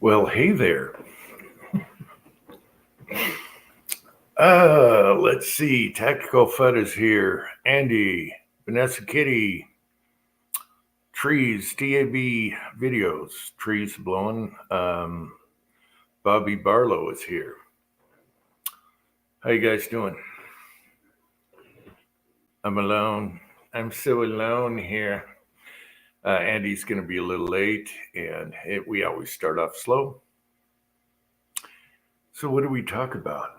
Well, hey there. Let's see. Tactical FUD is here. Andy, Vanessa Kitty, Trees, TAB videos, Trees blowing. Bobby Barlow is here. How you guys doing? I'm alone. I'm so alone here. Andy's going to be a little late, and we always start off slow. So what do we talk about?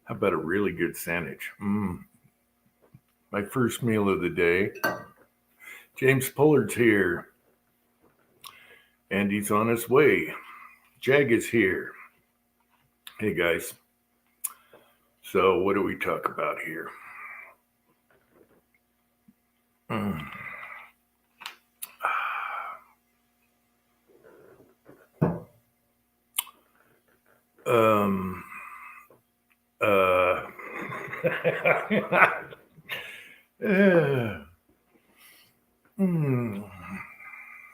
How about a really good sandwich? My first meal of the day. James Pollard's here. Andy's on his way. Jag is here. Hey guys. So what do we talk about here?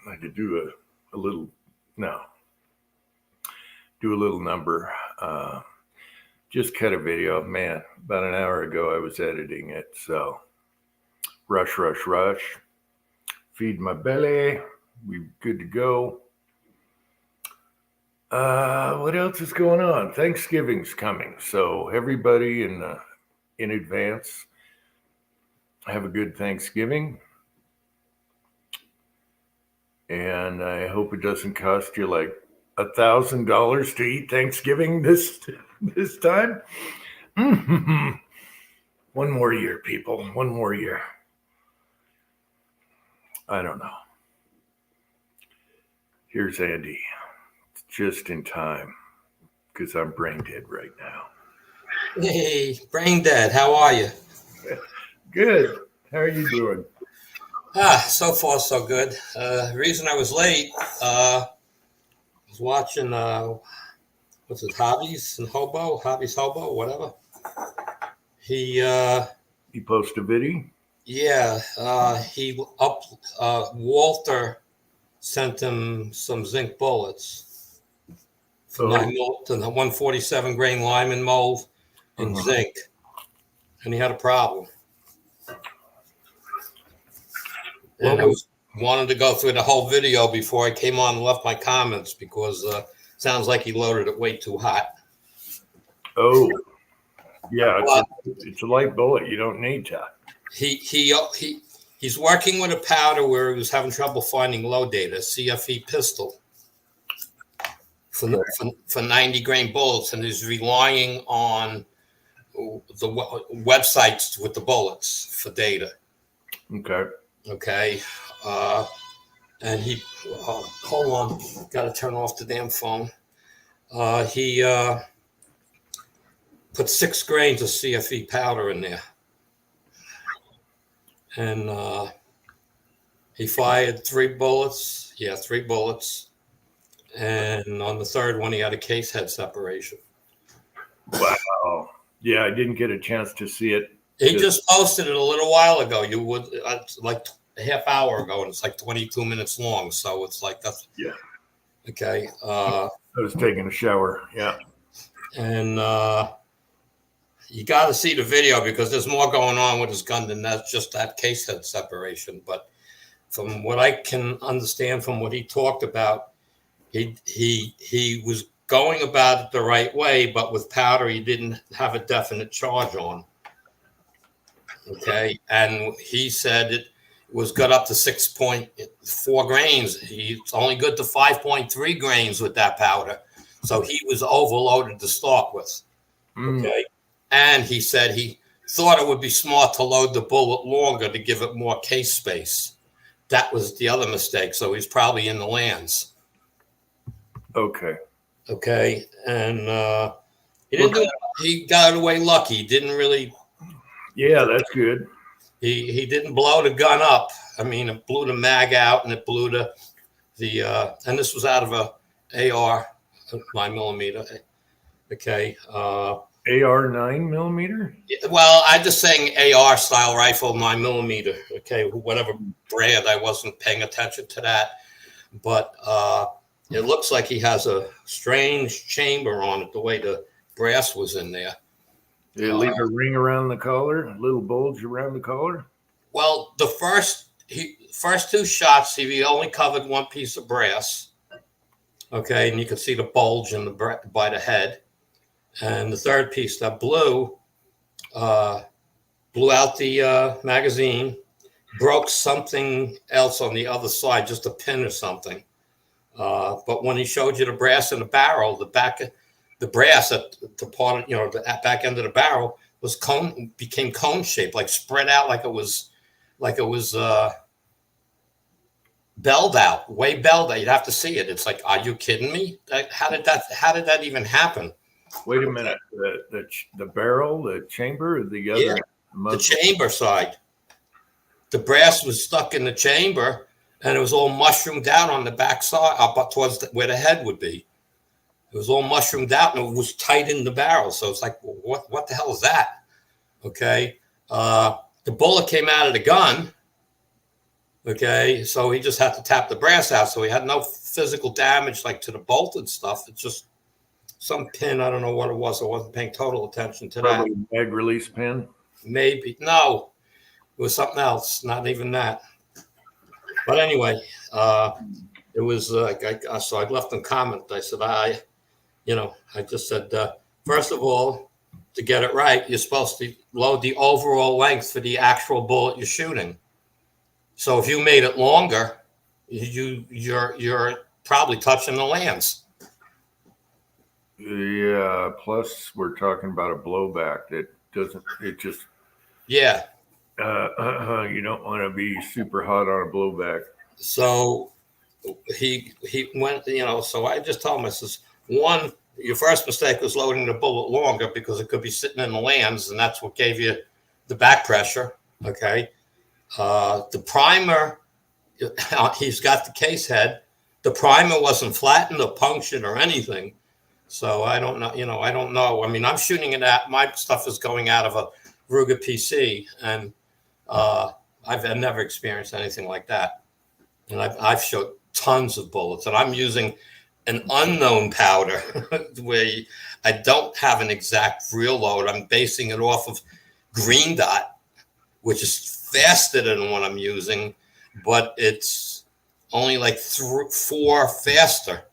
I could do a little number. Just cut a video, man. About an hour ago, I was editing it. So rush. Feed my belly. We good to go. What else is going on? Thanksgiving's coming, so everybody in advance, have a good Thanksgiving, and I hope it doesn't cost you like $1,000 to eat Thanksgiving this time. One more year, people. One more year. I don't know. Here's Andy. Just in time, because I'm brain dead right now. Hey, brain dead. How are you? Good. How are you doing? So far so good. The reason I was late, was watching what's it, Hobbies Hobo, whatever. He posted a video. Yeah, Walter sent him some zinc bullets. The 147 grain Lyman mold in zinc, and he had a problem. And I wanted to go through the whole video before I came on and left my comments because it sounds like he loaded it way too hot. Oh, yeah, it's a light bullet. You don't need to. He's working with a powder where he was having trouble finding load data, CFE pistol. For 90 grain bullets, and he's relying on the websites with the bullets for data. Okay. And he, hold on, got to turn off the damn phone. He put 6 grains of CFE powder in there, and he fired 3 bullets. Yeah, 3 bullets. And on the third one, he had a case head separation. Wow. Yeah, I didn't get a chance to see it. He just posted it a little while ago. You would like a half hour ago, and it's like 22 minutes long. So it's like that's okay. I was taking a shower. Yeah. And you got to see the video because there's more going on with his gun than that's just that case head separation. But from what I can understand from what he talked about, he was going about it the right way, but with powder he didn't have a definite charge on. Okay, and he said it was good up to 6.4 grains. He's only good to 5.3 grains with that powder, so he was overloaded to start with. Okay, and he said he thought it would be smart to load the bullet longer to give it more case space. That was the other mistake. So he's probably in the lands. Okay, and he didn't do it. He got away lucky. He didn't really. Yeah, that's good. He didn't blow the gun up. I mean, it blew the mag out, and it blew the and this was out of a AR 9mm. Okay. AR 9mm. Well, I'm just saying AR style rifle 9mm. Okay, whatever brand. I wasn't paying attention to that, but It looks like he has a strange chamber on it, the way the brass was in there. They leave a ring around the collar, a little bulge around the collar. Well, the first two shots, he only covered one piece of brass. Okay, and you can see the bulge in the by the head. And the third piece that blew out the magazine, broke something else on the other side, just a pin or something. But when he showed you the brass in the barrel, the brass at the part of, the back end of the barrel was became cone shaped, like spread out, like it was belled out, way belled out. You'd have to see it. It's like, are you kidding me? How did that even happen? Wait a minute. The barrel, the chamber, the other the chamber side. The brass was stuck in the chamber, and it was all mushroomed out on the back side, up towards where the head would be. It was all mushroomed out, and it was tight in the barrel. So it's like, well, what the hell is that? Okay. The bullet came out of the gun. Okay. So he just had to tap the brass out. So he had no physical damage, like to the bolt and stuff. It's just some pin. I don't know what it was. I wasn't paying total attention to Probably that. Mag release pin. Maybe. No, it was something else. Not even that. But anyway, it was so I left them comment. I said, I just said, first of all, to get it right, you're supposed to load the overall length for the actual bullet you're shooting. So if you made it longer, you're probably touching the lands. Yeah. Plus, we're talking about a blowback that doesn't. It just. Yeah. You don't want to be super hot on a blowback. So he went. So I just told him, I says, one, your first mistake was loading the bullet longer because it could be sitting in the lands, and that's what gave you the back pressure. Okay. The primer, he's got the case head. The primer wasn't flattened or punctured or anything. So I don't know. I don't know. I mean, I'm shooting it at, my stuff is going out of a Ruger PC, and I've never experienced anything like that. And I've shot tons of bullets, and I'm using an unknown powder where I don't have an exact real load. I'm basing it off of Green Dot, which is faster than what I'm using, but it's only like 4 faster.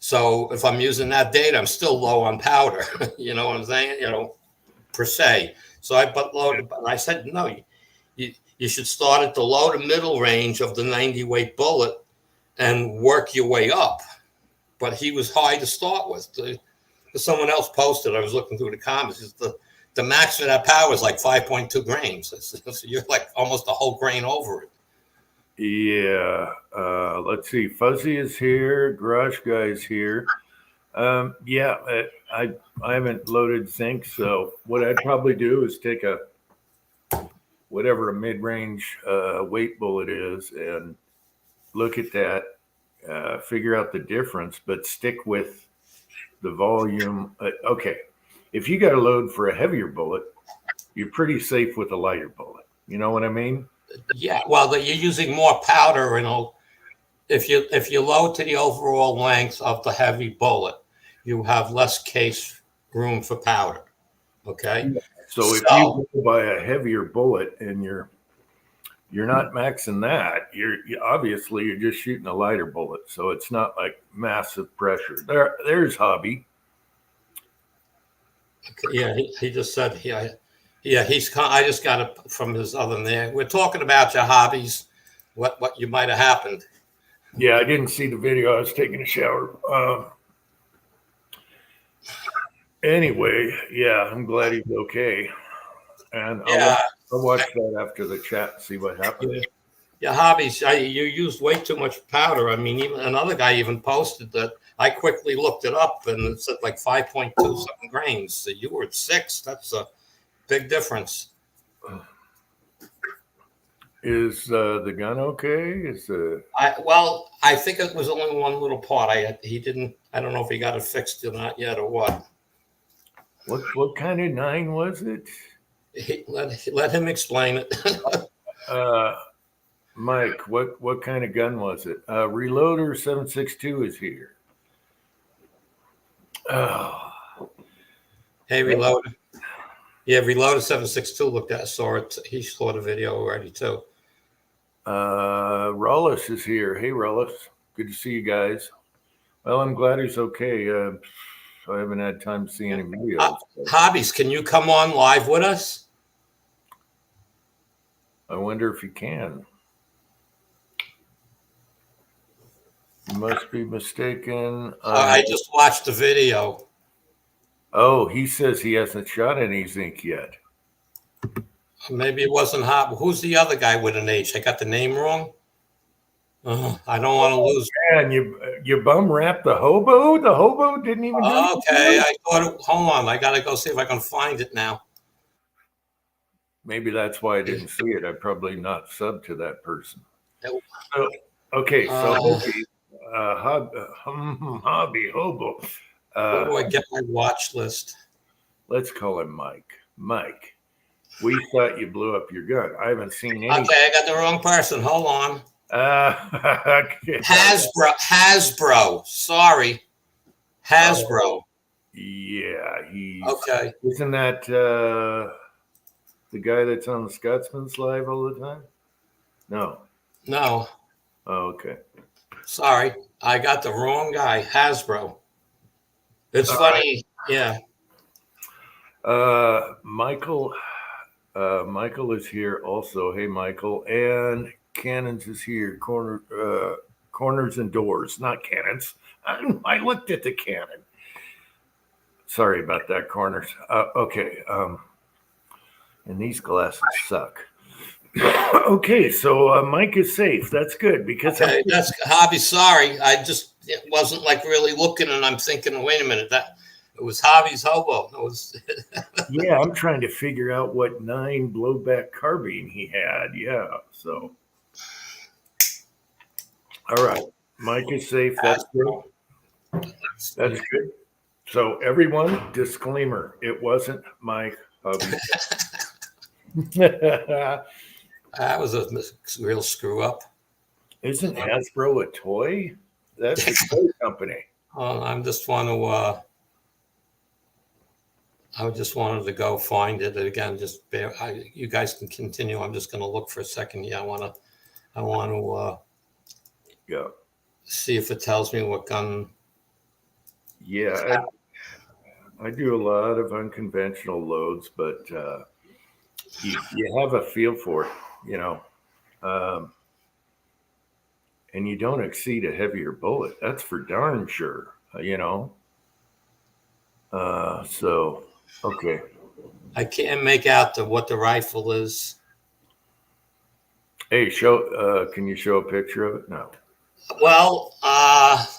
So if I'm using that data, I'm still low on powder. You know what I'm saying? Per se. So I said, no, you should start at the low to middle range of the 90 weight bullet and work your way up. But he was high to start with. Someone else posted, I was looking through the comments, the max for that power is like 5.2 grains. So you're like almost a whole grain over it. Yeah. Let's see. Fuzzy is here. Garage Guy's here. Yeah. I haven't loaded zinc, so what I'd probably do is take whatever a mid-range weight bullet is and look at that, figure out the difference, but stick with the volume. Okay. If you got a load for a heavier bullet, you're pretty safe with a lighter bullet. You know what I mean? Yeah, well, you're using more powder, if you load to the overall length of the heavy bullet, you have less case room for powder. Okay. So if you go by a heavier bullet and you're not maxing that, you're obviously you're just shooting a lighter bullet, so it's not like massive pressure. There's Hobby. Okay, yeah, he just said, yeah, I just got it from his other there. We're talking about your hobbies, what you might have happened. Yeah, I didn't see the video. I was taking a shower. Anyway, yeah, I'm glad he's okay. And I'll watch that after the chat and see what happens. Your hobbies, you used way too much powder. I mean, even another guy even posted that. I quickly looked it up, and it said like 5.2 something grains. So you were at 6. That's a big difference. Is the gun okay? I think it was only one little part. I don't know if he got it fixed or not yet or what. What kind of 9 was it? Let him explain it. Mike, what kind of gun was it? Reloader 762 is here. Oh, Hey, Reload. Yeah, Reloaded 762 looked at, saw it. He saw the video already too. Rollis is here. Hey, Rollis. Good to see you guys. Well, I'm glad he's okay. I haven't had time to see any videos. Hobbies, can you come on live with us? I wonder if he can. You must be mistaken. I just watched the video. Oh, he says he hasn't shot any zinc yet. Maybe it wasn't Hob. Who's the other guy with an H? I got the name wrong. I don't want to lose. Man, you bum wrapped the hobo? The hobo didn't even do it. Okay, I thought it. Hold on, I gotta go see if I can find it now. Maybe that's why I didn't see it. I probably not subbed to that person. Nope. So, okay, so hobby hobo. Where do I get my watch list? Let's call him Mike. Mike, we thought you blew up your gun. I haven't seen any. Okay, I got the wrong person. Hold on. Okay. Hasbro. Sorry, Hasbro. Yeah, he's Okay. Isn't that the guy that's on the Scotsman's Live all the time? No. No. Oh, okay. Sorry, I got the wrong guy. Hasbro. It's funny. Yeah. Michael is here also. Hey, Michael. And Cannons is here. Corners and doors, not cannons. I looked at the cannon. Sorry about that, Corners. Okay. And these glasses suck. Okay, so Mike is safe. That's good because Okay, that's Hobby. Sorry, I just wasn't like really looking, and I'm thinking, wait a minute, that it was Hobby's hobo. It was. Yeah, I'm trying to figure out what 9 blowback carbine he had. Yeah, so all right, Mike is safe. That's good. That's good. So everyone, disclaimer: it wasn't my hobby. That was a real screw up. Isn't Hasbro a toy? That's a toy company. I just want to. I just wanted to go find it again. Just you guys can continue. I'm just going to look for a second. Yeah, I want to. Yeah. See if it tells me what gun. Yeah, I do a lot of unconventional loads, but you have a feel for it, and you don't exceed a heavier bullet. That's for darn sure, So, okay. I can't make out what the rifle is. Hey, can you show a picture of it? No. Well,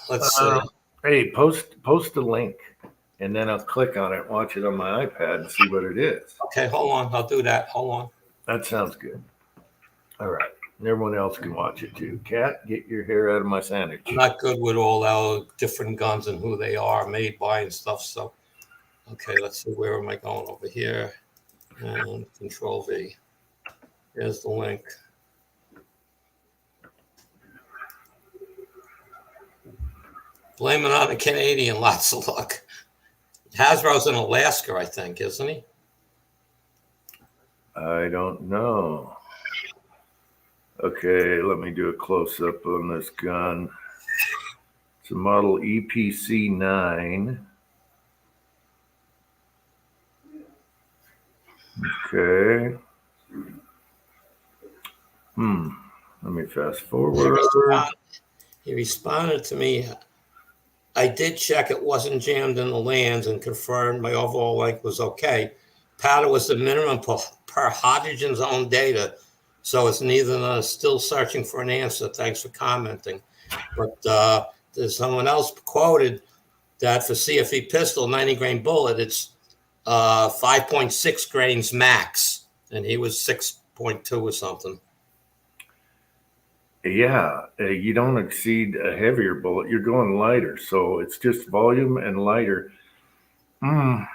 let's see. Hey, post a link, and then I'll click on it, watch it on my iPad, and see what it is. Okay, hold on. I'll do that. Hold on. That sounds good. All right. And everyone else can watch it too. Kat, get your hair out of my sandwich. I'm not good with all our different guns and who they are made by and stuff. So, okay, let's see. Where am I going? Over here. And Control V. Here's the link. Blame it on the Canadian. Lots of luck. Hasbro's in Alaska, I think, isn't he? I don't know. Okay, let me do a close-up on this gun. It's a model EPC 9. Okay. Let me fast forward. He responded to me. I did check it wasn't jammed in the lands and confirmed my overall length was okay. Powder was the minimum per Hodgins' own data, so it's neither. Still searching for an answer. Thanks for commenting. But there's someone else quoted that for CFE pistol, 90 grain bullet, it's 5.6 grains max, and he was 6.2 or something. Yeah, you don't exceed a heavier bullet. You're going lighter, so it's just volume and lighter. All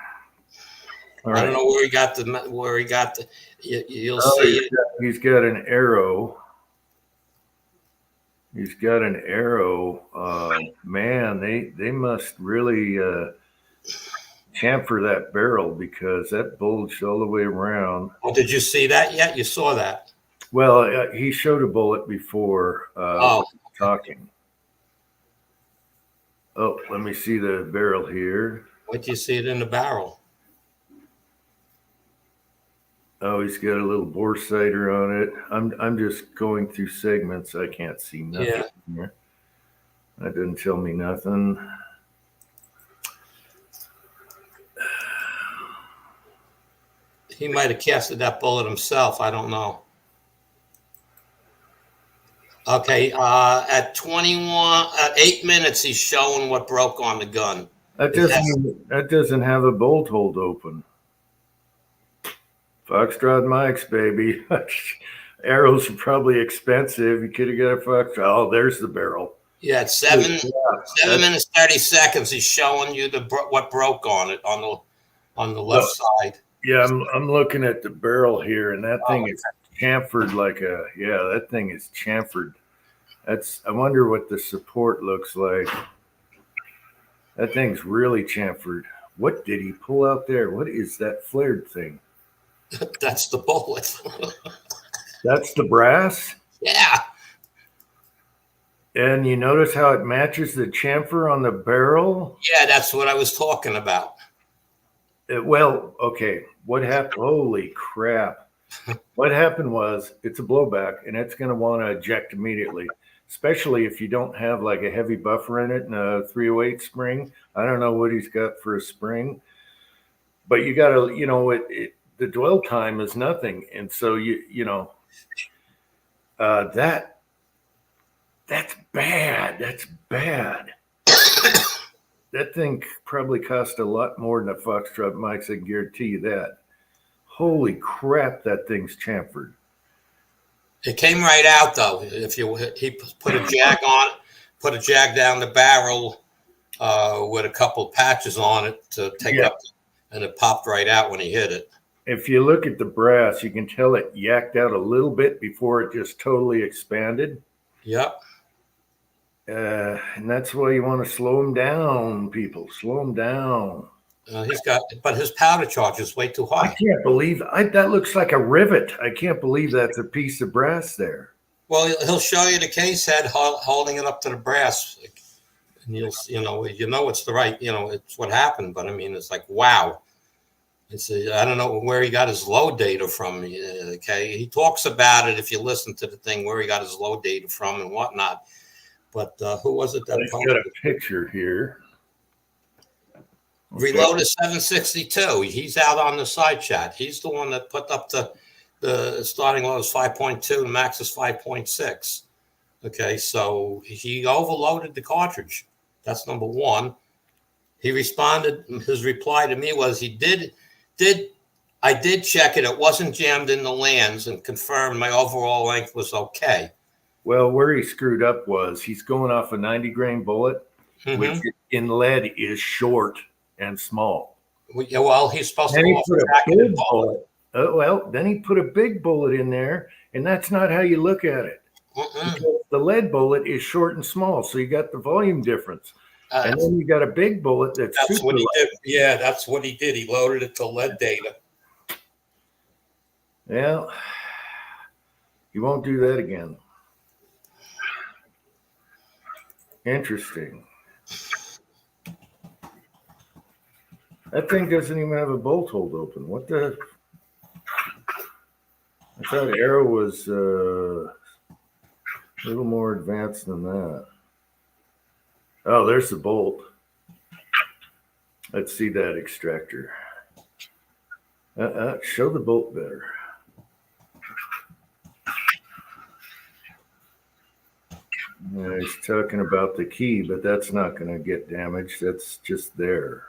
I don't know where he got the. You'll see. He's got an arrow. He's got an arrow. Man, they must really chamfer that barrel because that bulged all the way around. Oh, did you see that yet? You saw that? Well, he showed a bullet before talking. Oh, let me see the barrel here. Wait till you see it in the barrel. Oh, he's got a little bore sighter on it. I'm just going through segments. I can't see nothing here. That didn't tell me nothing. He might have casted that bullet himself. I don't know. Okay, at 8 minutes, he's showing what broke on the gun. That doesn't have a bolt hold open. Foxtrot Mike's, baby. Arrows are probably expensive. You could have got a Foxtrot. Oh, there's the barrel. Yeah, at 7 minutes 30 seconds. He's showing you what broke on it on the left side. Yeah, I'm looking at the barrel here, and that thing is chamfered like that thing is chamfered. I wonder what the support looks like. That thing's really chamfered. What did he pull out there? What is that flared thing? That's the bullet. That's the brass? Yeah. And you notice how it matches the chamfer on the barrel? Yeah, that's what I was talking about. Well, okay. What happened? Holy crap. What happened was it's a blowback, and it's going to want to eject immediately, especially if you don't have like a heavy buffer in it and a 308 spring. I don't know what he's got for a spring, but you got to, the dwell time is nothing. And so, that's bad. That's bad. That thing probably cost a lot more than a Foxtrot Mike's. I guarantee you that. Holy crap, that thing's chamfered. It came right out though. He put a jag on it, put a jag down the barrel with a couple patches on it to take up, and it popped right out when he hit it. If you look at the brass, you can tell it yacked out a little bit before it just totally expanded. Yep. And that's why you want to slow him down, people. Slow him down. But his powder charge is way too high. I can't believe that looks like a rivet. I can't believe that's a piece of brass there. Well, he'll show you the case head holding it up to the brass, and it's the right, it's what happened. But I mean, it's like, wow. I don't know where he got his load data from. Okay, he talks about it if you listen to the thing where he got his load data from and whatnot. But who was it that I've got a picture here? Okay. Reloaded 762. He's out on the side chat. He's the one that put up the starting load is 5.2, the max is 5.6. Okay, so he overloaded the cartridge. That's number one. He responded. His reply to me was I did check it. It wasn't jammed in the lands and confirmed my overall length was okay. Well, where he screwed up was he's going off a 90 grain bullet, which in lead is short and small. Well, he's supposed to go off a big bullet. Then he put a big bullet in there, and that's not how you look at it. Because the lead bullet is short and small, so you got the volume difference. And then you got a big bullet that's super what he did. Yeah, that's what he did. He loaded it to lead data. Well, you won't do that again. Interesting. That thing doesn't even have a bolt hold open. What the? I thought Arrow was a little more advanced than that. Oh, there's the bolt. Let's see that extractor. Show the bolt better. Yeah, he's talking about the key, but that's not going to get damaged. That's just there.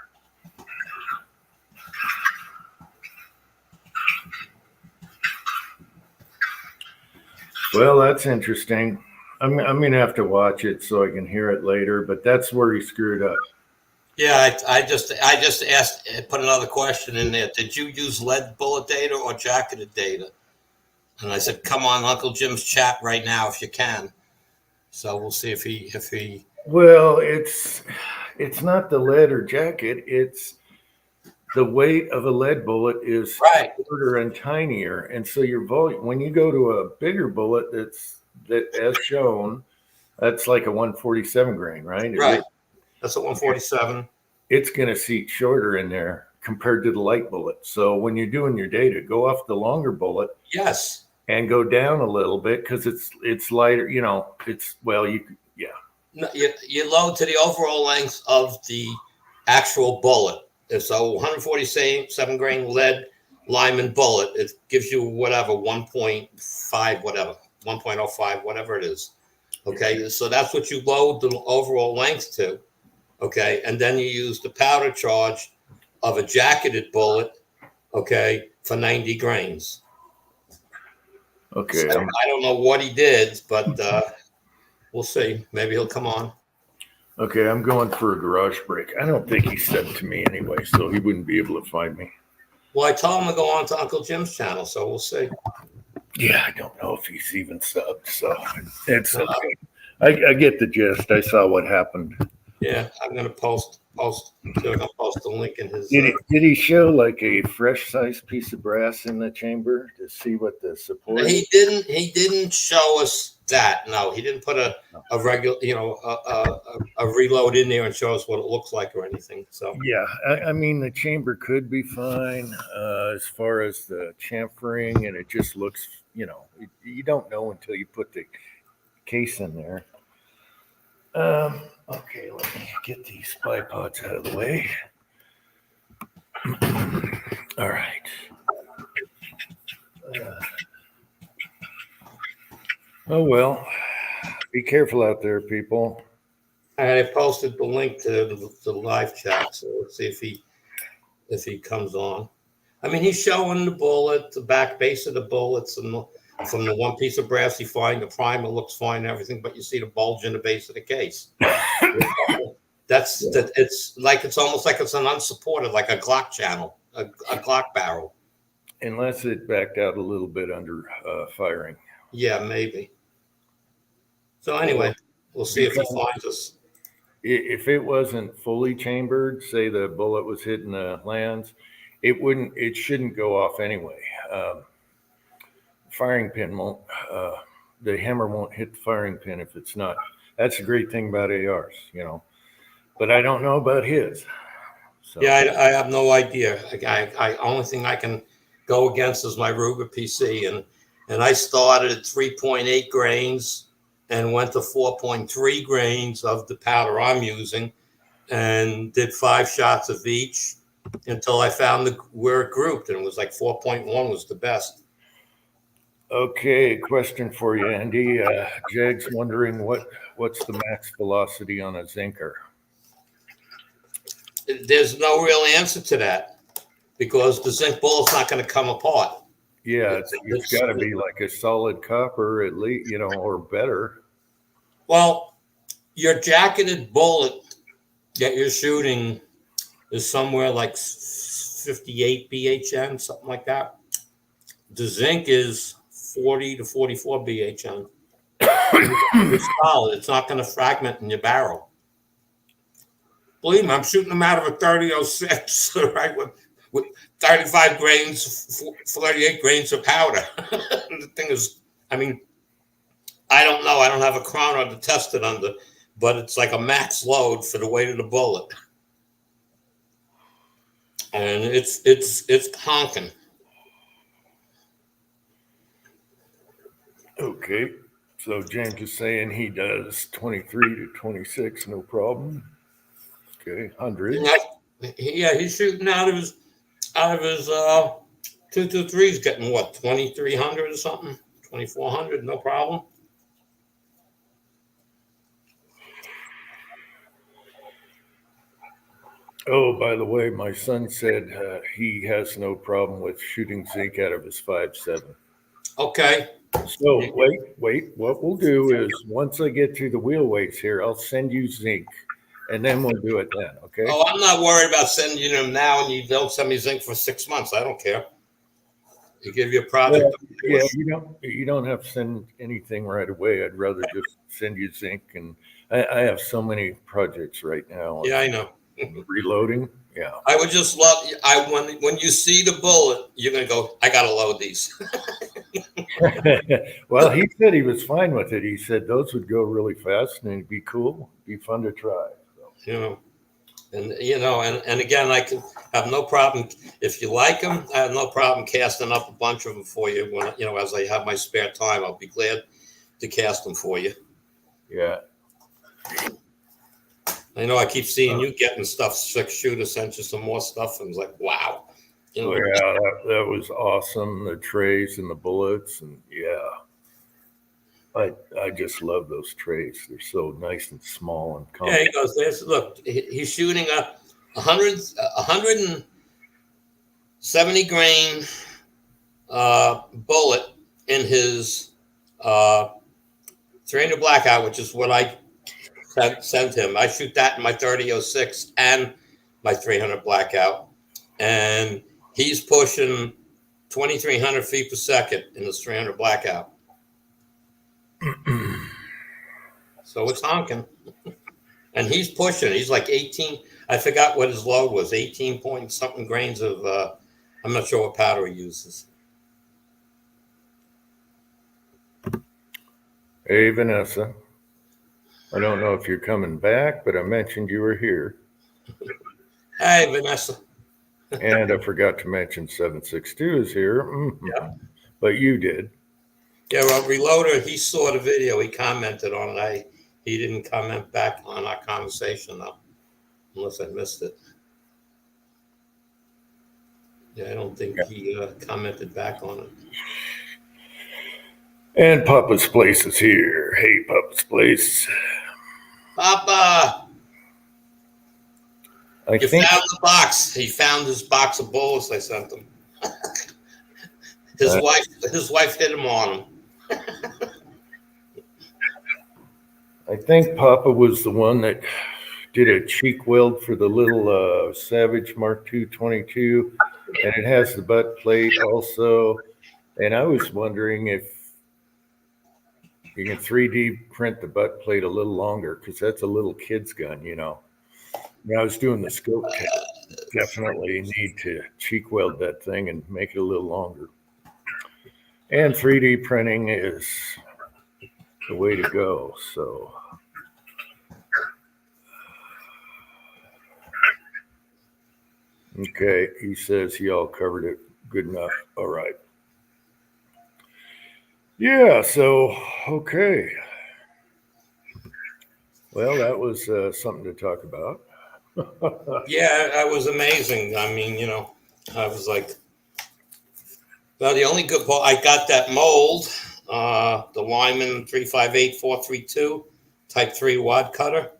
Well, that's interesting. I'm going to have to watch it so I can hear it later, but that's where he screwed up. Yeah, I just asked, put another question in there. Did you use lead bullet data or jacketed data? And I said, come on, Uncle Jim's chat right now if you can. So we'll see if he. Well, it's not the lead or jacket. It's the weight of a lead bullet is Right. shorter and tinier, and so your volume. When you go to a bigger bullet, that as shown, that's like a 147 grain, right? Right. That's a 147. It's going to seat shorter in there compared to the light bullet. So when you're doing your data, go off the longer bullet. Yes. And go down a little bit because it's lighter. You know, yeah. No, you load to the overall length of the actual bullet. So 147 grain lead Lyman bullet. It gives you whatever 1.5, whatever 1.05, whatever it is. Okay, so that's what you load the overall length to. Okay, and then you use the powder charge of a jacketed bullet. Okay, for 90 grains. Okay. So I don't know what he did, but we'll see. Maybe he'll come on. Okay, I'm going for a garage break. I don't think he said to me anyway, so he wouldn't be able to find me. Well, I told him to go on to Uncle Jim's channel, so we'll see. Yeah, I don't know if he's even subbed, so it's okay. I get the gist. I saw what happened. Yeah, I'm gonna post. So I'm gonna post the link in his. Did he show like a fresh sized piece of brass in the chamber to see what the support? He didn't show us that. No, he didn't put a regular, a reload in there and show us what it looks like or anything. So yeah, I mean the chamber could be fine as far as the chamfering, and it just looks, you don't know until you put the case in there. Okay, let me get these bipods out of the way. All right. Oh well, be careful out there, people. I posted the link to the live chat, so let's see if he comes on. I mean, he's showing the bullet, the back base of the bullets, and from the one piece of brass you find, the primer looks fine and everything, but you see the bulge in the base of the case. It's almost like it's an unsupported, like a Glock channel, a Glock barrel. Unless it backed out a little bit under firing. Yeah, maybe. So anyway, we'll see if he finds us. If it wasn't fully chambered, say the bullet was hitting the lands, it shouldn't go off anyway. Firing pin won't, the hammer won't hit the firing pin if it's not. That's a great thing about ARs, but I don't know about his. So. Yeah, I have no idea. I only thing I can go against is my Ruger PC, and I started at 3.8 grains and went to 4.3 grains of the powder I'm using, and did 5 shots of each until I found where it grouped, and it was like 4.1 was the best. Okay, question for you, Andy. Jag's wondering what's the max velocity on a Zinker? There's no real answer to that because the zinc bullet's not going to come apart. Yeah, it's got to be like a solid copper at least, or better. Well, your jacketed bullet that you're shooting is somewhere like 58 BHN, something like that. The zinc is 40 to 44 BHN. It's solid. It's not going to fragment in your barrel. Believe me, I'm shooting them out of a 3006, right, with 35 grains, 38 grains of powder. The thing is, I mean, I don't know. I don't have a chrono to test it under, but it's like a max load for the weight of the bullet, and it's honking. Okay, so James is saying he does 23 to 26, no problem. Okay, 100. Yeah, he's shooting out of his 223. He's getting what, 2,300 or something, 2,400, no problem. Oh, by the way, my son said he has no problem with shooting zinc out of his 5.7. Okay. So wait. What we'll do is once I get through the wheel weights here, I'll send you zinc, and then we'll do it then. Okay. Oh, I'm not worried about sending you them now, and you don't send me zinc for 6 months. I don't care. They give you a project. Yeah, you don't have to send anything right away. I'd rather just send you zinc, and I have so many projects right now. Yeah, I know. Reloading. Yeah. I would just love. When you see the bullet, you're gonna go. I gotta load these. Well, he said he was fine with it. He said those would go really fast and it'd be cool, be fun to try. So. And again, I can have no problem if you like them. I have no problem casting up a bunch of them for you. When as I have my spare time, I'll be glad to cast them for you. Yeah. I know I keep seeing you getting stuff. 6-shooter sent you some more stuff, and it's like, wow. Yeah, that was awesome. The trays and the bullets, and yeah, I just love those trays. They're so nice and small and compact. Yeah, he goes. Look, he's shooting a 170 grain bullet in his 300 blackout, which is what I sent him. I shoot that in my 30-06 and my 300 blackout, and he's pushing 2,300 feet per second in his 300 blackout. So it's honking, and he's pushing. He's like 18. I forgot what his load was. 18 point something grains of. I'm not sure what powder he uses. Hey, Vanessa. I don't know if you're coming back, but I mentioned you were here. Hey, Vanessa. And I forgot to mention 762 is here. Mm-hmm. Yeah. But you did. Yeah, well, Reloader, he saw the video. He commented on it. He didn't comment back on our conversation, though, unless I missed it. Yeah, I don't think he commented back on it. And Papa's Place is here. Hey, Papa's Place. Papa! I You think found the box. He found his box of bullets I sent him. His wife hit him on him. I think Papa was the one that did a cheek weld for the little Savage Mark II 22, and it has the butt plate also. And I was wondering if you can 3D print the butt plate a little longer, because that's a little kid's gun, When I was doing the scope test, definitely need to cheek weld that thing and make it a little longer. And 3D printing is the way to go. So, okay, he says he all covered it good enough. All right. Yeah, so, okay. Well, that was something to talk about. Yeah, that was amazing. I mean, I was like, well, the only good part, I got that mold, the Lyman 358432 Type 3 wad cutter,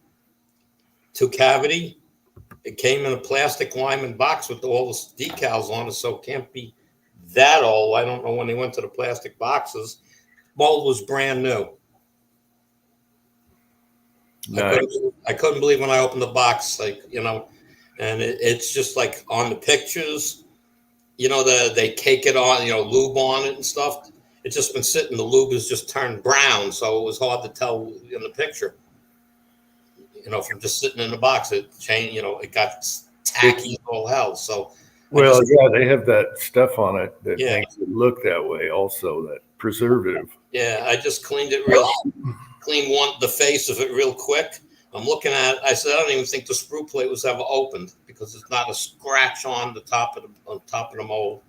2 cavity. It came in a plastic Lyman box with all the decals on it, so it can't be that old. I don't know when they went to the plastic boxes. Mold was brand new. Nice. I couldn't believe when I opened the box, and it's just like on the pictures, they cake it on, lube on it and stuff. It's just been sitting. The lube has just turned brown, so it was hard to tell in the picture. From just sitting in the box, it changed. It got tacky as all hell. So, well, they have that stuff on it that makes it look that way. Also, that preservative. Yeah, I just cleaned it the face of it real quick. I'm looking at it. I said, I don't even think the sprue plate was ever opened because it's not a scratch on the top of the mold.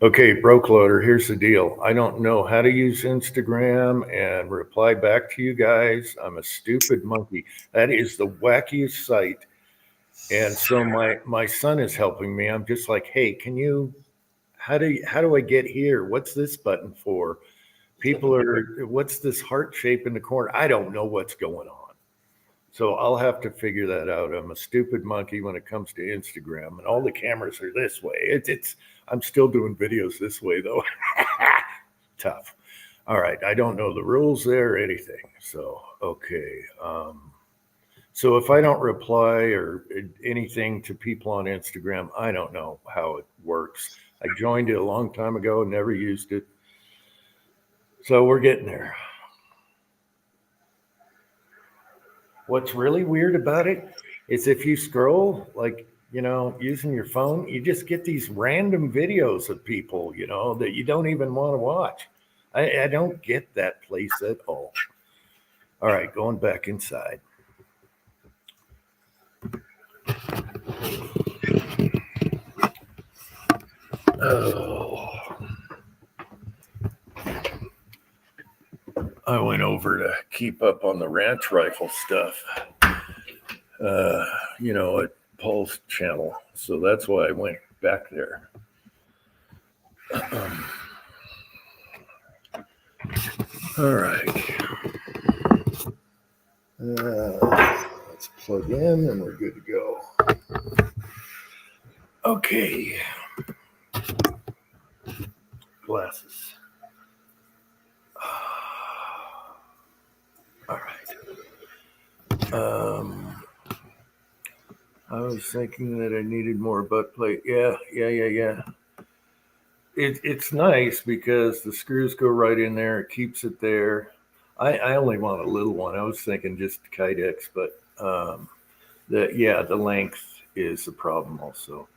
Okay, Broke Loader, here's the deal. I don't know how to use Instagram and reply back to you guys. I'm a stupid monkey. That is the wackiest site. And so my son is helping me. I'm just like, hey, how do I get here? What's this button for? What's this heart shape in the corner? I don't know what's going on. So I'll have to figure that out. I'm a stupid monkey when it comes to Instagram, and all the cameras are this way. I'm still doing videos this way though. Tough. All right. I don't know the rules there or anything. So, okay. So if I don't reply or anything to people on Instagram, I don't know how it works. I joined it a long time ago, never used it. So we're getting there. What's really weird about it is if you scroll, like, using your phone, you just get these random videos of people, that you don't even want to watch. I don't get that place at all. All right, going back inside. Oh. I went over to keep up on the ranch rifle stuff, at Paul's channel. So that's why I went back there. All right. Let's plug in and we're good to go. Okay. Glasses. All right. I was thinking that I needed more butt plate. Yeah. It's nice because the screws go right in there. It keeps it there. I only want a little one. I was thinking just Kydex, but the length is the problem also.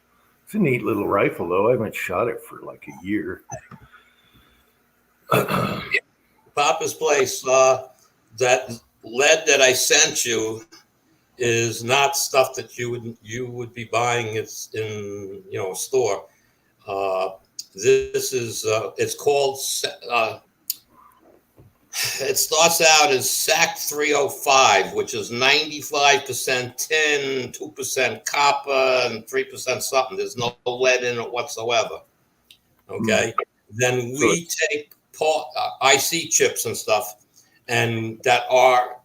It's a neat little rifle though. I haven't shot it for like a year. Papa's Place, that lead that I sent you is not stuff that you would be buying. It's in a store. This is it's called. It starts out as SAC 305, which is 95% tin, 2% copper, and 3% something. There's no lead in it whatsoever. Okay. Then we take IC chips and stuff, and that are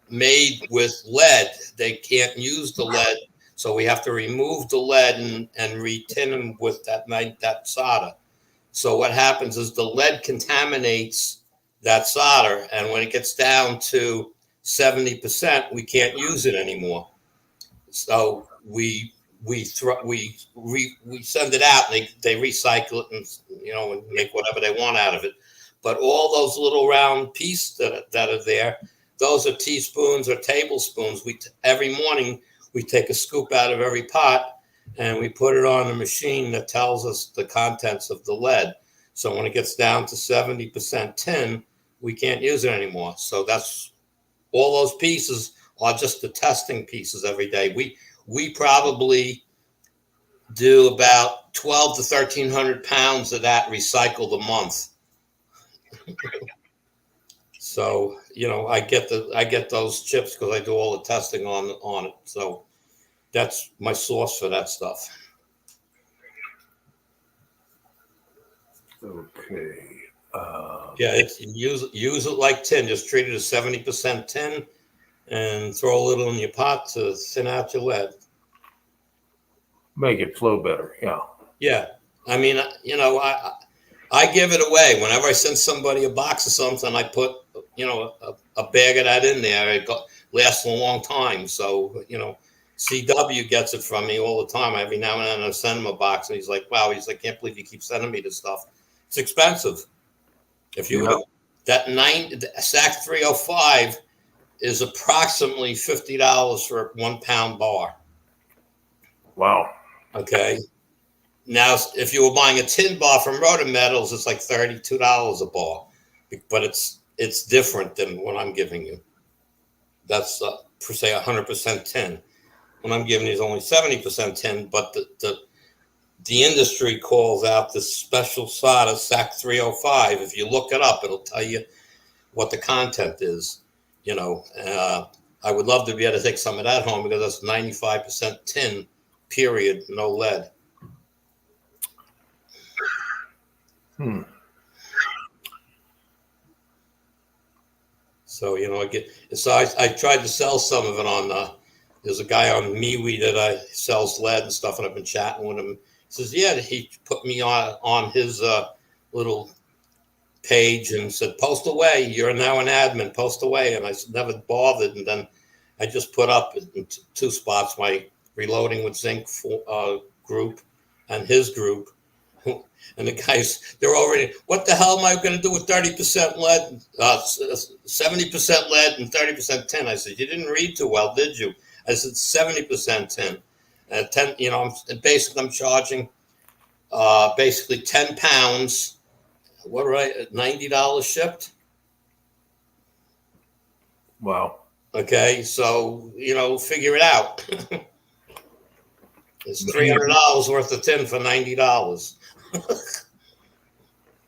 made with lead. They can't use the lead, so we have to remove the lead and re-tin them with that solder. So what happens is the lead contaminates that solder, and when it gets down to 70%, we can't use it anymore. So we send it out, and they recycle it and make whatever they want out of it. But all those little round pieces that are there, those are teaspoons or tablespoons. Every morning we take a scoop out of every pot and we put it on a machine that tells us the contents of the lead. So when it gets down to 70% tin, we can't use it anymore. So that's all those pieces are just the testing pieces every day. We probably do about 12 to 1,300 pounds of that recycled a month. So, I get those chips because I do all the testing on it. So that's my source for that stuff. Okay. Use it like tin. Just treat it as 70% tin, and throw a little in your pot to thin out your lead. Make it flow better. Yeah. Yeah. I mean, I give it away whenever I send somebody a box of something. I put a bag of that in there. It lasts a long time. So CW gets it from me all the time. Every now and then I send him a box, and he's like, "Wow," he's like, "Can't believe you keep sending me this stuff. It's expensive." If you would, that SAC 305 is approximately $50 for a 1 pound bar. Wow. Okay. Now, if you were buying a tin bar from Rotometals, it's like $32 a bar, but it's different than what I'm giving you. That's per se 100% tin. What I'm giving you is only 70% tin, but the industry calls out this special solder SAC 305. If you look it up, it'll tell you what the content is. I would love to be able to take some of that home because that's 95% tin, period, no lead. So, I tried to sell some of it on, there's a guy on MeWe that sells lead and stuff, and I've been chatting with him. He says, yeah, he put me on his little page and said, post away. You're now an admin, post away. And I never bothered. And then I just put up in two spots, my Reloading with Zinc group and his group. And the guys, they're already, what the hell am I going to do with 30% lead, 70% lead and 30% tin? I said, you didn't read too well, did you? I said, 70% tin. And 10, basically I'm charging basically 10 pounds, what, right, $90 shipped. Wow. Okay, so, figure it out. It's $300 worth of tin for $90.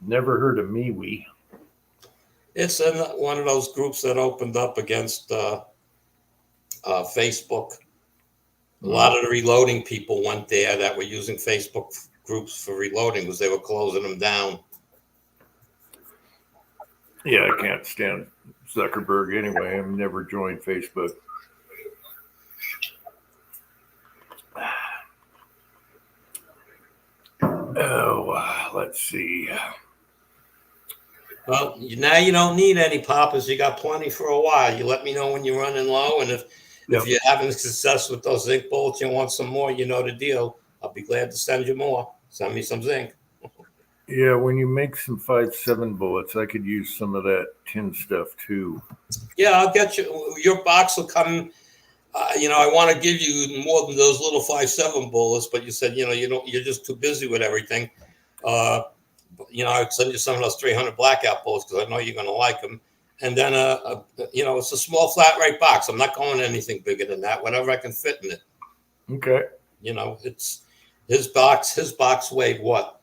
Never heard of MeWe. It's in one of those groups that opened up against Facebook. A lot of the reloading people went there that were using Facebook groups for reloading because they were closing them down. Yeah, I can't stand Zuckerberg anyway. I've never joined Facebook. Oh, let's see. Well, now you don't need any poppers. You got plenty for a while. You let me know when you're running low, and if you're having success with those zinc bullets, you want some more, you know the deal. I'll be glad to send you more. Send me some zinc. Yeah, when you make some 5.7 bullets, I could use some of that tin stuff too. Yeah, I'll get you. Your box will come. I want to give you more than those little 5.7 bullets, but you said you're just too busy with everything. I'd send you some of those 300 blackout bullets because I know you're going to like them. And then, it's a small flat rate box. I'm not going anything bigger than that. Whatever I can fit in it. Okay. It's his box. His box weighed what?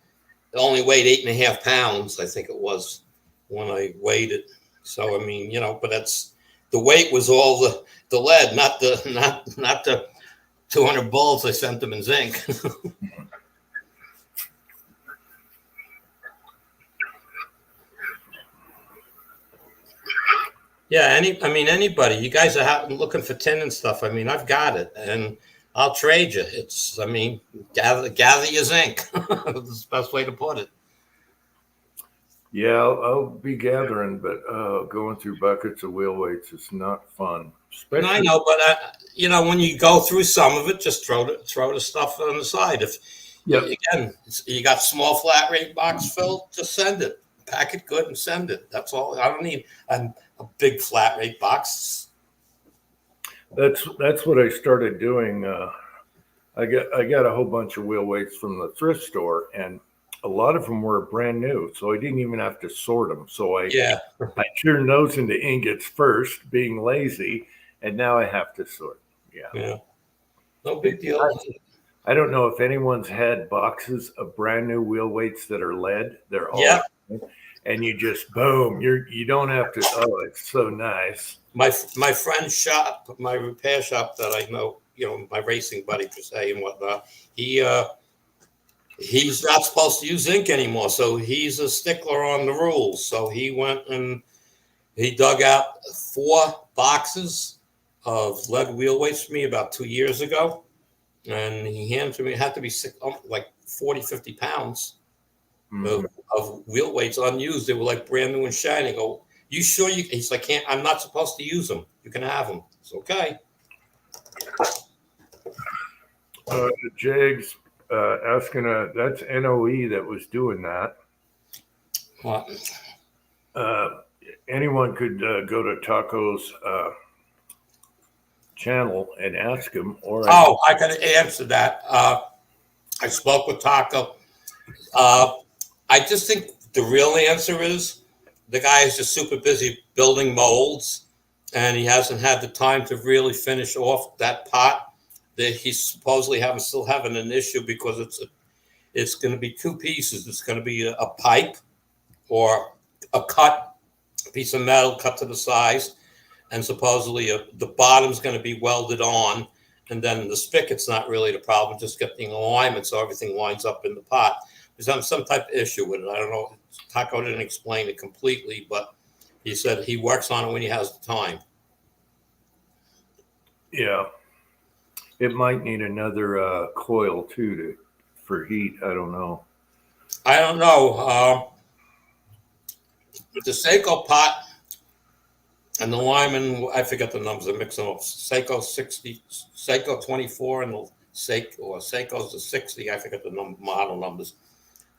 It only weighed 8.5 pounds. I think it was when I weighed it. So I mean, but that's the weight was all the lead, not the 200 bullets I sent them in zinc. Yeah, anybody. You guys are looking for tin and stuff. I mean, I've got it, and I'll trade you. Gather your zinc. That's the best way to put it. Yeah, I'll be gathering, but going through buckets of wheel weights is not fun. And I know, but when you go through some of it, just throw the stuff on the side. If again, you got small flat rate box filled, just send it. Pack it good and send it. That's all. I don't need a big flat rate box. That's what I started doing. I got a whole bunch of wheel weights from the thrift store, and a lot of them were brand new, so I didn't even have to sort them. So I turned those into ingots first, being lazy, and now I have to sort. Yeah, no big deal. I don't know if anyone's had boxes of brand new wheel weights that are lead. They're all and you just boom. You don't have to. Oh, it's so nice. My friend's shop, my repair shop that I know, my racing buddy per se and whatnot. He's not supposed to use zinc anymore, so he's a stickler on the rules. So he went and he dug out 4 boxes of lead wheel weights for me about 2 years ago, and he handed to me. It had to be like 40, 50 pounds of wheel weights unused. They were like brand new and shiny. I go, you sure you? He's like, I'm not supposed to use them. You can have them. It's okay. Jags asking, that's NOE that was doing that. What? Anyone could go to Taco's channel and ask him. I can answer that. I spoke with Taco. I just think the real answer is the guy is just super busy building molds, and he hasn't had the time to really finish off that pot that he's supposedly still having an issue because it's going to be 2 pieces. It's going to be a pipe or a piece of metal cut to the size, and supposedly the bottom's going to be welded on, and then the spigot's not really the problem, just getting alignment so everything lines up in the pot. There's some type of issue with it. I don't know. Taco didn't explain it completely, but he said he works on it when he has the time. Yeah. It might need another coil too for heat. I don't know. The Seiko pot and the Lyman, I forget the numbers. I mix them up. Seiko 60, Seiko 24, and the Seiko's the 60. I forget the model numbers.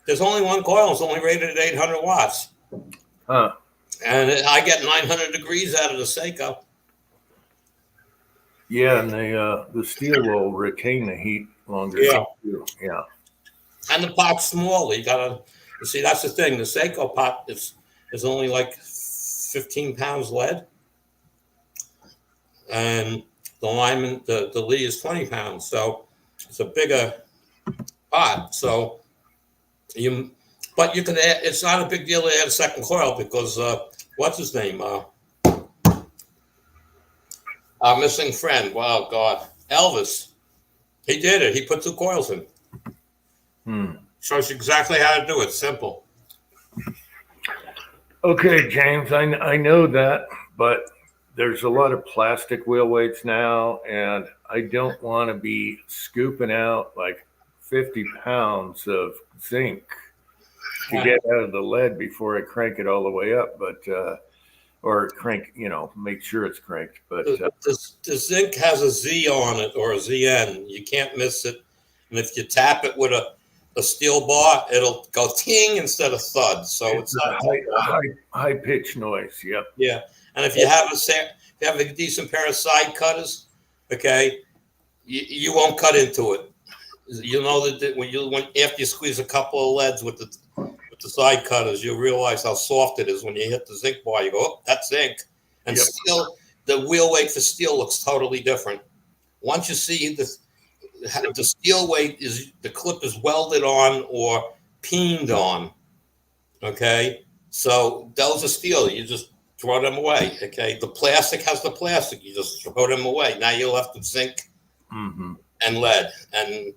There's only one coil. It's only rated at 800 watts. Huh. And I get 900 degrees out of the Seiko. Yeah, and the steel will retain the heat longer. Yeah. Too. Yeah. And the pot's small. You see, that's the thing. The Seiko pot is only like 15 pounds lead. And the Lyman, the Lee is 20 pounds. So it's a bigger pot. So but you can add, it's not a big deal to add a second coil because, what's his name? Our missing friend. Wow, God. Elvis. He did it. He put 2 coils in. Shows you exactly how to do it. Simple. Okay, James, I know that, but there's a lot of plastic wheel weights now, and I don't want to be scooping out like 50 pounds of zinc to get out of the lead before I crank it all the way up, or crank, make sure it's cranked. But the zinc has a Z on it or a ZN. You can't miss it. And if you tap it with a steel bar, it'll go ting instead of thud. So it's a high pitch noise. Yep. Yeah. And if you have a decent pair of side cutters, okay, you won't cut into it. You know that when after you squeeze a couple of leads with the side cutters, you realize how soft it is when you hit the zinc bar. You go, oh, that's zinc. And steel, the wheel weight for steel looks totally different. Once you see the steel weight is the clip is welded on or peened on. Okay, so those are steel. You just throw them away. Okay, the plastic has the plastic. You just throw them away. Now you're left with zinc and lead, and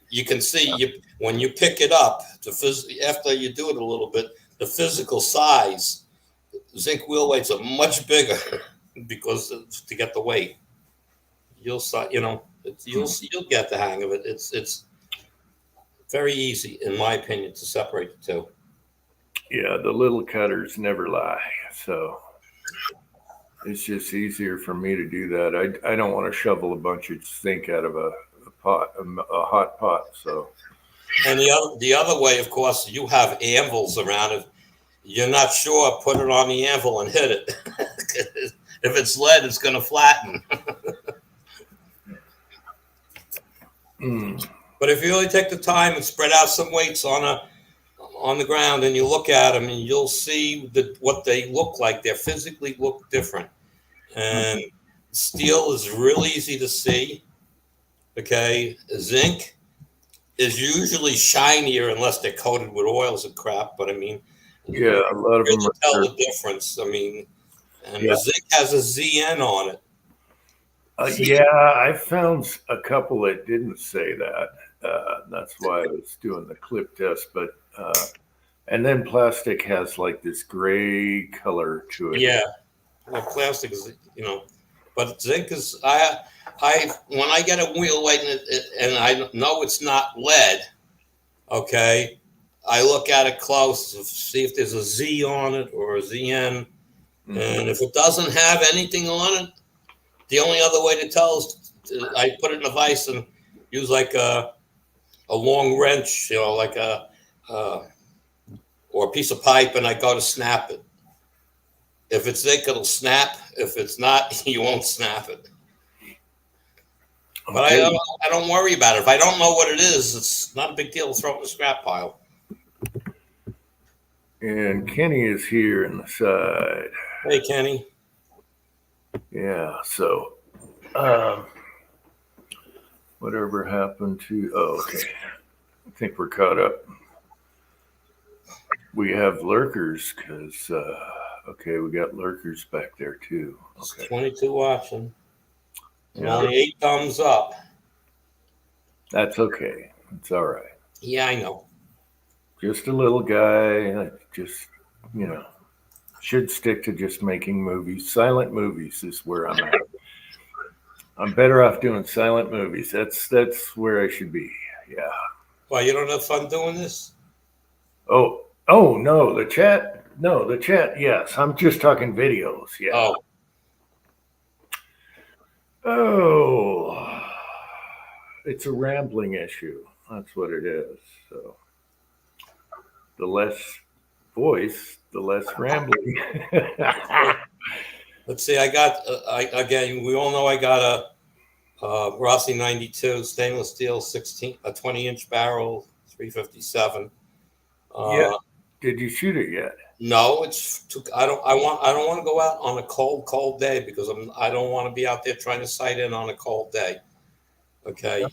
you can see when you pick it up. After you do it a little bit, the physical size, zinc wheel weights are much bigger because to get the weight, you'll get the hang of it. It's very easy, in my opinion, to separate the two. Yeah, the little cutters never lie. So it's just easier for me to do that. I don't want to shovel a bunch of zinc out of a hot pot. So, and the other way, of course, you have anvils around. If you're not sure, put it on the anvil and hit it. If it's lead, it's going to flatten. But if you really take the time and spread out some weights on the ground and you look at them, and you'll see what they look like. They physically look different. And steel is real easy to see. Okay, zinc is usually shinier unless they're coated with oils and crap. But I mean, yeah, a lot of them tell the difference. I mean, and the zinc has a ZN on it. Yeah, I found a couple that didn't say that. That's why I was doing the clip test. But and then plastic has like this gray color to it. Yeah, well, plastic is but zinc is when I get a wheel weight and I know it's not lead, okay, I look at it close to see if there's a Z on it or a ZN, and if it doesn't have anything on it, the only other way to tell is I put it in a vise and use like a long wrench, like or a piece of pipe, and I go to snap it. If it's zinc, it'll snap. If it's not, you won't snap it. But I don't worry about it. If I don't know what it is, it's not a big deal to throw it in the scrap pile. And Kenny is here in the side. Hey, Kenny. Yeah, so whatever happened to... Oh, okay. I think we're caught up. We have lurkers because... okay, we got lurkers back there too. Okay. 22 watching. Only 8 thumbs up. That's okay. It's all right. Yeah, I know. Just a little guy. Just, should stick to just making movies. Silent movies is where I'm at. I'm better off doing silent movies. That's where I should be. Yeah. Why, you don't have fun doing this? Oh no, the chat. No, the chat. Yes, I'm just talking videos. Yeah. Oh, it's a rambling issue. That's what it is. So, the less voice, the less rambling. Let's see. I got again. We all know I got a Rossi 92 stainless steel 20-inch barrel 357. Yeah. Did you shoot it yet? No, it's too. I don't want to go out on a cold day because I don't want to be out there trying to sight in on a cold day. Okay,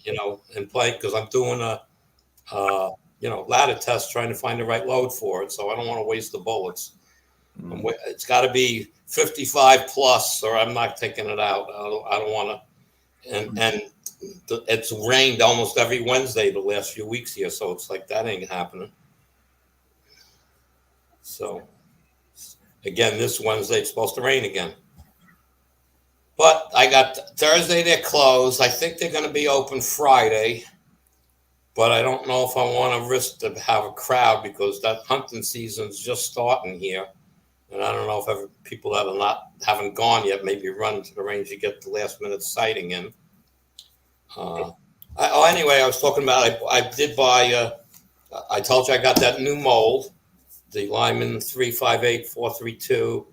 and play because I'm doing a ladder test trying to find the right load for it. So I don't want to waste the bullets. It's got to be 55 plus, or I'm not taking it out. I don't want to. And it's rained almost every Wednesday the last few weeks here, so it's like that ain't happening. So again, this Wednesday it's supposed to rain again. But I got Thursday they're closed. I think they're going to be open Friday. But I don't know if I want to risk to have a crowd because that hunting season's just starting here. And I don't know if people that haven't gone yet maybe run to the range to get the last minute sighting in. Anyway, I was talking about I did buy. I told you I got that new mold, the Lyman 358-432,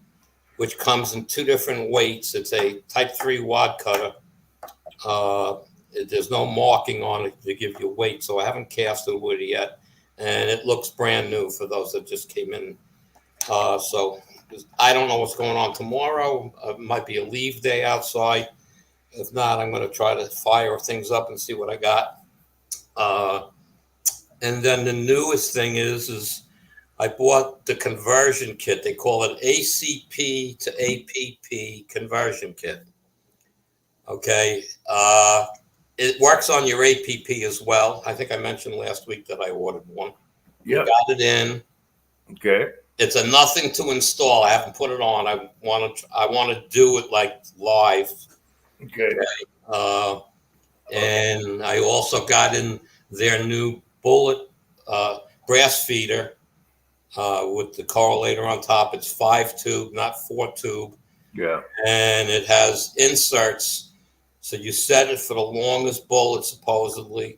which comes in two different weights. It's a Type 3 wad cutter. There's no marking on it to give you weight, so I haven't cast it with it yet, and it looks brand new for those that just came in. So I don't know what's going on tomorrow. It might be a leave day outside. If not, I'm going to try to fire things up and see what I got. And then the newest thing is I bought the conversion kit. They call it ACP to APP conversion kit. Okay. It works on your APP as well. I think I mentioned last week that I ordered one. Yeah. Got it in. Okay. It's a nothing to install. I haven't put it on. I want to do it like live. Okay. And I also got in their new bullet brass feeder with the correlator on top. It's 5-tube, not 4-tube. Yeah. And it has inserts. So you set it for the longest bullet, supposedly,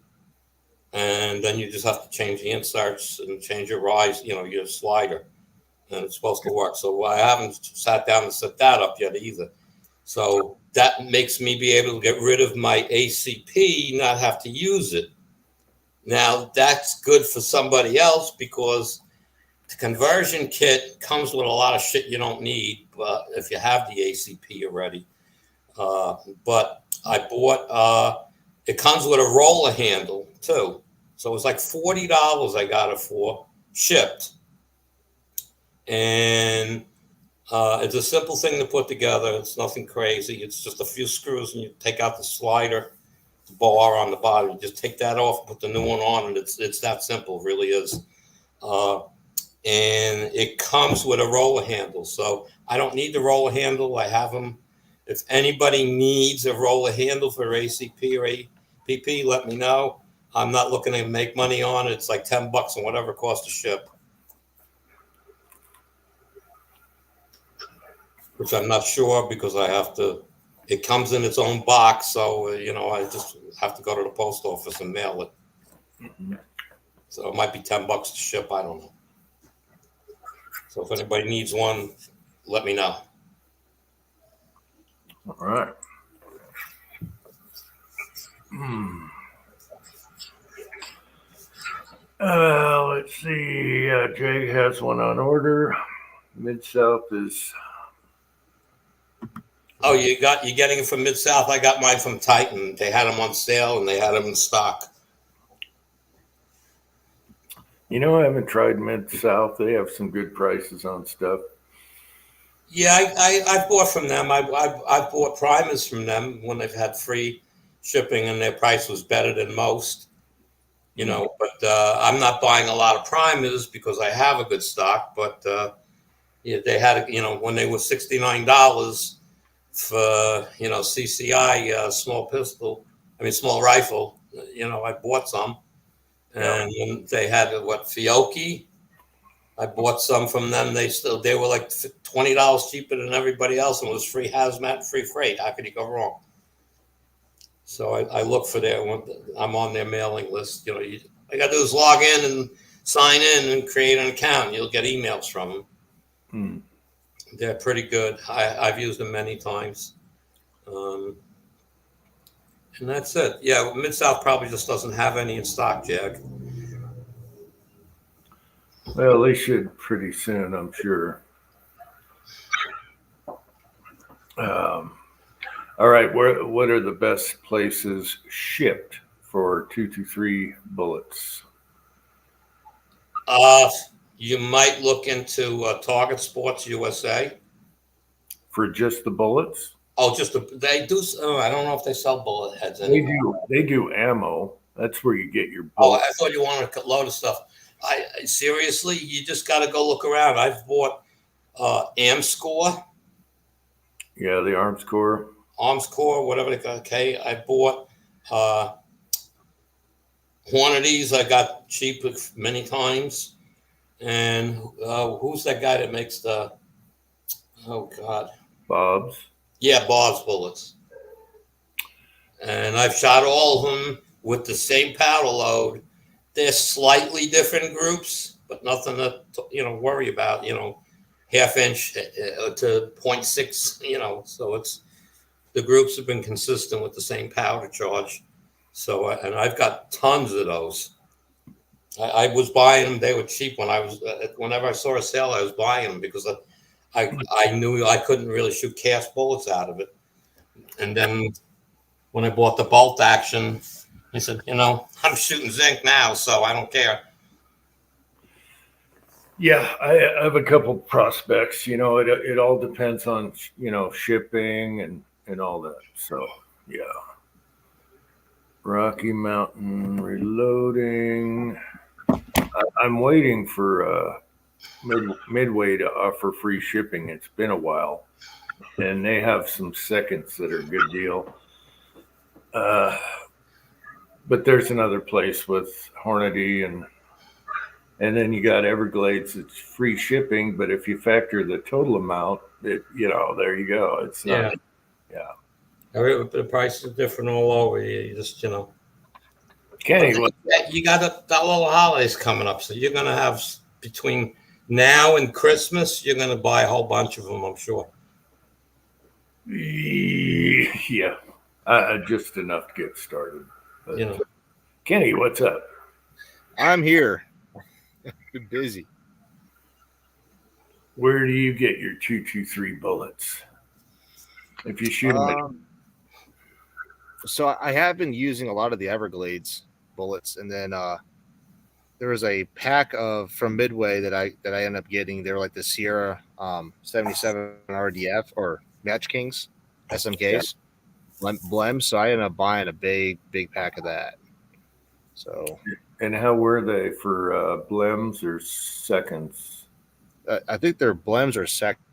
and then you just have to change the inserts and change your rise, your slider, and it's supposed to work. So I haven't sat down and set that up yet either. So that makes me be able to get rid of my ACP, not have to use it. Now, that's good for somebody else because the conversion kit comes with a lot of shit you don't need if you have the ACP already. But I bought, it comes with a roller handle too. So it was like $40 I got it for, shipped. And it's a simple thing to put together. It's nothing crazy. It's just a few screws and you take out the slider, the bar on the bottom. You just take that off, put the new one on, and it's that simple, it really is. And it comes with a roller handle. So I don't need the roller handle. I have them. If anybody needs a roller handle for ACP or APP, let me know. I'm not looking to make money on it. It's like $10 and whatever it costs to ship. Which I'm not sure because it comes in its own box. So, I just have to go to the post office and mail it. Mm-hmm. So it might be $10 to ship. I don't know. So if anybody needs one, let me know. All right. Let's see. Jay has one on order. Mid-South is. Oh, you're getting it from Mid-South. I got mine from Titan. They had them on sale and they had them in stock. I haven't tried Mid-South. They have some good prices on stuff. Yeah, I bought from them. I bought primers from them when they've had free shipping and their price was better than most. But I'm not buying a lot of primers because I have a good stock. But they had, when they were $69 for, CCI small rifle, I bought some. And they had Fiocchi. I bought some from them. They were like $20 cheaper than everybody else, and it was free hazmat, free freight. How could you go wrong? So I look for I'm on their mailing list. I got to do is log in and sign in and create an account. You'll get emails from them. Hmm. They're pretty good. I've used them many times. And that's it. Yeah, Mid-South probably just doesn't have any in stock, Jack. Well, they should pretty soon, I'm sure. All right, what are the best places shipped for 223 bullets? You might look into Target Sports USA. For just the bullets? Oh, they do. Oh, I don't know if they sell bullet heads anymore. They do ammo. That's where you get your Oh, bullets. I thought you wanted a load of stuff. I seriously, you just got to go look around. I've bought AmScore, Yeah, the Arms Corps. whatever they got. Okay, I bought Hornadies. I got cheap many times. And who's that guy that makes the? Oh God. Bob's. Yeah, Bob's bullets. And I've shot all of them with the same powder load. They're slightly different groups, but nothing to worry about. Half inch to 0.6. So it's the groups have been consistent with the same powder charge. So and I've got tons of those. I was buying them; they were cheap when I was. Whenever I saw a sale, I was buying them because I knew I couldn't really shoot cast bullets out of it. And then when I bought the bolt action, I said, I'm shooting zinc now, so I don't care. Yeah, I have a couple prospects. It all depends on shipping and all that. So yeah, Rocky Mountain reloading. I'm waiting for Midway to offer free shipping. It's been a while, and they have some seconds that are a good deal. But there's another place with Hornady and then you got Everglades. It's free shipping, but if you factor the total amount, there you go. It's not. Yeah. The prices are different all over. You just Kenny, you got the little holidays coming up, so you're gonna have between now and Christmas, you're gonna buy a whole bunch of them, I'm sure. Yeah, just enough to get started. But, Kenny, what's up? I'm here. Been busy. Where do you get your 223 bullets? If you shoot them, so I have been using a lot of the Everglades bullets, and then there was a pack from Midway that I ended up getting. They were like the Sierra 77 RDF or Match Kings SMKs, Blems. So I ended up buying a big pack of that. So. And how were they for Blems or seconds? I think they're Blems or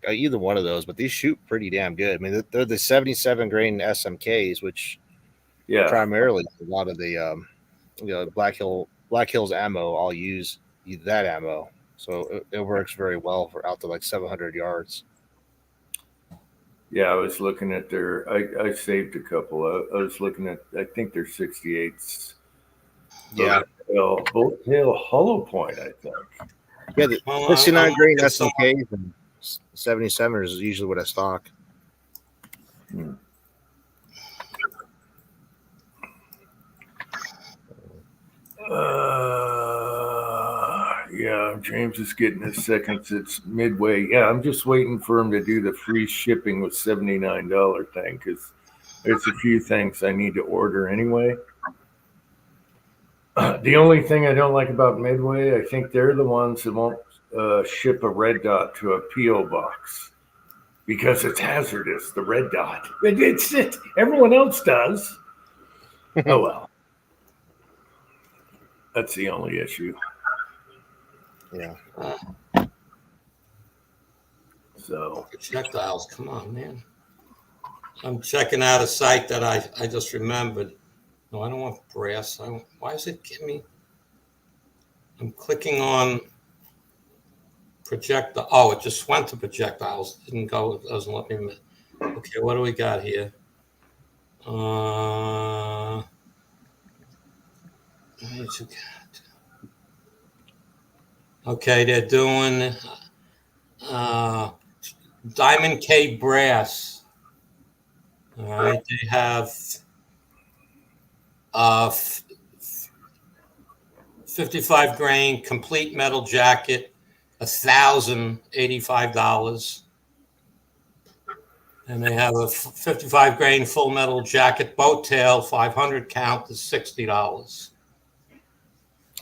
either one of those, but these shoot pretty damn good. I mean, they're the 77 grain SMKs, which primarily a lot of the Black Hills ammo. I'll use that ammo, so it works very well for out to like 700 yards. Yeah, I was looking at I saved a couple. I was looking at, I think they're 68s. Yeah. Bolt Hill Hollow Point, I think. Yeah, the 69 grain SMKs and 77ers is usually what I stock. Yeah, James is getting his seconds. It's Midway. Yeah, I'm just waiting for him to do the free shipping with $79 thing because there's a few things I need to order anyway. The only thing I don't like about Midway, I think they're the ones that won't ship a red dot to a P.O. box because it's hazardous, the red dot. Everyone else does. Oh, well. That's the only issue. Yeah. So projectiles, come on, man. I'm checking out a site that I just remembered. No, I don't want brass. Why is it giving me? I'm clicking on projectile. Oh, it just went to projectiles. It didn't go. It doesn't let me. Okay, what do we got here? Okay, they're doing Diamond K Brass. All right, they have uh, 55 grain complete metal jacket, $1,085. And they have a 55 grain full metal jacket boat tail, 500 count is $60.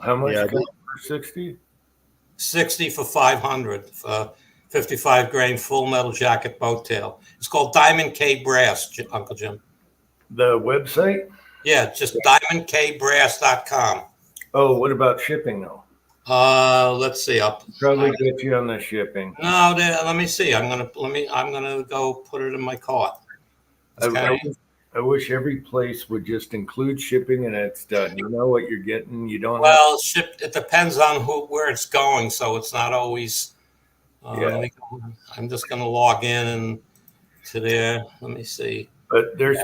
How much Yeah, for 60? 60 for 500 for 55 grain full metal jacket boat tail. It's called Diamond K Brass, Uncle Jim. The website? Yeah, just diamondkbrass.com. Oh, what about shipping though? Let's see. Probably get you on the shipping. No, let me see. I'm gonna go put it in my cart. Okay. I wish every place would just include shipping and it's done. You know what you're getting. You don't Well, it depends on where it's going, so it's not always. Yeah. I'm just gonna log in and to there. Let me see. But there's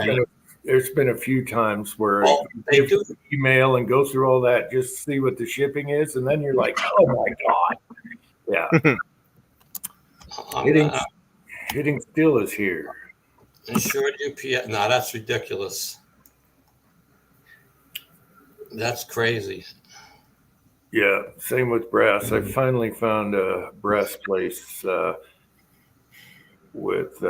been a few times where they do email and go through all that just to see what the shipping is, and then you're like, oh my god, yeah. Hitting still is here. Insured UPS. No, that's ridiculous. That's crazy. Yeah, same with brass. I finally found a brass place with.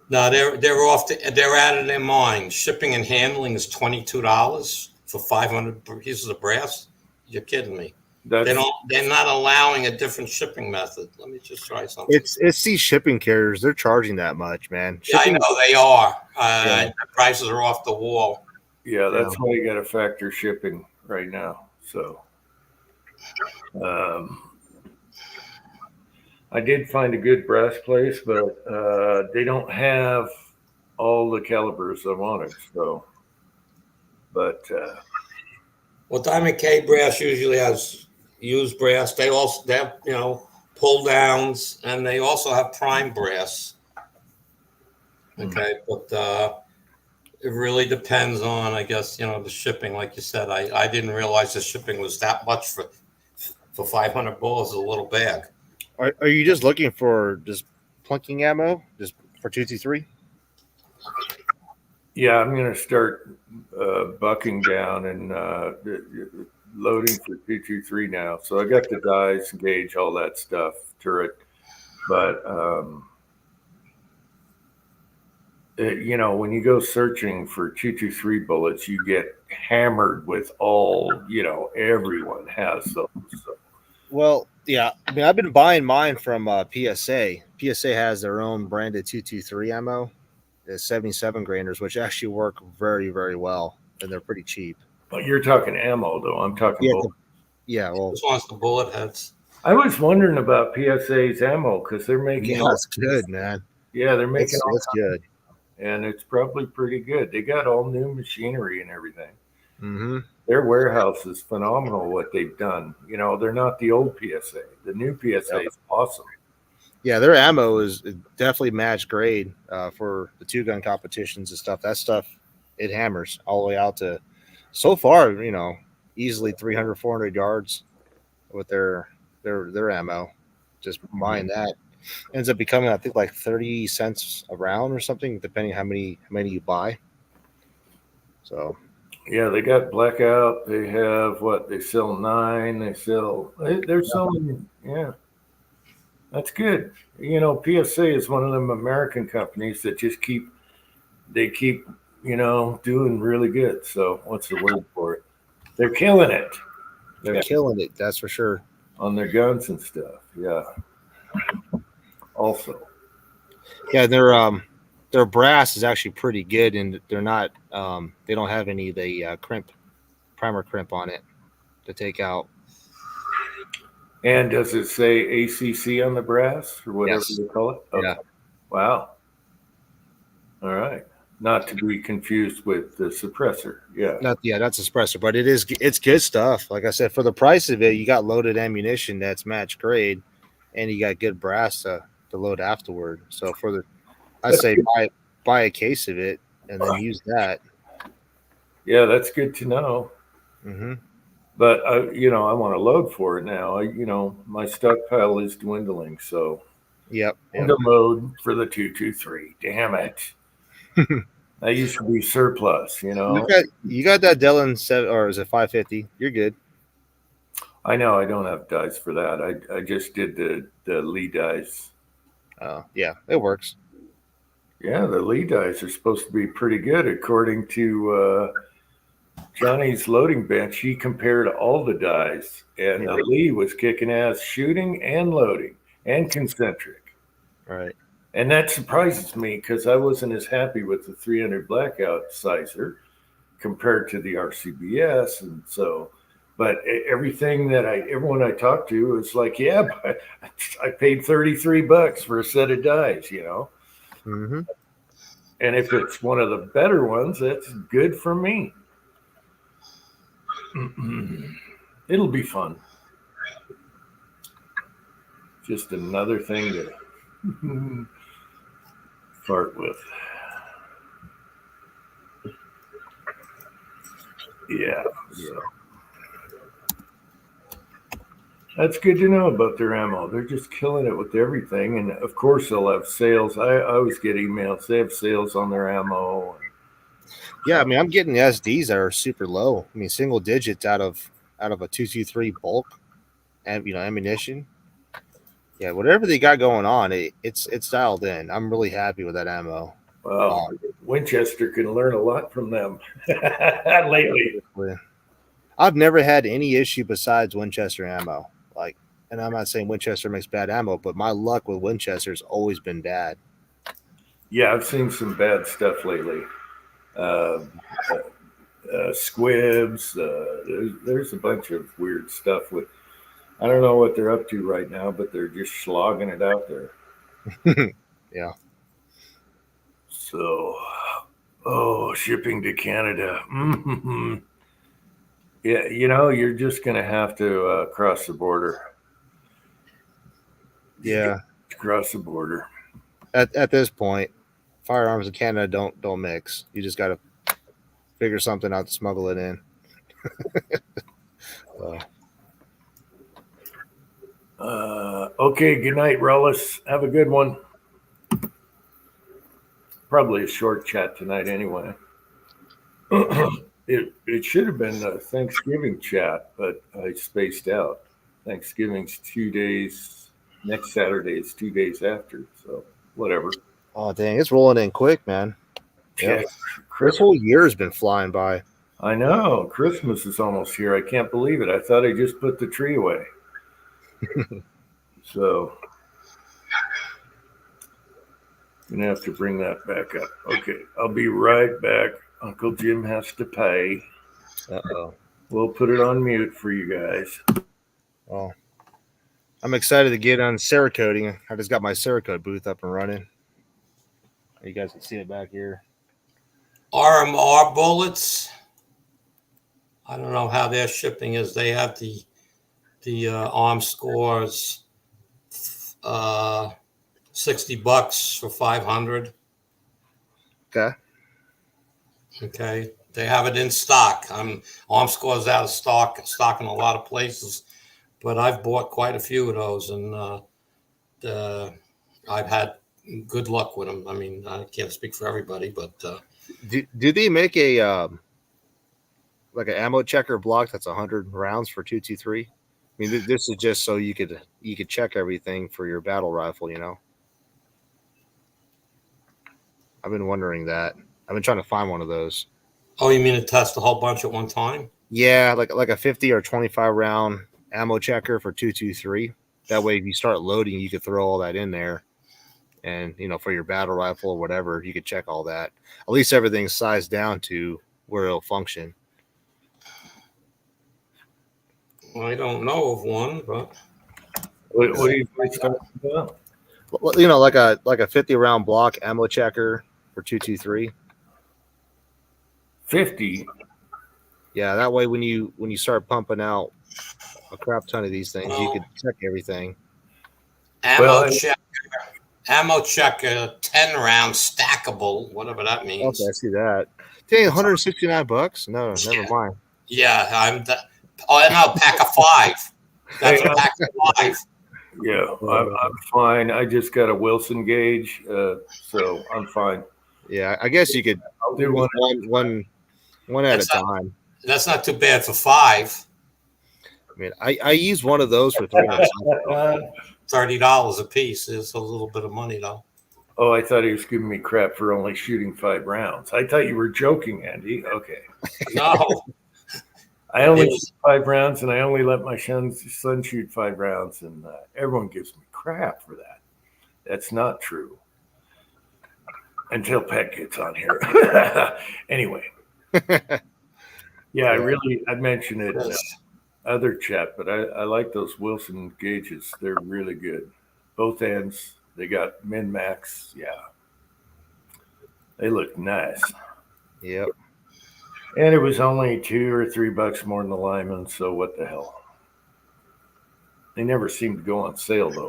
No, they're off. They're out of their mind. Shipping and handling is $22 for 500 pieces of brass. You're kidding me. They're not allowing a different shipping method. Let me just try something. It's these shipping carriers. They're charging that much, man. Yeah, I know they are. The prices are off the wall. Yeah, that's why you got to factor shipping right now. So, I did find a good brass place, but they don't have all the calibers I wanted. So, but well, Diamond K Brass usually has used brass. They have pull downs, and they also have prime brass. Okay, but it really depends on, I guess, the shipping. Like you said, I didn't realize the shipping was that much for $500 a little bag. Are you just looking for just plunking ammo, just for 223? Yeah, I'm going to start bucking down and loading for 223 now. So I got the dies, gauge, all that stuff, turret. But, when you go searching for 223 bullets, you get hammered with all, everyone has those. So. Well, yeah. I mean, I've been buying mine from PSA. PSA has their own branded 223 ammo. The 77 grainers, which actually work very, very well, and they're pretty cheap. But you're talking ammo, though. I'm talking bullets. Yeah, well, this one's the bullet heads. I was wondering about PSA's ammo because they're making. Yeah, it's good, man. Yeah, they're making. It's good, and it's probably pretty good. They got all new machinery and everything. Mm-hmm. Their warehouse is phenomenal. What they've done. They're not the old PSA. The new PSA is awesome. Yeah, their ammo is definitely match grade for the 2-gun competitions and stuff. That stuff, it hammers all the way out to, so far, easily 300, 400 yards with their ammo. Just buying that ends up becoming, I think, like 30 cents a round or something, depending how many you buy. So. Yeah, they got Blackout. They have they sell 9. They're selling, yeah. That's good. PSA is one of them American companies that just keep doing really good. So what's the word for it? They're killing it. They're killing it. That's for sure. On their guns and stuff. Yeah. Also. Yeah, their brass is actually pretty good, and they're not. They don't have any of the primer crimp on it to take out. And does it say ACC on the brass or whatever you call it? Okay. Yeah. Wow. All right. Not to be confused with the suppressor. Yeah. That's a suppressor, but it's good stuff. Like I said, for the price of it, you got loaded ammunition that's match grade, and you got good brass to load afterward. So I say buy a case of it and then use that. Yeah, that's good to know. Mm-hmm. But I want to load for it now. My stockpile is dwindling, so Yep. and to load for the 223. Damn it! That used to be surplus. You got that Dellin 7, or is it 550? You're good. I know I don't have dies for that. I just did the Lee dies. Yeah, it works. Yeah, the Lee dies are supposed to be pretty good according to Johnny's loading bench. He compared all the dies, and the Lee was kicking ass shooting and loading and concentric. Right. And that surprises me because I wasn't as happy with the 300 blackout sizer compared to the RCBS, and so. But everyone I talked to is like, yeah, but I paid $33 for a set of dies, Mm-hmm. And if it's one of the better ones, that's good for me. It'll be fun. Just another thing to fart with. Yeah. So. That's good to know about their ammo. They're just killing it with everything. And of course, they'll have sales. I always get emails. They have sales on their ammo. Yeah, I mean, I'm getting SDs that are super low. I mean, single digits out of a 223 bulk, and ammunition. Yeah, whatever they got going on, it's dialed in. I'm really happy with that ammo. Well, Winchester can learn a lot from them lately. I've never had any issue besides Winchester ammo. And I'm not saying Winchester makes bad ammo, but my luck with Winchester's always been bad. Yeah, I've seen some bad stuff lately. Squibs. There's a bunch of weird stuff with. I don't know what they're up to right now, but they're just slogging it out there. Yeah. So, shipping to Canada. Mm-hmm. Yeah, you're just going to have to cross the border. Yeah. Cross the border. At this point, firearms in Canada don't mix. You just got to figure something out to smuggle it in. Okay, good night, Rollis. Have a good one. Probably a short chat tonight anyway. It should have been a Thanksgiving chat, but I spaced out. Thanksgiving's 2 days. Next Saturday is 2 days after, so whatever. Oh, dang. It's rolling in quick, man. Yeah. This whole year has been flying by. I know. Christmas is almost here. I can't believe it. I thought I just put the tree away. So, I'm going to have to bring that back up. Okay, I'll be right back. Uncle Jim has to pay. Uh-oh. We'll put it on mute for you guys. Well, I'm excited to get on Cerakoting. I just got my Cerakote booth up and running. You guys can see it back here. RMR bullets. I don't know how their shipping is. They have the arm scores $60 for 500. Okay. Okay. They have it in stock. Arm scores out of stock in a lot of places, but I've bought quite a few of those, and I've had good luck with them. I mean, I can't speak for everybody, but do they make a like an ammo checker block that's 100 rounds for 223? I mean, this is just so you could check everything for your battle rifle. I've been wondering that. I've been trying to find one of those. Oh, you mean to test a whole bunch at one time? Yeah, like a 50 or 25 round ammo checker for 223. That way, if you start loading, you could throw all that in there. And, for your battle rifle or whatever, you could check all that. At least everything's sized down to where it'll function. I don't know of one, but what are you talking about? Like a 50 round block ammo checker for 223. 50. Yeah, that way when you start pumping out a crap ton of these things, you could check everything. Ammo checker, 10 round stackable, whatever that means. Okay, I see that. Dang, $169? No, never mind. Yeah, Oh, no, pack of 5. That's Hey, a pack of 5. Yeah, I'm fine. I just got a Wilson gauge, so I'm fine. Yeah, I guess you could I'll do one. one at a That's not, time. that's not too bad for 5. I mean, I use one of those for 300. $30 a piece is a little bit of money, though. Oh, I thought he was giving me crap for only shooting 5 rounds. I thought you were joking, Andy. Okay. No, I only It shoot was- 5 rounds, and I only let my son shoot 5 rounds, and everyone gives me crap for that. That's not true. Until Pet gets on here. Anyway, yeah, I mentioned it in other chat, but I like those Wilson gauges. They're really good. Both ends, they got min max. Yeah, they look nice. Yep. And it was only $2 or $3 more than the Lyman, so what the hell? They never seem to go on sale though.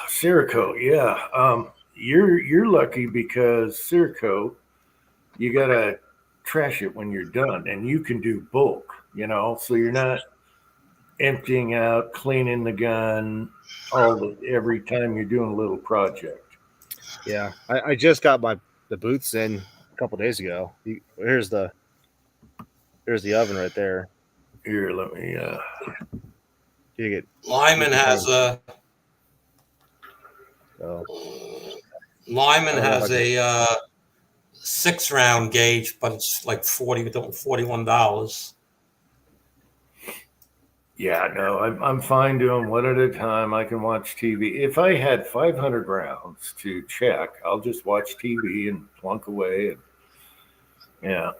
Cerakote, yeah. You're lucky because Cerakote, you gotta trash it when you're done, and you can do bulk. So you're not emptying out, cleaning the gun every time you're doing a little project. Yeah, I just got the booths in a couple days ago. Here's the oven right there. Here, let me. You get Lyman has a so, Lyman has a 6-round gauge, but it's like $41. Yeah, no, I'm fine doing one at a time. I can watch TV. If I had 500 rounds to check, I'll just watch TV and plunk away. And yeah.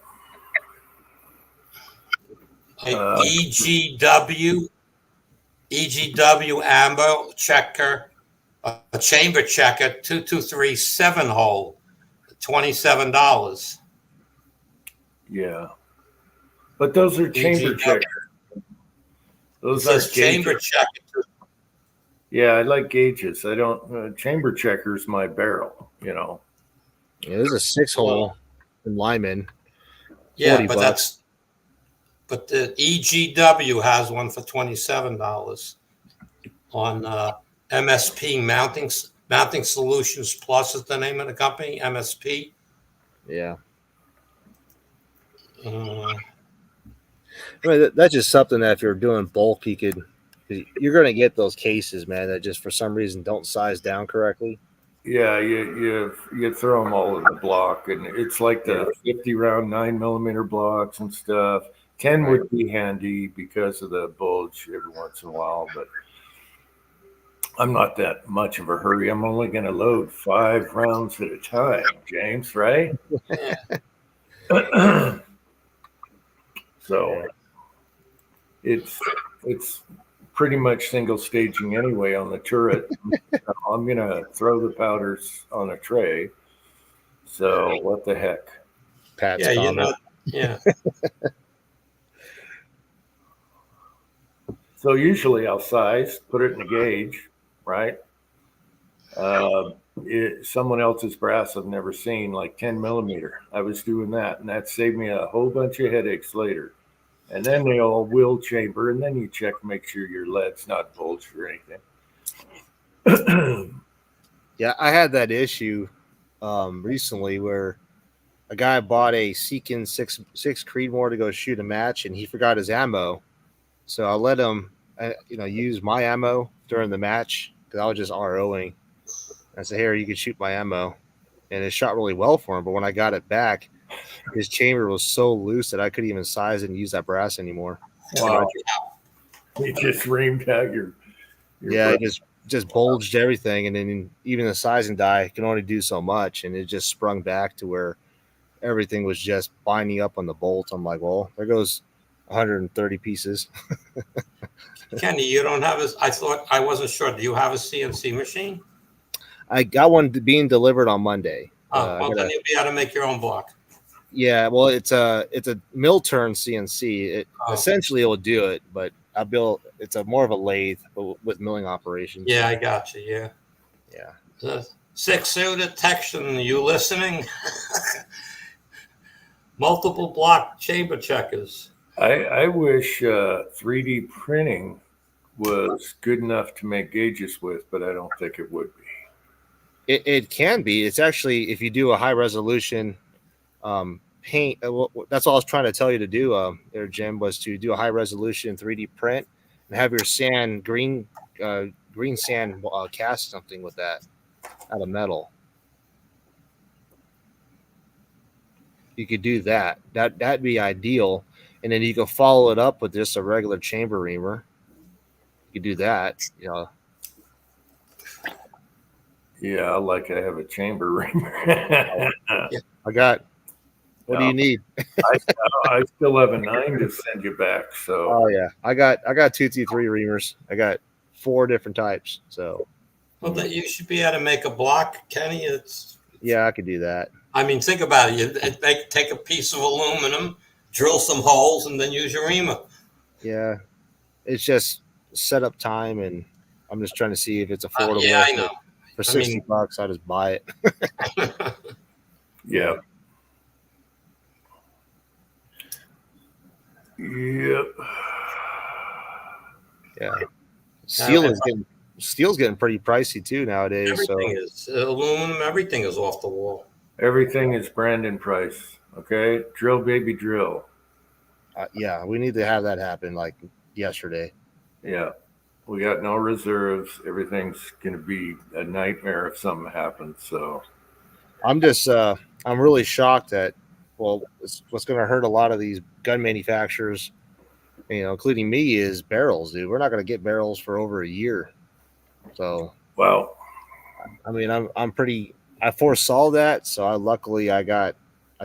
EGW ammo checker, a chamber checker, 223 7-hole, $27. Yeah. But those are chamber EGW. checkers. Those It are says chamber checker. Yeah, I like gauges. I don't chamber checkers my barrel, Yeah, there's a 6-hole in Lyman. Yeah, but $40. but the EGW has one for $27 on MSP Mounting Solutions Plus is the name of the company, MSP. Yeah. Uh, I mean, that's just something that if you're doing bulk, you're going to get those cases, man, that just for some reason don't size down correctly. Yeah, you throw them all in the block, and it's like the 50 round 9mm blocks and stuff. 10 would be handy because of the bulge every once in a while, but I'm not that much of a hurry. I'm only going to load 5 rounds at a time, James, right? So it's pretty much single staging anyway on the turret. I'm going to throw the powders on a tray. So what the heck? Pat's yeah, comment. yeah. So usually I'll size, put it in a gauge, right? Someone else's brass I've never seen, like 10mm. I was doing that, and that saved me a whole bunch of headaches later. And then they all will chamber, and then you check, make sure your lead's not bulged or anything. Yeah, I had that issue recently where a guy bought a Seekin 6 Creedmoor to go shoot a match, and he forgot his ammo. So I let him, use my ammo during the match because I was just ROing. I said, "Here, you can shoot my ammo," and it shot really well for him. But when I got it back, his chamber was so loose that I couldn't even size and use that brass anymore. Wow! It just reamed out your yeah, brass. It just bulged everything, and then even the sizing die can only do so much, and it just sprung back to where everything was just binding up on the bolt. I'm like, well, there goes 130 pieces. Kenny, you don't have I wasn't sure. Do you have a CNC machine? I got one being delivered on Monday. Then you'll be able to make your own block. Yeah, well, it's a mill turn CNC. Essentially it will do it, but it's more of a lathe with milling operations. Yeah, I got you. Yeah. 6 suit detection. You listening? multiple block chamber checkers. I wish 3D printing was good enough to make gauges with, but I don't think it would be. It can be. It's actually, if you do a high resolution paint, that's all I was trying to tell you to do there, Jim, was to do a high resolution 3D print and have your sand green sand cast something with that out of metal. You could do that. That'd be ideal, and then you could follow it up with just a regular chamber reamer. You could do that, you know. Yeah, like I have a chamber reamer. I got. What do Yeah. you need? I still have a 9 to send you back. So Oh yeah, I got 2T3 reamers. I got 4 different types. So Well, that you should be able to make a block, Kenny. It's yeah, I could do that. I mean, think about it. You take a piece of aluminum, drill some holes, and then use your reamer. Yeah, it's just setup time, and I'm just trying to see if it's affordable. Yeah, I know. For $60, I just buy it. yeah. Yep. Yeah, steel's getting pretty pricey too nowadays. Everything is aluminum. Everything is off the wall. Everything is Brandon Price. Okay. Drill, baby, drill. Yeah, we need to have that happen like yesterday. Yeah. We got no reserves. Everything's going to be a nightmare if something happens. So I'm just I'm really shocked that what's going to hurt a lot of these gun manufacturers, you know, including me, is barrels, dude. We're not going to get barrels for over a year. So, well, I mean, I foresaw that. So I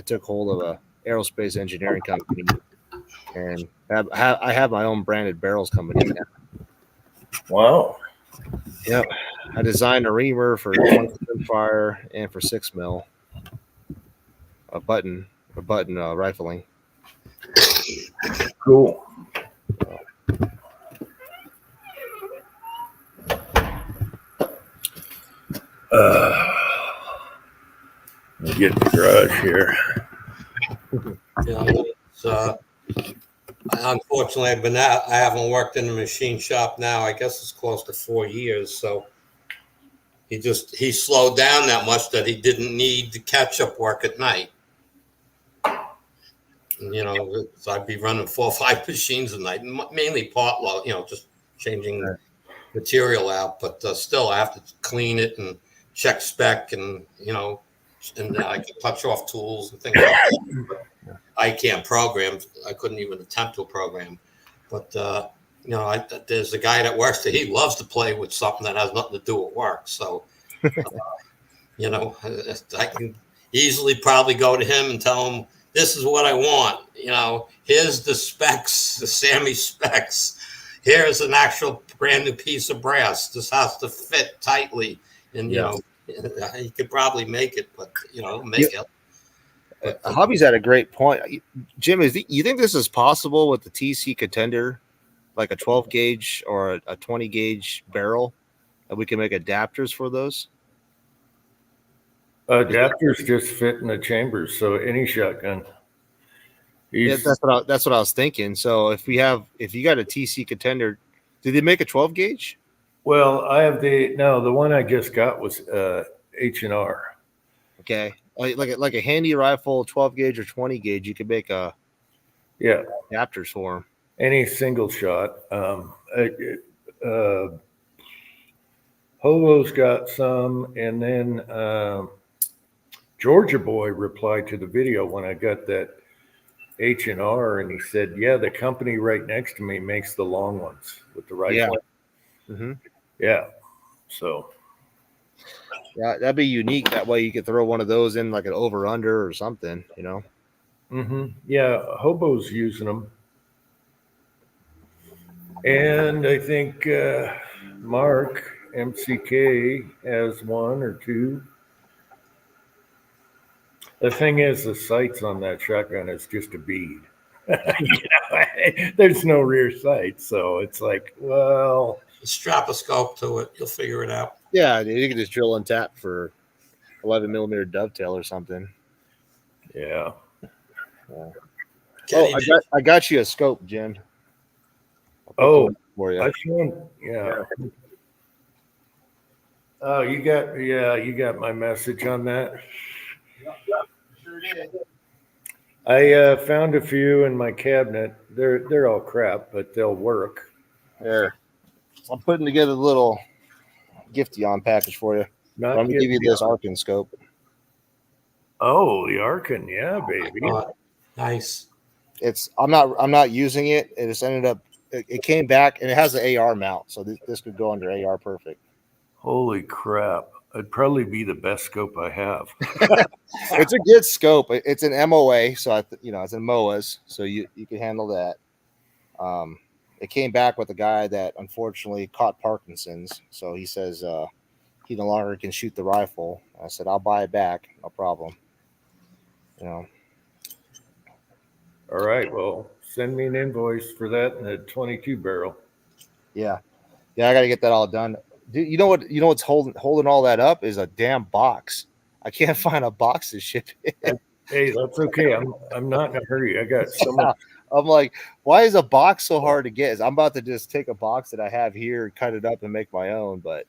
took hold of a aerospace engineering company, and I have my own branded barrels company now. wow. Yep. I designed a reamer for 20 fire and for 6 mil. A button rifling. Cool. Let me get the garage here. You know, unfortunately, I haven't worked in the machine shop now. I guess it's close to 4 years. So he slowed down that much that he didn't need the catch-up work at night. You know, so I'd be running 4 or 5 machines a night, mainly part load. You know, just changing material out. But still, I have to clean it and check spec, and you know, and I can touch off tools and things like that. I can't program. I couldn't even attempt to program. But you know, there's a guy that works there. He loves to play with something that has nothing to do with work. So, you know, I can easily probably go to him and tell him, this is what I want. You know, here's the specs, the Sammy specs. Here's an actual brand new piece of brass. This has to fit tightly. And, you know, he could probably make it, but, you know, make it. But, Hobby's at a great point. Jim, you think this is possible with the TC Contender, like a 12 gauge or a 20 gauge barrel, that we can make adapters for those? Adapters just fit in the chambers, so any shotgun. Yeah, that's what I was thinking. So if you got a TC Contender, did they make a 12 gauge? Well, I have the one I just got was H&R. Okay, like a handy rifle, 12 gauge or 20 gauge, you could make adapters for them. Any single shot. Holo's got some, and then Georgia Boy replied to the video when I got that H&R, and he said, yeah, the company right next to me makes the long ones with the rifle. Yeah. Mm-hmm. Yeah. So. Yeah, that'd be unique. That way you could throw one of those in like an over-under or something, you know? Mm-hmm. Yeah, Hobo's using them. And I think Mark, MCK, has 1 or 2. The thing is, the sights on that shotgun is just a bead. There's no rear sight, so it's like, well, strap a scope to it. You'll figure it out. Yeah, you can just drill and tap for 11 millimeter dovetail or something. Yeah. Kenny, I got you a scope, Jen. Oh, for you. I found, yeah. Oh, you got my message on that. Sure did. I found a few in my cabinet. They're all crap, but they'll work. There. I'm putting together a little gift-on package for you. Not I'm gonna give you gift-on. this Arkin scope. Oh, the Arkin, yeah, baby. nice. I'm not using it. It just ended up it came back and it has an AR mount, so this could go under AR perfect. Holy crap! It'd probably be the best scope I have. It's a good scope. It's an MOA, so it's in MOAs, so you can handle that. It came back with a guy that unfortunately caught Parkinson's, so he says he no longer can shoot the rifle. I said I'll buy it back, no problem. All right, well, send me an invoice for that and a 22 barrel. Yeah, I got to get that all done. Dude, you know what's holding all that up is a damn box. I can't find a box to ship it. Hey, that's okay. I'm not in a hurry. I got so much. I'm like, why is a box so hard to get? I'm about to just take a box that I have here, cut it up, and make my own. But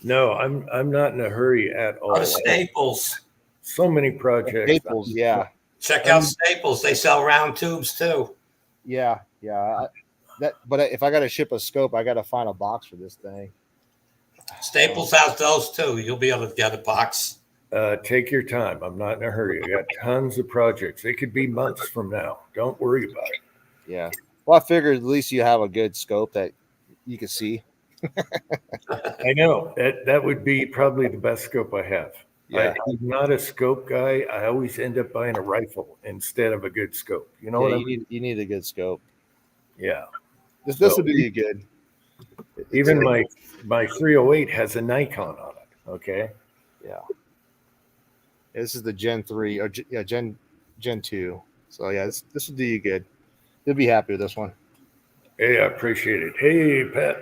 No, I'm not in a hurry at all. Go to Staples. So many projects. Staples, yeah. Check out Staples. They sell round tubes too. Yeah. But if I got to ship a scope, I got to find a box for this thing. Staples has those too. You'll be able to get a box. Take your time. I'm not in a hurry. I got tons of projects. They could be months from now. Don't worry about it. Yeah. Well, I figured at least you have a good scope that you can see. I know that would be probably the best scope I have. Yeah. I'm not a scope guy. I always end up buying a rifle instead of a good scope. You know what I mean? You need a good scope. Yeah. This So- will do you good. Even my 308 has a Nikon on it. Okay. Yeah. This is the Gen 3 or Gen 2. So yeah, this will do you good. You'll be happy with this one. Hey, I appreciate it. Hey, Pat.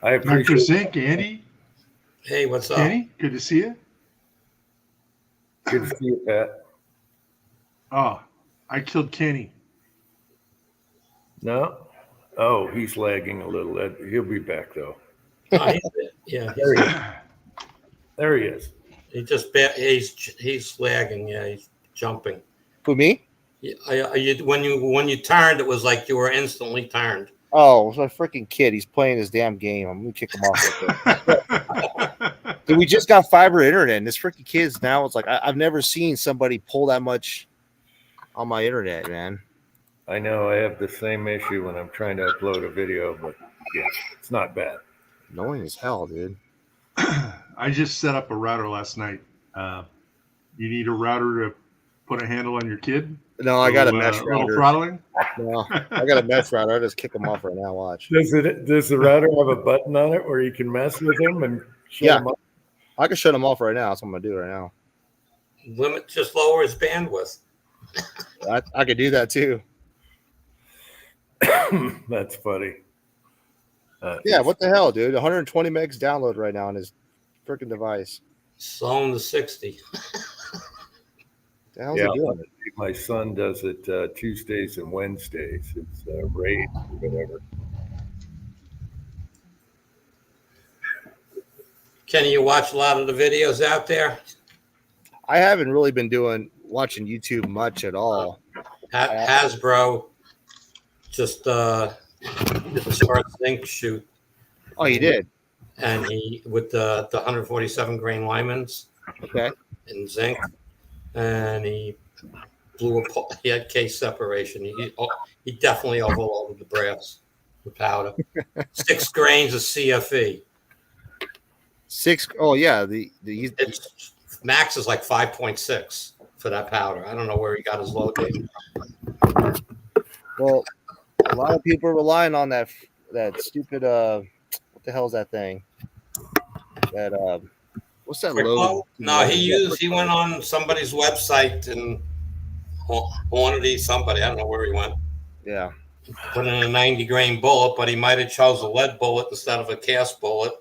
I Dr. appreciate Zink, Andy, Hey, what's up? Kenny, good to see you. Good to see you, Pat. Oh, I killed Kenny. No? Oh, he's lagging a little. He'll be back, though. Oh, yeah, There he is. he's lagging. Yeah, he's jumping. Who, me? Yeah, when you turned, it was like you were instantly turned. Oh, it's my freaking kid. He's playing his damn game. I'm gonna kick him off real quick. Dude, we just got fiber internet, and this freaking kid's now. It's like I've never seen somebody pull that much on my internet, man. I know I have the same issue when I'm trying to upload a video, but yeah, it's not bad. Annoying as hell, dude. I just set up a router last night. You need a router to put a handle on your kid? No, I got a mesh little router. throttling? No, I got a mesh router. I just kick him off right now. Watch. Does the router have a button on it where you can mess with them and shut Yeah. them up? I can shut him off right now. That's what I'm gonna do right now. Just lower his bandwidth. I could do that too. That's funny. Yeah, what the hell, dude? 120 megs download right now on his freaking device. Slow him to 60. The hell's Yeah. he doing? My son does it Tuesdays and Wednesdays. It's RAID or whatever. Kenny, you watch a lot of the videos out there? I haven't really been watching YouTube much at all. Hasbro just did the Star Zinc shoot, Oh, you did? and he with the 147 grain Lymans Okay. in zinc, and he he had case separation. He definitely overloaded the brass with powder. 6 grains of CFE. 6. Oh yeah, It's max is like 5.6 for that powder. I don't know where he got his load date. well, a lot of people are relying on that stupid what the hell is that thing? That what's that load? No, he went on somebody's website and quantity somebody. I don't know where he went. Yeah. Put in a 90 grain bullet, but he might have chose a lead bullet instead of a cast bullet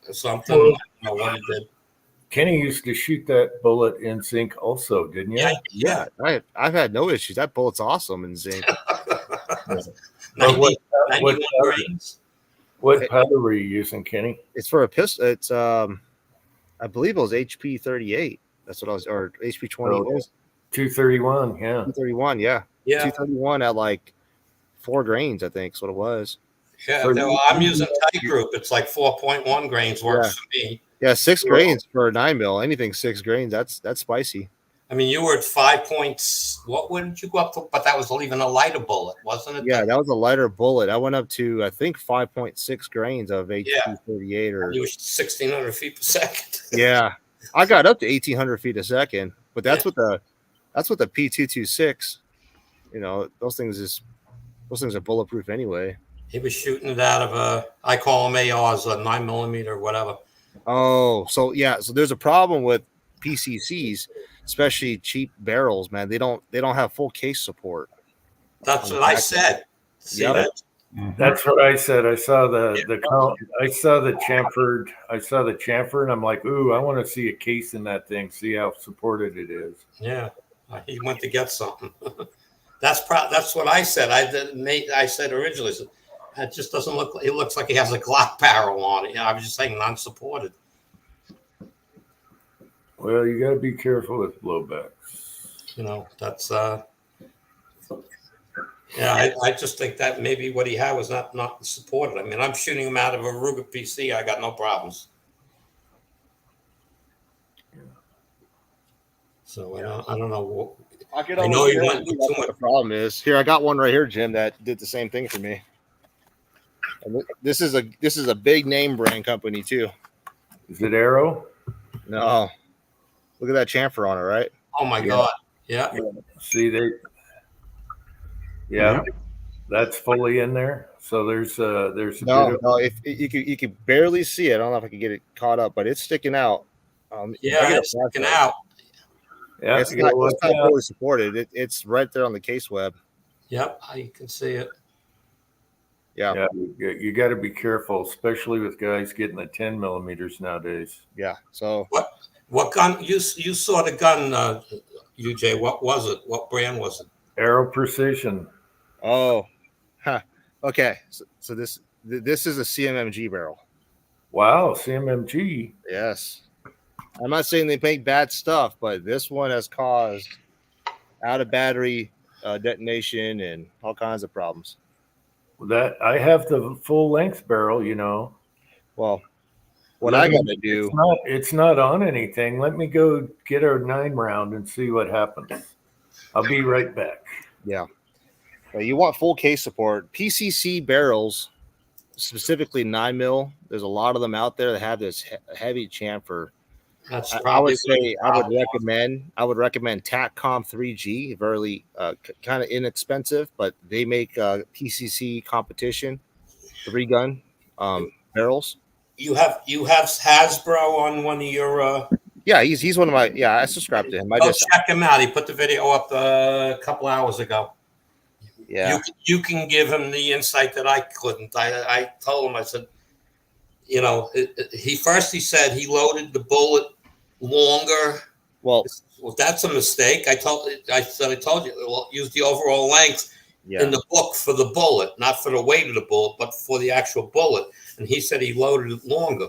or something. I don't know what he did. Kenny used to shoot that bullet in zinc also, didn't you? Yeah. I've had no issues. That bullet's awesome in zinc. But 90, what 91 grains. powder were you using, Kenny? It's for a pistol. It's I believe it was HP 38. That's what I was, or HP 20. Oh, What was 231, yeah. 231? Yeah, Yeah. 231 at like 4 grains, I think is what it was. Yeah, So no, I'm using tight group. It's like 4.1 grains works for me. Yeah, 6 grains for a 9 mil. Anything 6 grains, that's spicy. I mean, you were at 5 points. What did you go up to? But that was even a lighter bullet, wasn't it? Yeah, that was a lighter bullet. I went up to I think 5.6 grains of HP 38 or You were 1,600 feet per second. yeah. I got up to 1,800 feet a second, but that's what the P226. You know, those things are bulletproof anyway. He was shooting it out of I call them ARs, a 9mm or whatever. Oh, so yeah, so there's a problem with PCCs, especially cheap barrels, man. They don't have full case support. That's what I said. See Yep. that? That's what I said. I saw I saw the chamfer, and I'm like, ooh, I want to see a case in that thing, see how supported it is. Yeah, he went to get something. That's what I said. I said originally, it just doesn't look. It looks like he has a Glock barrel on it. I was just saying non-supported. Well, you got to be careful with blowbacks. You know, that's yeah. I just think that maybe what he had was not supported. I mean, I'm shooting him out of a Ruger PC. I got no problems. So I don't know. I know you went too much. The problem is here. I got one right here, Jim, that did the same thing for me. And this is a big name brand company too. Is it Arrow? No, look at that chamfer on it, right? Oh my God! Yeah. See, that's fully in there. So there's a bit of, no. If you could barely see it, I don't know if I can get it caught up, but it's sticking out. Yeah, it's sticking out. yeah, It's not fully supported. It's right there on the case web. Yep, you can see it. Yeah. You got to be careful, especially with guys getting the 10 millimeters nowadays. Yeah. So what gun you saw the gun, UJ? What was it? What brand was it? Arrow Precision. oh, huh. Okay. So this is a CMMG barrel. Wow, CMMG. Yes. I'm not saying they make bad stuff, but this one has caused out of battery detonation and all kinds of problems. That I have the full length barrel, you know. Well, what I got to do, it's not on anything. Let me go get a 9 round and see what happens. I'll be right back. yeah. You want full case support. PCC barrels, specifically 9 mil. There's a lot of them out there that have this heavy chamfer. That's I probably would say I would recommend TACCOM 3G. Very kind of inexpensive, but they make PCC competition 3-gun barrels. You have Hasbro on one of your. Yeah, he's one of my. Yeah, I subscribe to him. Check him out. He put the video up a couple hours ago. Yeah, you can give him the insight that I couldn't. I told him, I said, you know, he said he loaded the bullet longer. Well, that's a mistake. I told you, use the overall length in the book for the bullet, not for the weight of the bullet, but for the actual bullet. And he said he loaded it longer.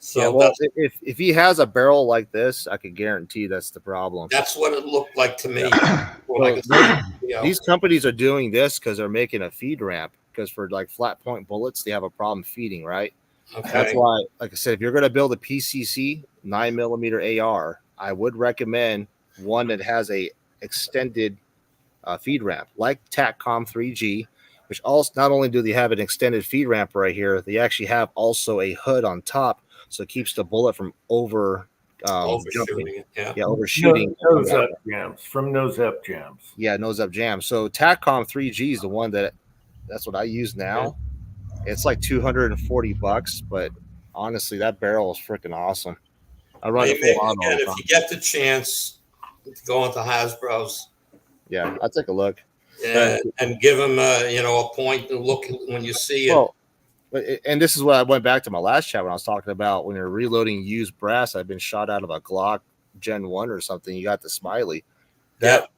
So if he has a barrel like this, I could guarantee that's the problem. That's what it looked like to me. These companies are doing this because they're making a feed ramp. Because for like flat point bullets, they have a problem feeding, right? Okay. That's why, like I said, if you're going to build a PCC 9mm AR, I would recommend one that has a extended feed ramp, like TACCOM 3G, which also not only do they have an extended feed ramp right here, they actually have also a hood on top, so it keeps the bullet from overshooting. Overshooting. Nose up jams from nose up jams. Yeah, nose up jams. So TACCOM 3G is the one that's what I use now. It's like $240, but honestly, that barrel is freaking awesome. I run it full on. If you get the chance to go into Hasbro's, yeah, I'll take a look. and give him a point to look when you see it. Well, and this is what I went back to my last chat when I was talking about when you're reloading used brass. I've been shot out of a Glock Gen 1 or something. You got the smiley. Yep.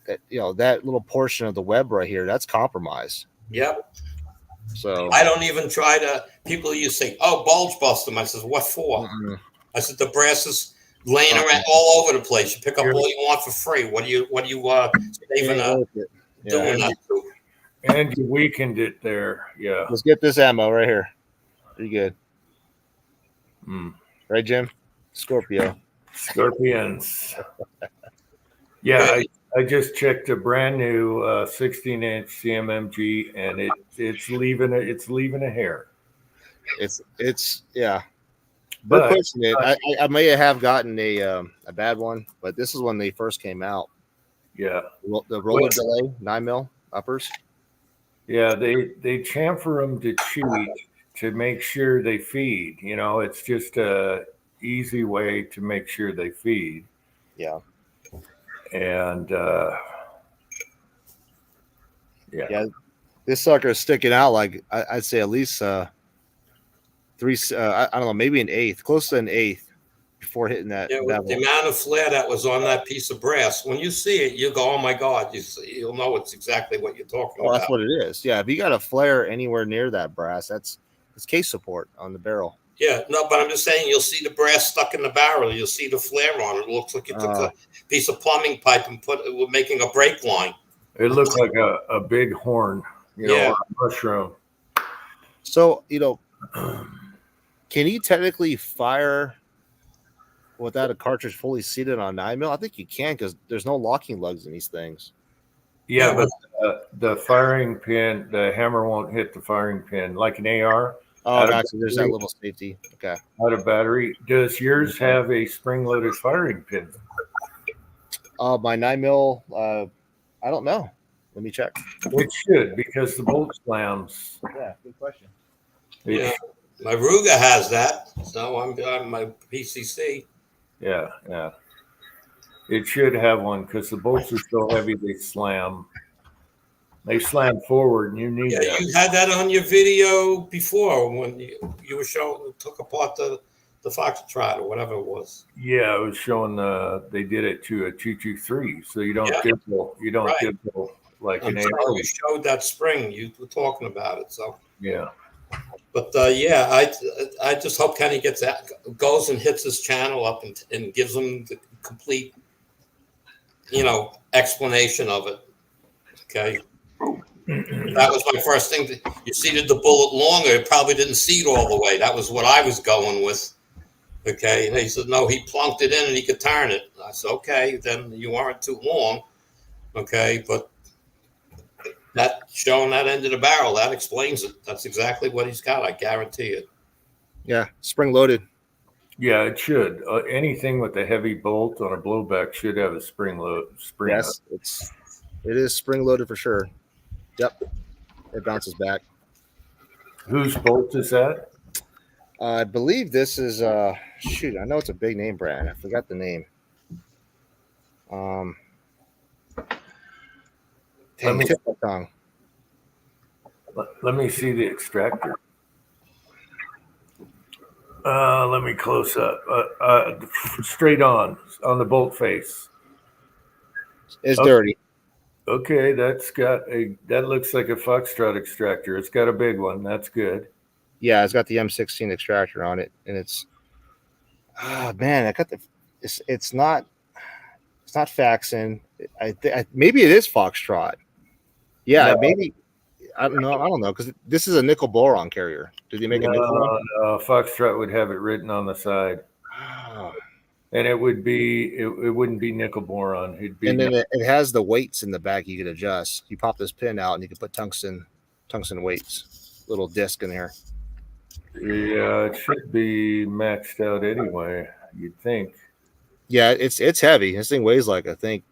That that little portion of the web right here, that's compromised. Yep. So I don't even try to. People used to say, "Oh, bulge bust them." I says, "What for?" I said, "The brass is laying around all over the place. You pick up all you want for free. What do you saving doing that to?" And you weakened it there. Yeah. Let's get this ammo right here. Pretty good. Right, Jim? Scorpio. Scorpions. Yeah, I just checked a brand new 16-inch CMMG, and it's leaving a hair. It's yeah. But We're pushing it. I may have gotten a bad one, but this is when they first came out. yeah, The roller delay 9mm uppers. yeah, they chamfer them to cheat to make sure they feed. It's just a easy way to make sure they feed. Yeah. And yeah, this sucker is sticking out like I'd say at least three. I don't know, maybe an eighth, close to an eighth before hitting that. Yeah, with the amount of flare that was on that piece of brass, when you see it, you go, "Oh my God!" You'll know it's exactly what you're talking about. That's what it is. Yeah, if you got a flare anywhere near that brass, it's case support on the barrel. Yeah, no, but I'm just saying you'll see the brass stuck in the barrel. You'll see the flare on it. It looks like you took a piece of plumbing pipe and we're making a brake line. it looked like a big horn, or a mushroom. So can you technically fire without a cartridge fully seated on 9mm? I think you can because there's no locking lugs in these things. Yeah, but the firing pin, the hammer won't hit the firing pin like an AR. Oh, gotcha. There's that little safety. Okay. Out of battery. Does yours have a spring-loaded firing pin? My 9mm, I don't know. Let me check. It should, because the bolt slams. Yeah, good question. Yeah, my Ruger has that, so I'm my PCC. Yeah. It should have one because the bolts are so heavy they slam. They slam forward, and you need Yeah, that. you had that on your video before when you were showing took apart the Foxtrot or whatever it was. Yeah, I was showing they did it to a 223, so you don't dimple. You don't dimple like an AR. You showed that spring. You were talking about it, so Yeah. But I just hope Kenny goes and hits his channel up and gives him the complete, explanation of it. Okay. That was my first thing. You seated the bullet longer. It probably didn't seat all the way. That was what I was going with. Okay. And he said, no, he plunked it in and he could turn it. I said, okay, then you aren't too long. Okay. But that showing that end of the barrel, that explains it. That's exactly what he's got. I guarantee it. Yeah. Spring loaded. Yeah, it should. Anything with a heavy bolt on a blowback should have a spring load. Yes, it is spring loaded for sure. Yep, it bounces back. Whose bolt is that? I believe this is shoot. I know it's a big name brand. I forgot the name. Let me- tip my tongue. Let me see the extractor. Let me close up. Straight on the bolt face. It's Okay. dirty. Okay, that looks like a Foxtrot extractor. It's got a big one. That's good. Yeah, it's got the M16 extractor on it, and it's man, I got it's not Faxon. Maybe it is Foxtrot. Yeah, No. maybe. I don't know because this is a nickel boron carrier. Did they make a nickel one? Foxtrot would have it written on the side, and it wouldn't be nickel boron. It'd be And then it has the weights in the back you could adjust. You pop this pin out and you can put tungsten weights, little disc in there. Yeah, it should be maxed out anyway. You'd think. Yeah, it's heavy. This thing weighs like I think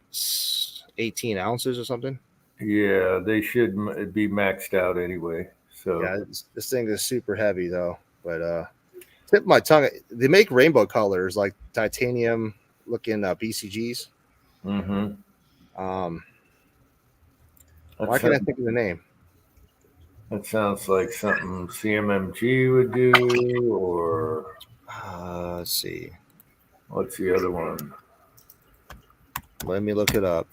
18 ounces or something. Yeah, they should be maxed out anyway. So Yeah, this thing is super heavy though. But tip of my tongue. They make rainbow colors like titanium looking BCGs. mm-hmm. Why can't I think of the name? That sounds like something CMMG would do, or Let's see. what's the other one? Let me look it up.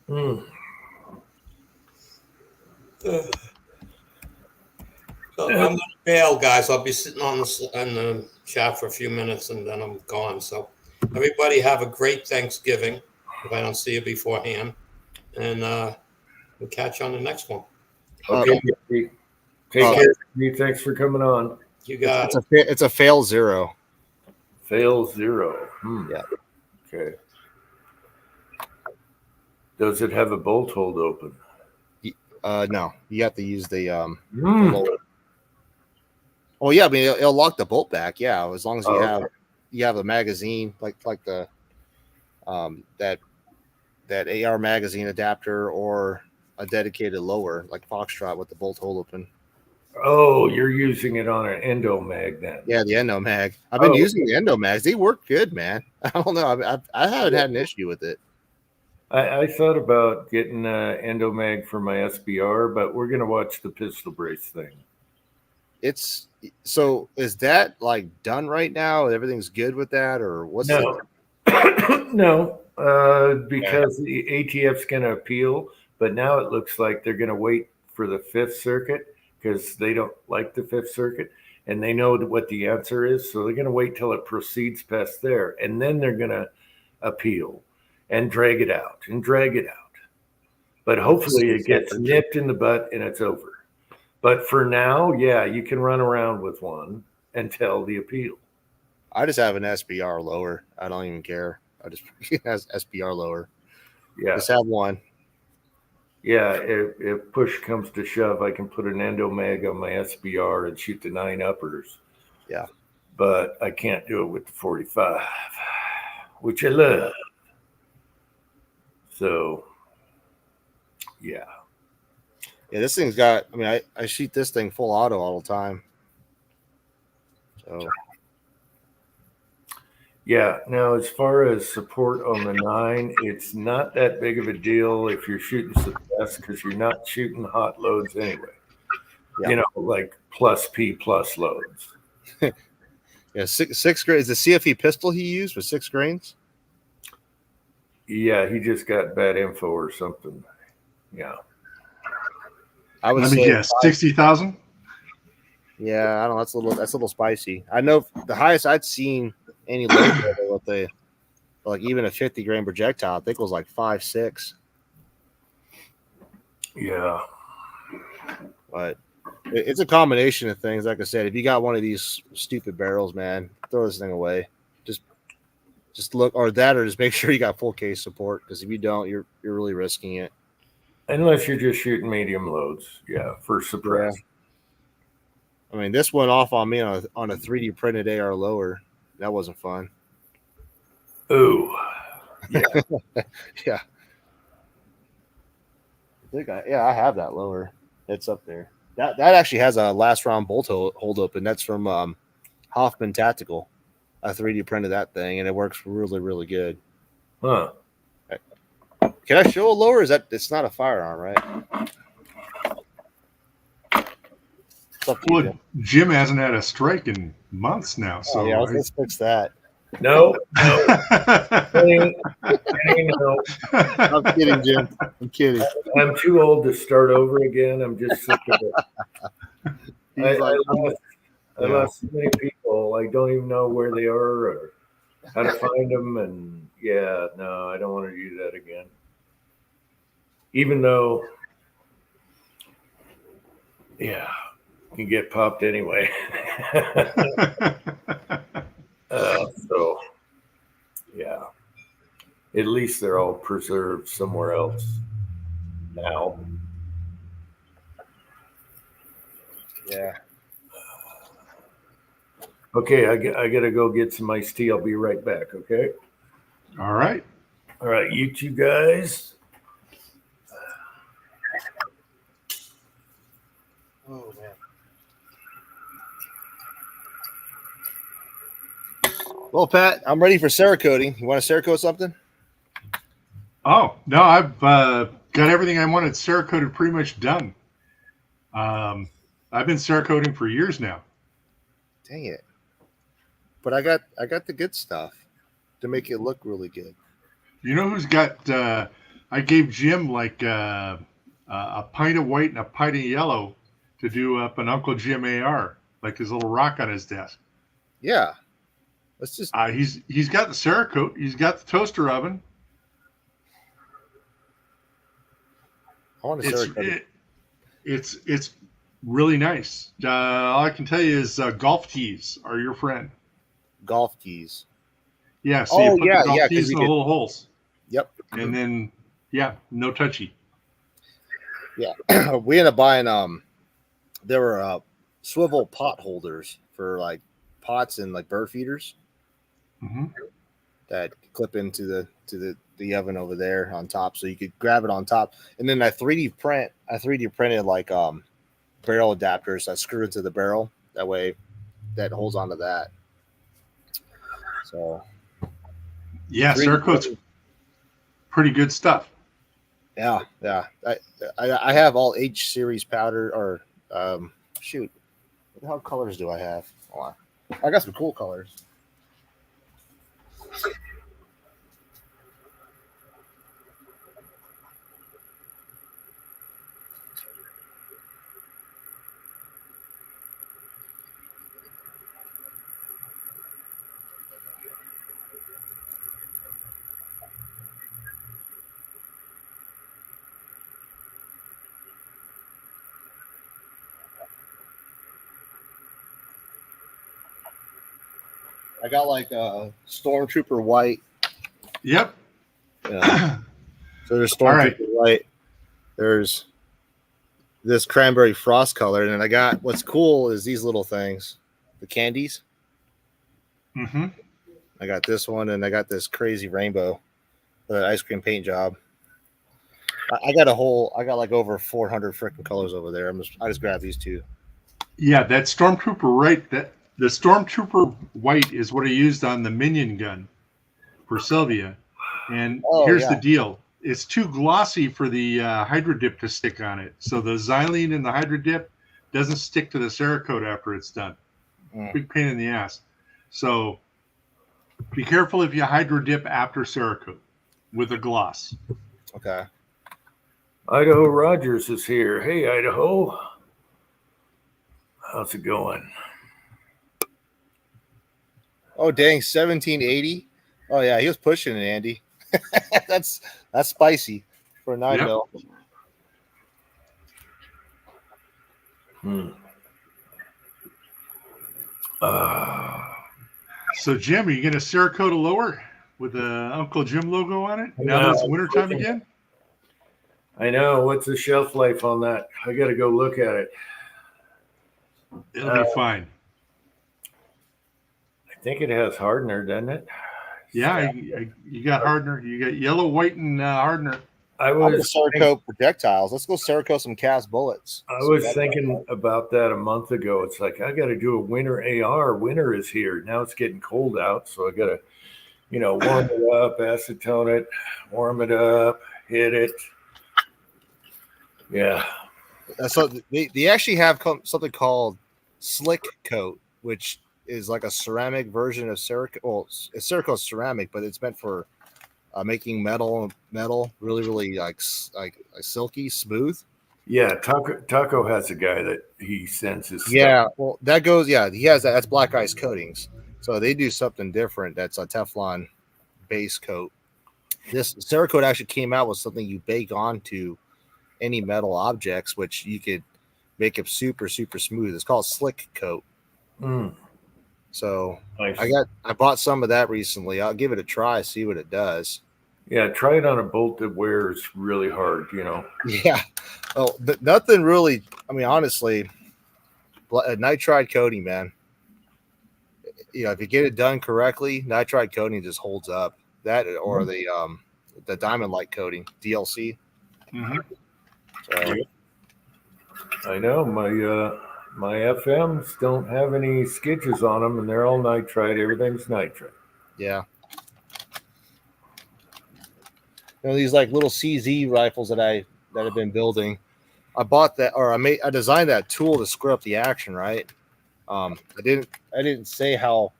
Hmm. So I'm gonna bail, guys. I'll be sitting on the chat for a few minutes and then I'm gone. So everybody have a great Thanksgiving if I don't see you beforehand. And we'll catch you on the next one. Okay, Pete. Take uh, care. Pete. Thanks for coming on. You got it. It's a fail 0. Fail 0. Yeah. Okay. Does it have a bolt hold open? No, you have to use the Hmm. lower. Oh yeah, I mean it'll lock the bolt back. Yeah, as long as you Okay. have a magazine like the that AR magazine adapter or a dedicated lower like Foxtrot with the bolt hole open. Oh, you're using it on an endo mag then? Yeah, the Endo mag. I've been Oh. using the Endo mags. They work good, man. I don't know. I haven't had an issue with it. I thought about getting an endo mag for my SBR, but we're gonna watch the pistol brace thing. It's so is that like done right now? Everything's good with that, or what's No, no, because the ATF's going to appeal, but now it looks like they're going to wait for the Fifth Circuit because they don't like the Fifth Circuit and they know what the answer is. So they're going to wait till it proceeds past there, and then they're going to appeal and drag it out and drag it out. But hopefully it gets nipped in the butt and it's over. But for now, yeah, you can run around with one until the appeal. I just have an SBR lower. I don't even care. I just has SBR lower. Yeah. Just have one. Yeah, if push comes to shove, I can put an endo mag on my SBR and shoot the 9 uppers. Yeah. But I can't do it with the 45, which I love. So, yeah. Yeah, this thing's got. I mean, I shoot this thing full auto all the time. So Yeah. Now, as far as support on the 9, it's not that big of a deal if you're shooting suppress because you're not shooting hot loads anyway. Yeah. You know, like plus P plus loads. yeah, six grains. The CFE pistol he used was 6 grains. Yeah, he just got bad info or something. Yeah. I would Let me say guess, 60,000. Yeah, I don't know. That's a little spicy. I know the highest I'd seen any load with the like even a 50 grain projectile, I think it was like 5.6. Yeah. But it's a combination of things. Like I said, if you got one of these stupid barrels, man, throw this thing away. Just look or just make sure you got full case support because if you don't, you're really risking it. Unless you're just shooting medium loads, yeah, for suppress. I mean, this went off on me on a 3D printed AR lower. That wasn't fun. Ooh, yeah. Yeah. I have that lower. It's up there. That actually has a last round bolt hold open. That's from Hoffman Tactical. I 3D printed that thing, and it works really, really good. Huh? Can I show a lower? Is that it's not a firearm, right? It's up to you, Well, Jim. Jim hasn't had a strike in months now, so Yeah, let's fix that. No, no. I'm kidding, Jim. I'm kidding. I'm too old to start over again. I'm just sick of it. I lost so many people. I don't even know where they are or how to find them. And yeah, no, I don't want to do that again. Even though, yeah, you can get popped anyway. So, yeah, at least they're all preserved somewhere else now. Yeah. Okay, I gotta go get some iced tea. I'll be right back. Okay. All right. All right, you two guys. Oh man. Well, Pat, I'm ready for Cerakoting. You want to Cerakote something? Oh no, I've got got everything I wanted Cerakoted pretty much done. I've been Cerakoting for years now. Dang it! But I got the good stuff to make it look really good. You know who's got? I gave Jim like a pint of white and a pint of yellow to do up an Uncle Jim AR, like his little rock on his desk. Yeah, let's just. He's got the Cerakote. He's got the toaster oven. I want to Cerakote. It's really nice. All I can tell you is golf tees are your friend. Golf keys. Yeah, so you put the golf 'cause tees in the little holes. Yep. And then, no touchy. Yeah, we ended up buying there were swivel pot holders for like pots and like bird feeders Mm-hmm. that clip into the oven over there on top, so you could grab it on top. And then I 3D printed like barrel adapters that screw into the barrel. That way, that holds onto that. So Yeah, 3D Cerakote's pretty good stuff. yeah. I have all H series powder or shoot. What the hell colors do I have? Hold on. I got some cool colors. I got like a Stormtrooper white. Yep. Yeah. So there's All Stormtrooper right. white. There's this cranberry frost color, and then I got what's cool is these little things, the candies. Mm-hmm. I got this one, and I got this crazy rainbow for that ice cream paint job. I got like over 400 freaking colors over there. I just grabbed these two. Yeah, that Stormtrooper the Stormtrooper white is what I used on the minion gun for Sylvia. And here's the deal. It's too glossy for the Hydro Dip to stick on it. So the xylene in the Hydro Dip doesn't stick to the Cerakote after it's done. Big pain in the ass. So be careful if you Hydro Dip after Cerakote with a gloss. Okay. Idaho Rogers is here. Hey, Idaho. How's it going? Oh dang, 1780. Oh yeah, he was pushing it, Andy. that's spicy for a 9 mil. So Jim, are you going to Cerakote a lower with the Uncle Jim logo on it now that it's wintertime again? I know. What's the shelf life on that? I got to go look at it. It'll be fine. I think it has hardener, doesn't it? Yeah, you got hardener. You got yellow, white, and hardener. I I'm was Cerakote projectiles. Let's go Cerakote some cast bullets. I was thinking about that a month ago. It's like I got to do a winter AR. Winter is here. Now it's getting cold out, so I got to, warm it up, acetone it, warm it up, hit it. Yeah. So they actually have something called Slick Coat, which is like a ceramic version of Cerakote. Well, it's Cerakote ceramic, but it's meant for making metal really, really like silky, smooth. Yeah, Taco has a guy that he sends his stuff. Yeah, well, that goes. Yeah, he has that. That's black ice coatings. So they do something different. That's a Teflon base coat. This Cerakote actually came out with something you bake onto any metal objects, which you could make it super, super smooth. It's called Slick Coat. So Nice. I bought some of that recently. I'll give it a try, see what it does. Yeah, try it on a bolt that wears really hard, Yeah. Oh, nothing really. I mean, honestly, nitride coating, man. If you get it done correctly, nitride coating just holds up. That or the diamond light coating, DLC. Mm-hmm. So, I know my FMs don't have any sketches on them, and they're all nitride. Everything's nitride. yeah. these like little CZ rifles that I've been building. I bought that, or I designed that tool to screw up the action, right? I didn't say how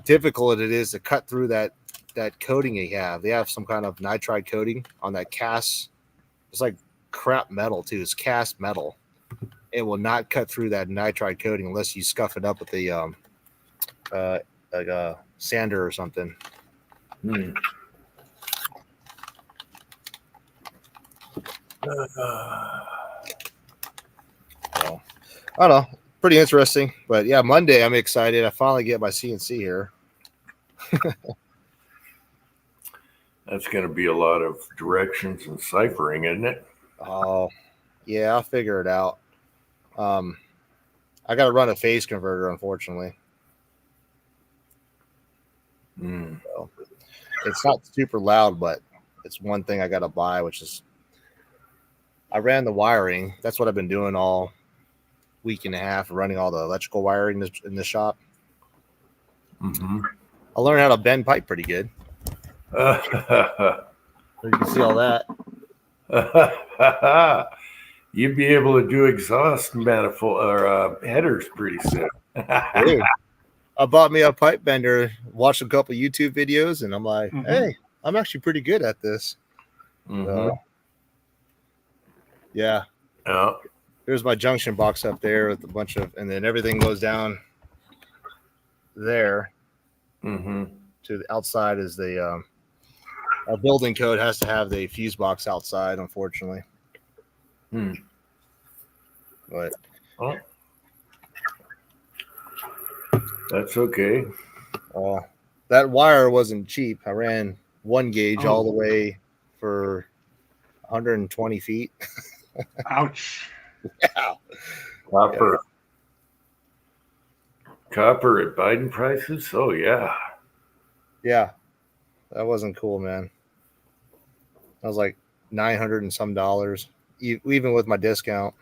difficult it is to cut through that coating they have. They have some kind of nitride coating on that cast. It's like crap metal too. It's cast metal. It will not cut through that nitride coating unless you scuff it up with the like a sander or something. Hmm. So, I don't know. Pretty interesting. But yeah, Monday I'm excited. I finally get my CNC here. That's going to be a lot of directions and ciphering, isn't it? Oh, yeah, I'll figure it out. I got to run a phase converter, unfortunately. Mm. So, it's not super loud, but it's one thing I got to buy, which is I ran the wiring. That's what I've been doing all week and a half, running all the electrical wiring in the shop. Mm-hmm. I learned how to bend pipe pretty good. You can see all that. You'd be able to do exhaust manifold or headers pretty soon. Dude, I bought me a pipe bender, watched a couple YouTube videos, and I'm like, hey, I'm actually pretty good at this. Mm-hmm. Yeah. Yeah. Here's my junction box up there with a bunch of, and then everything goes down there. Mm-hmm. To the outside is the our building code has to have the fuse box outside, unfortunately. Hmm. But that's okay. That wire wasn't cheap. I ran 1 gauge all the way for 120 feet. Ouch. Yeah. Copper at Biden prices. Oh yeah. Yeah. That wasn't cool, man. That was like $900 and some dollars, even with my discount.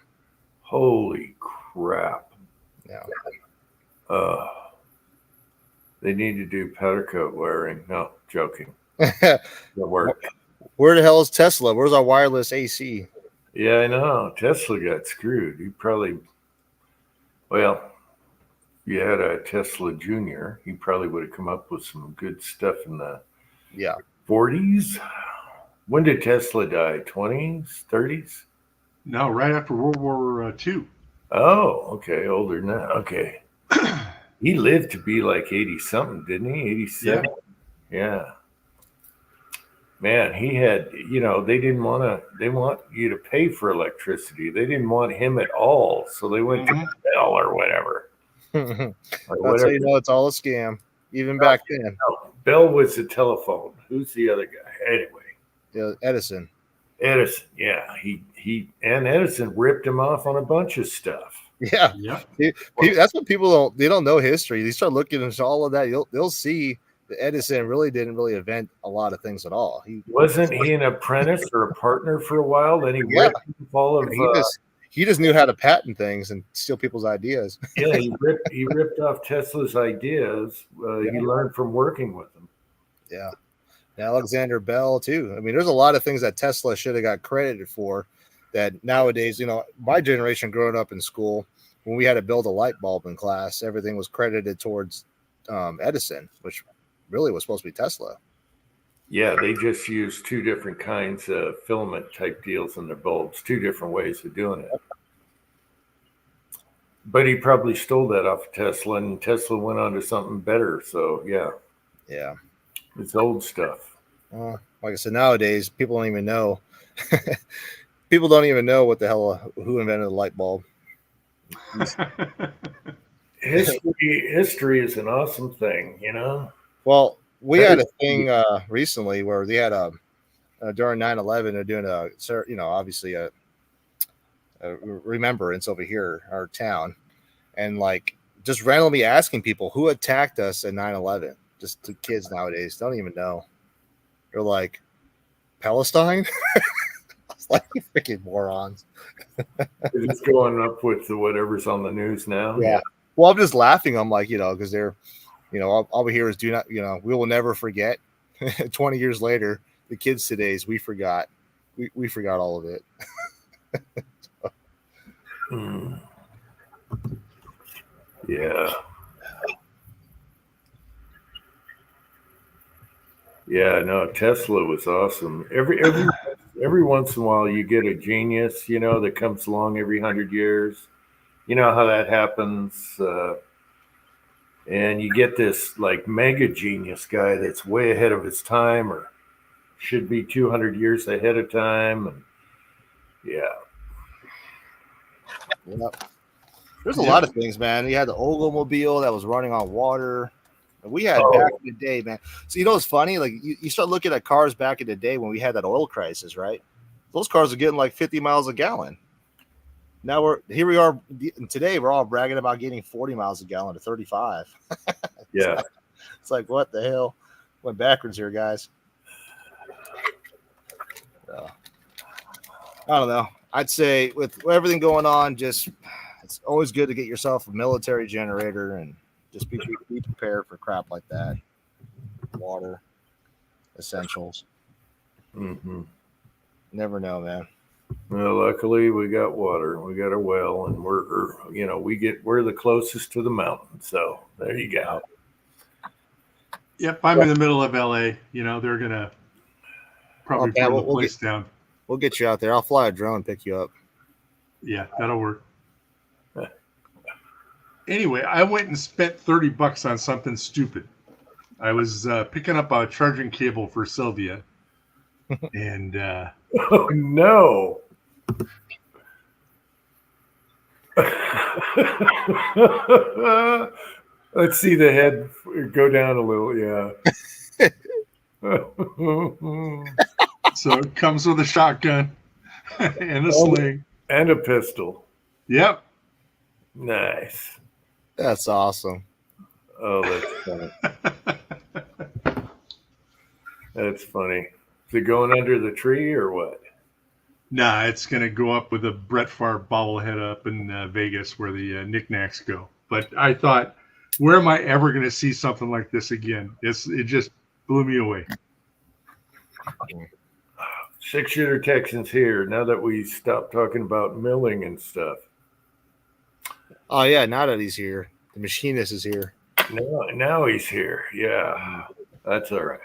Holy crap. Yeah. They need to do powder coat wiring. No, joking. That work. Where the hell is Tesla? Where's our wireless AC? Yeah, I know. Tesla got screwed. He probably, well, if you had a Tesla Junior, he probably would have come up with some good stuff in the 40s. When did Tesla die? 20s, 30s? No, right after World War II. Oh, okay. Older than that. Okay. He lived to be like 80 something, didn't he? 87. Yeah. Man, he had, they want you to pay for electricity. They didn't want him at all. So they went to Bell or whatever. That's how you know it's all a scam, even back then. No, Bell was the telephone. Who's the other guy? Anyway. Yeah, Edison. Yeah. And Edison ripped him off on a bunch of stuff. Yeah. That's what people don't know history. They start looking into all of that. They'll see that Edison really didn't invent a lot of things at all. Wasn't he an apprentice or a partner for a while? Then he ripped all of. He just knew how to patent things and steal people's ideas. Yeah, he ripped off Tesla's ideas. He learned from working with them. Yeah. Alexander Bell too. I mean, there's a lot of things that Tesla should have got credited for that nowadays, my generation growing up in school, when we had to build a light bulb in class, everything was credited towards Edison, which really was supposed to be Tesla. Yeah, they just used two different kinds of filament type deals in their bulbs, two different ways of doing it. But he probably stole that off of Tesla, and Tesla went on to something better. So, yeah. Yeah. It's old stuff. Like I said, nowadays, people don't even know. People don't even know what the hell, who invented the light bulb. History is an awesome thing, Well, we had a thing recently where they had during 9/11, they're doing obviously a remembrance over here, our town, and like just randomly asking people who attacked us at 9/11. Just the kids nowadays don't even know. They're like, Palestine? It's like, you freaking morons. It's going up with whatever's on the news now. Yeah. Well, I'm just laughing. I'm like, because they're, all we hear is do not, we will never forget. 20 years later, the kids today's, we forgot all of it. Yeah. Yeah, no, Tesla was awesome. Every once in a while you get a genius, that comes along every 100 years. You know how that happens. And you get this like mega genius guy that's way ahead of his time or should be 200 years ahead of time. And yeah. Yep. There's a lot of things, man. You had the Oldsmobile that was running on water. We had back in the day, man. So what's funny? Like you start looking at cars back in the day when we had that oil crisis, right? Those cars are getting like 50 miles a gallon. Now we are today. We're all bragging about getting 40 miles a gallon to 35. Yeah. It's like what the hell? Went backwards here, guys. I don't know. I'd say with everything going on, it's always good to get yourself a military generator and just be prepared for crap like that. Water, essentials. Mm-hmm. Never know, man. Well, luckily we got water. We got a well, and we're the closest to the mountain. So there you go. Yep, I'm in the middle of LA. They're gonna probably burn the place down. We'll get you out there. I'll fly a drone and pick you up. Yeah, that'll work. Anyway, I went and spent $30 on something stupid. I was picking up a charging cable for Sylvia, and oh no! Let's see the head go down a little. Yeah. So it comes with a shotgun and a sling and a pistol. Yep. Nice. That's awesome. Oh, that's funny. That's funny. Is it going under the tree or what? Nah, it's going to go up with a Brett Favre bobblehead up in Vegas where the knickknacks go. But I thought, where am I ever going to see something like this again? It just blew me away. 6-shooter Texans here. Now that we stopped talking about milling and stuff. Oh yeah, now that he's here, the machinist is here. Now he's here. Yeah, that's all right.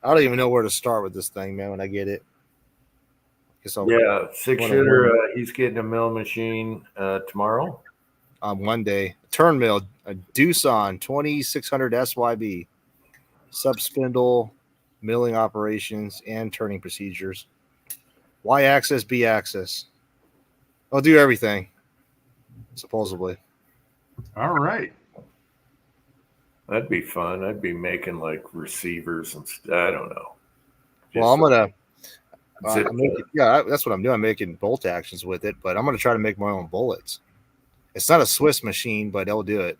I don't even know where to start with this thing, man. When I get it, yeah, 6-shooter. He's getting a mill machine tomorrow. On Monday, turn mill, a Doosan 2600 SYB, sub spindle, milling operations, and turning procedures. Y axis, B axis. I'll do everything. Supposedly. All right. That'd be fun. I'd be making like receivers and I don't know. Well, I'm gonna. That's what I'm doing. I'm making bolt actions with it, but I'm gonna try to make my own bullets. It's not a Swiss machine, but it'll do it.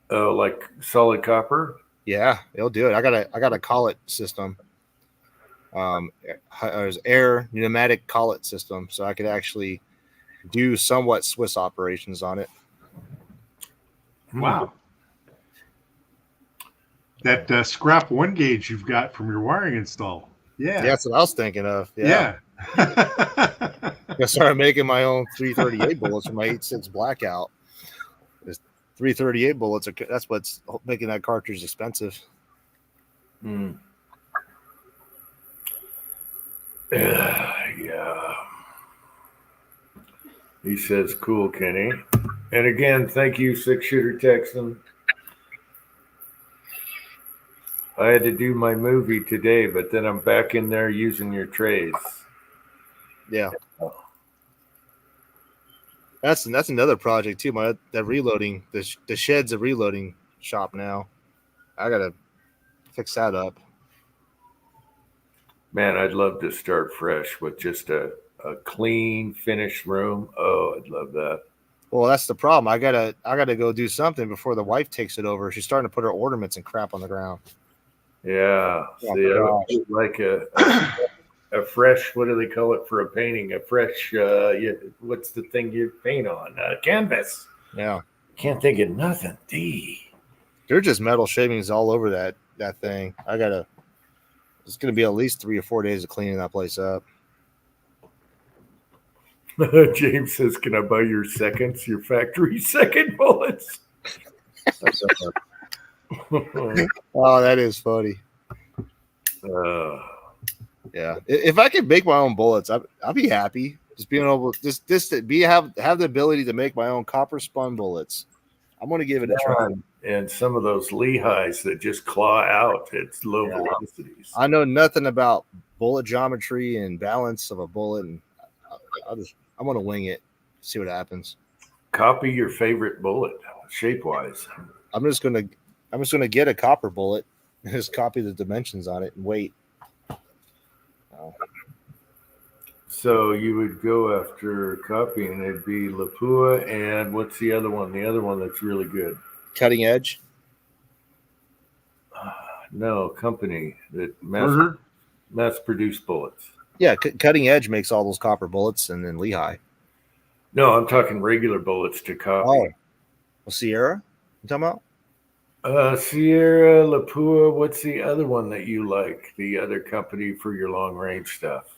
Oh, like solid copper? Yeah, it'll do it. I got a collet system. There's air pneumatic collet system, so I could actually do somewhat Swiss operations on it. Wow. That scrap 1 gauge you've got from your wiring install. Yeah. That's what I was thinking of. Yeah. I started making my own 338 bullets for my 8.6 blackout. There's 338 bullets. That's what's making that cartridge expensive. Yeah. He says, cool, Kenny. And again, thank you, 6-shooter Texan. I had to do my movie today, but then I'm back in there using your trays. Yeah. That's another project too. That reloading, the shed's a reloading shop now. I gotta fix that up. Man, I'd love to start fresh with just a clean, finished room. Oh, I'd love that. Well, that's the problem. I gotta go do something before the wife takes it over. She's starting to put her ornaments and crap on the ground. Yeah. See, I would do like a fresh, what do they call it for a painting? A fresh, what's the thing you paint on? Canvas. Yeah. Can't think of nothing. D. They're just metal shavings all over that thing. I gotta It's going to be at least 3 or 4 days of cleaning that place up. James says, "Can I buy your seconds, your factory second bullets?" Oh, that is funny. Yeah, if I could make my own bullets, I'd be happy. Just being able, just to have the ability to make my own copper spun bullets. I'm going to give it a try. And some of those Lehighs that just claw out at low velocities. I know nothing about bullet geometry and balance of a bullet, and I'm going to wing it, see what happens. Copy your favorite bullet, shape wise. I'm just going to get a copper bullet and just copy the dimensions on it and wait. So you would go after copying. It'd be Lapua, and what's the other one? The other one that's really good. Cutting Edge. No, company that mass produce bullets. Yeah, Cutting Edge makes all those copper bullets, and then Lehigh. No, I'm talking regular bullets to copy. Oh, well, Sierra. You talking about? Sierra, Lapua. What's the other one that you like? The other company for your long range stuff.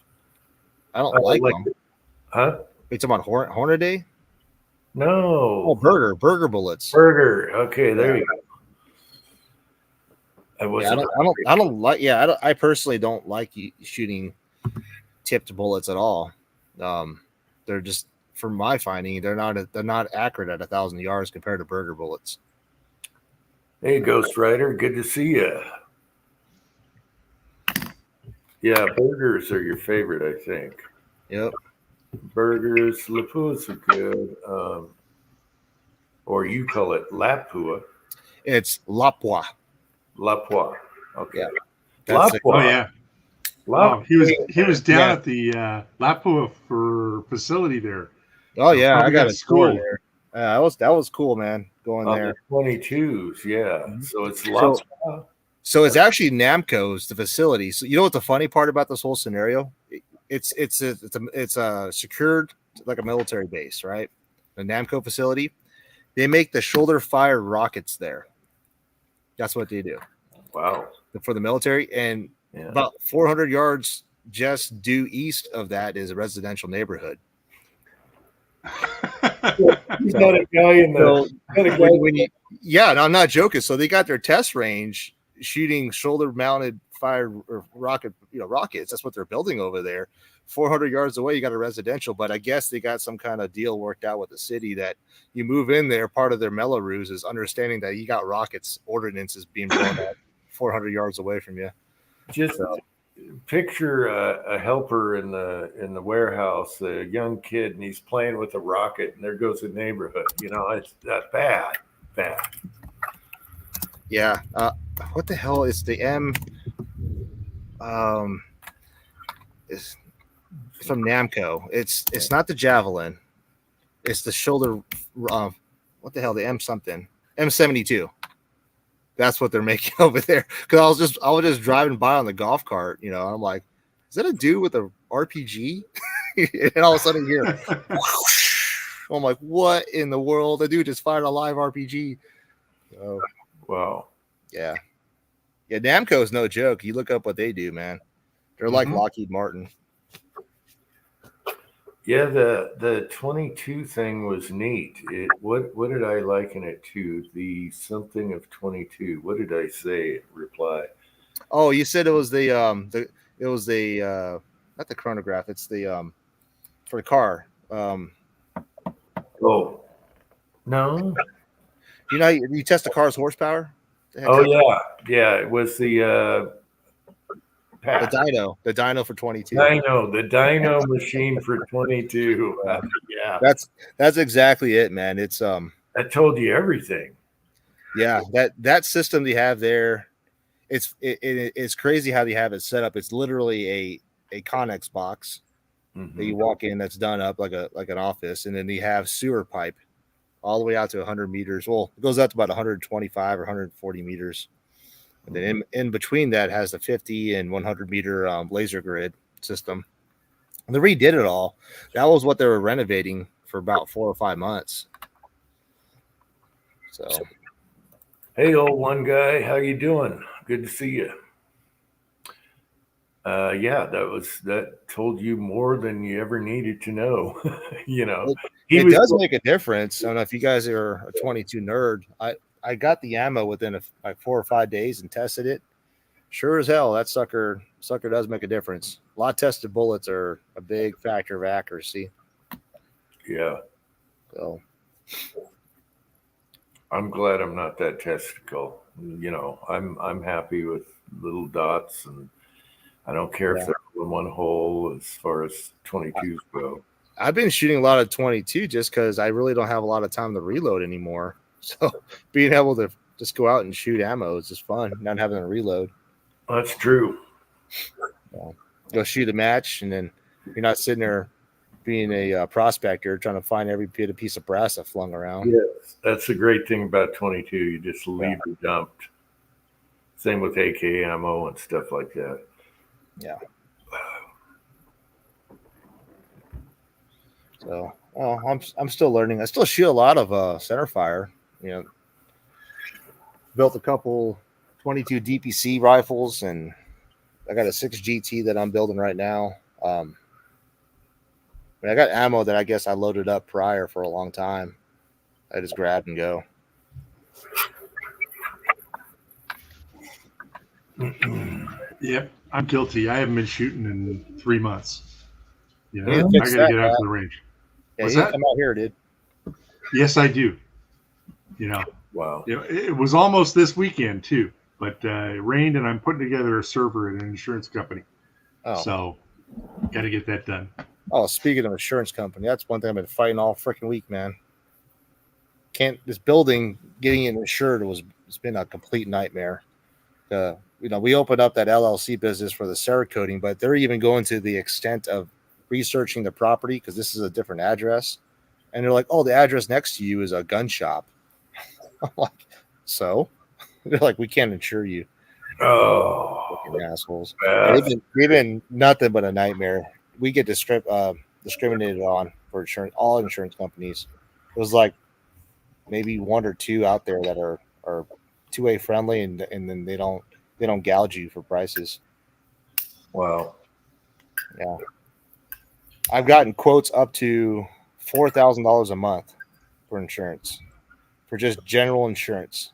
I don't like them. Huh? You talking about Hornady? No. Oh, Burger bullets. Burger. Okay, there you go. I personally don't like shooting tipped bullets at all. They're just, from my finding, they're not accurate at 1,000 yards compared to Burger bullets. Hey, Ghost Rider, good to see you. Yeah, burgers are your favorite, I think. Yep. Burgers, Lapuas are good. Or you call it Lapua. It's Lapua. Lapua. Okay. Yeah. Lapua. Oh yeah. Wow. He was down at the Lapua for facility there. Oh yeah, I got a school there. That was cool, man. Going there. The 22s, yeah. So it's Lapua. So it's actually Namco's the facility. So you know what the funny part about this whole scenario? It's a secured like a military base, right? The Namco facility. They make the shoulder fire rockets there. That's what they do. Wow. For the military, and about 400 yards just due east of that is a residential neighborhood. He's not a guy in the. Yeah, no, I'm not joking. So they got their test range shooting shoulder-mounted fire or rockets. That's what they're building over there. 400 yards away, you got a residential, but I guess they got some kind of deal worked out with the city that you move in there. Part of their Melrose is understanding that you got rockets, ordinances being blown at 400 yards away from you. Just picture a helper in the warehouse, a young kid, and he's playing with a rocket, and there goes the neighborhood. It's that bad. Yeah. What the hell is the M? It's from Namco. It's not the Javelin. It's the shoulder. What the hell? The M something. M72. That's what they're making over there. Because I was just driving by on the golf cart. I'm like, is that a dude with a RPG? And all of a sudden here, I'm like, what in the world? The dude just fired a live RPG. Oh, wow. Yeah. Yeah, Namco is no joke. You look up what they do, man. They're like Lockheed Martin. Yeah, the 22 thing was neat. What did I liken it to? The something of 22. What did I say? Reply. Oh, you said it was the not the chronograph. It's the for the car. Oh no. You test the car's horsepower. Oh yeah. It was the dyno for 22. The dyno machine for 22. Yeah, that's exactly it, man. It's that told you everything. Yeah, that system they have there, it's crazy how they have it set up. It's literally a Connex box that you walk in that's done up like an office, and then they have sewer pipe all the way out to 100 meters. Well, it goes out to about 125 or 140 meters. And then in between that has the 50 and 100 meter laser grid system. And they redid it all. That was what they were renovating for about 4 or 5 months. So, hey, old one guy, how you doing? Good to see you. Yeah, that told you more than you ever needed to know. You know, it does make a difference. I don't know if you guys are a 22 nerd. I got the ammo within like 4 or 5 days and tested it. Sure as hell, that sucker does make a difference. Lot tested bullets are a big factor of accuracy. Yeah. So I'm glad I'm not that testicle. You know, I'm happy with little dots, and I don't care if they're in one hole as far as 22s go. I've been shooting a lot of 22 just because I really don't have a lot of time to reload anymore. So being able to just go out and shoot ammo is just fun, not having to reload. That's true. Go shoot a match, and then you're not sitting there being a prospector trying to find every bit of piece of brass that flung around. Yes, that's the great thing about 22. You just leave it dumped. Same with AK ammo and stuff like that. Yeah. So, well, I'm still learning. I still shoot a lot of center fire. You know, built a couple 22 DPC rifles, and I got a 6 GT that I'm building right now. I got ammo that I guess I loaded up prior for a long time. I just grab and go. Yep, I'm guilty. I haven't been shooting in 3 months. You know, Yeah, I got to get out to the range. Yeah, What's you that? come out here, dude. Yes, I do. You know, Wow. it was almost this weekend too, but it rained, and I'm putting together a server at an insurance company. Oh. So, got to get that done. Oh, speaking of insurance company, that's one thing I've been fighting all freaking week, man. This building getting it insured it's been a complete nightmare. We opened up that LLC business for the Cerakoting, but they're even going to the extent of researching the property because this is a different address, and they're like, "Oh, the address next to you is a gun shop." I'm like, "So?" They're like, "We can't insure you." Oh, fucking assholes! They've been nothing but a nightmare. We get discriminated on for insurance. All insurance companies. It was like maybe 1 or 2 out there that are 2A friendly, and then they don't gouge you for prices. wow. Yeah, I've gotten quotes up to $4,000 a month for insurance, for just general insurance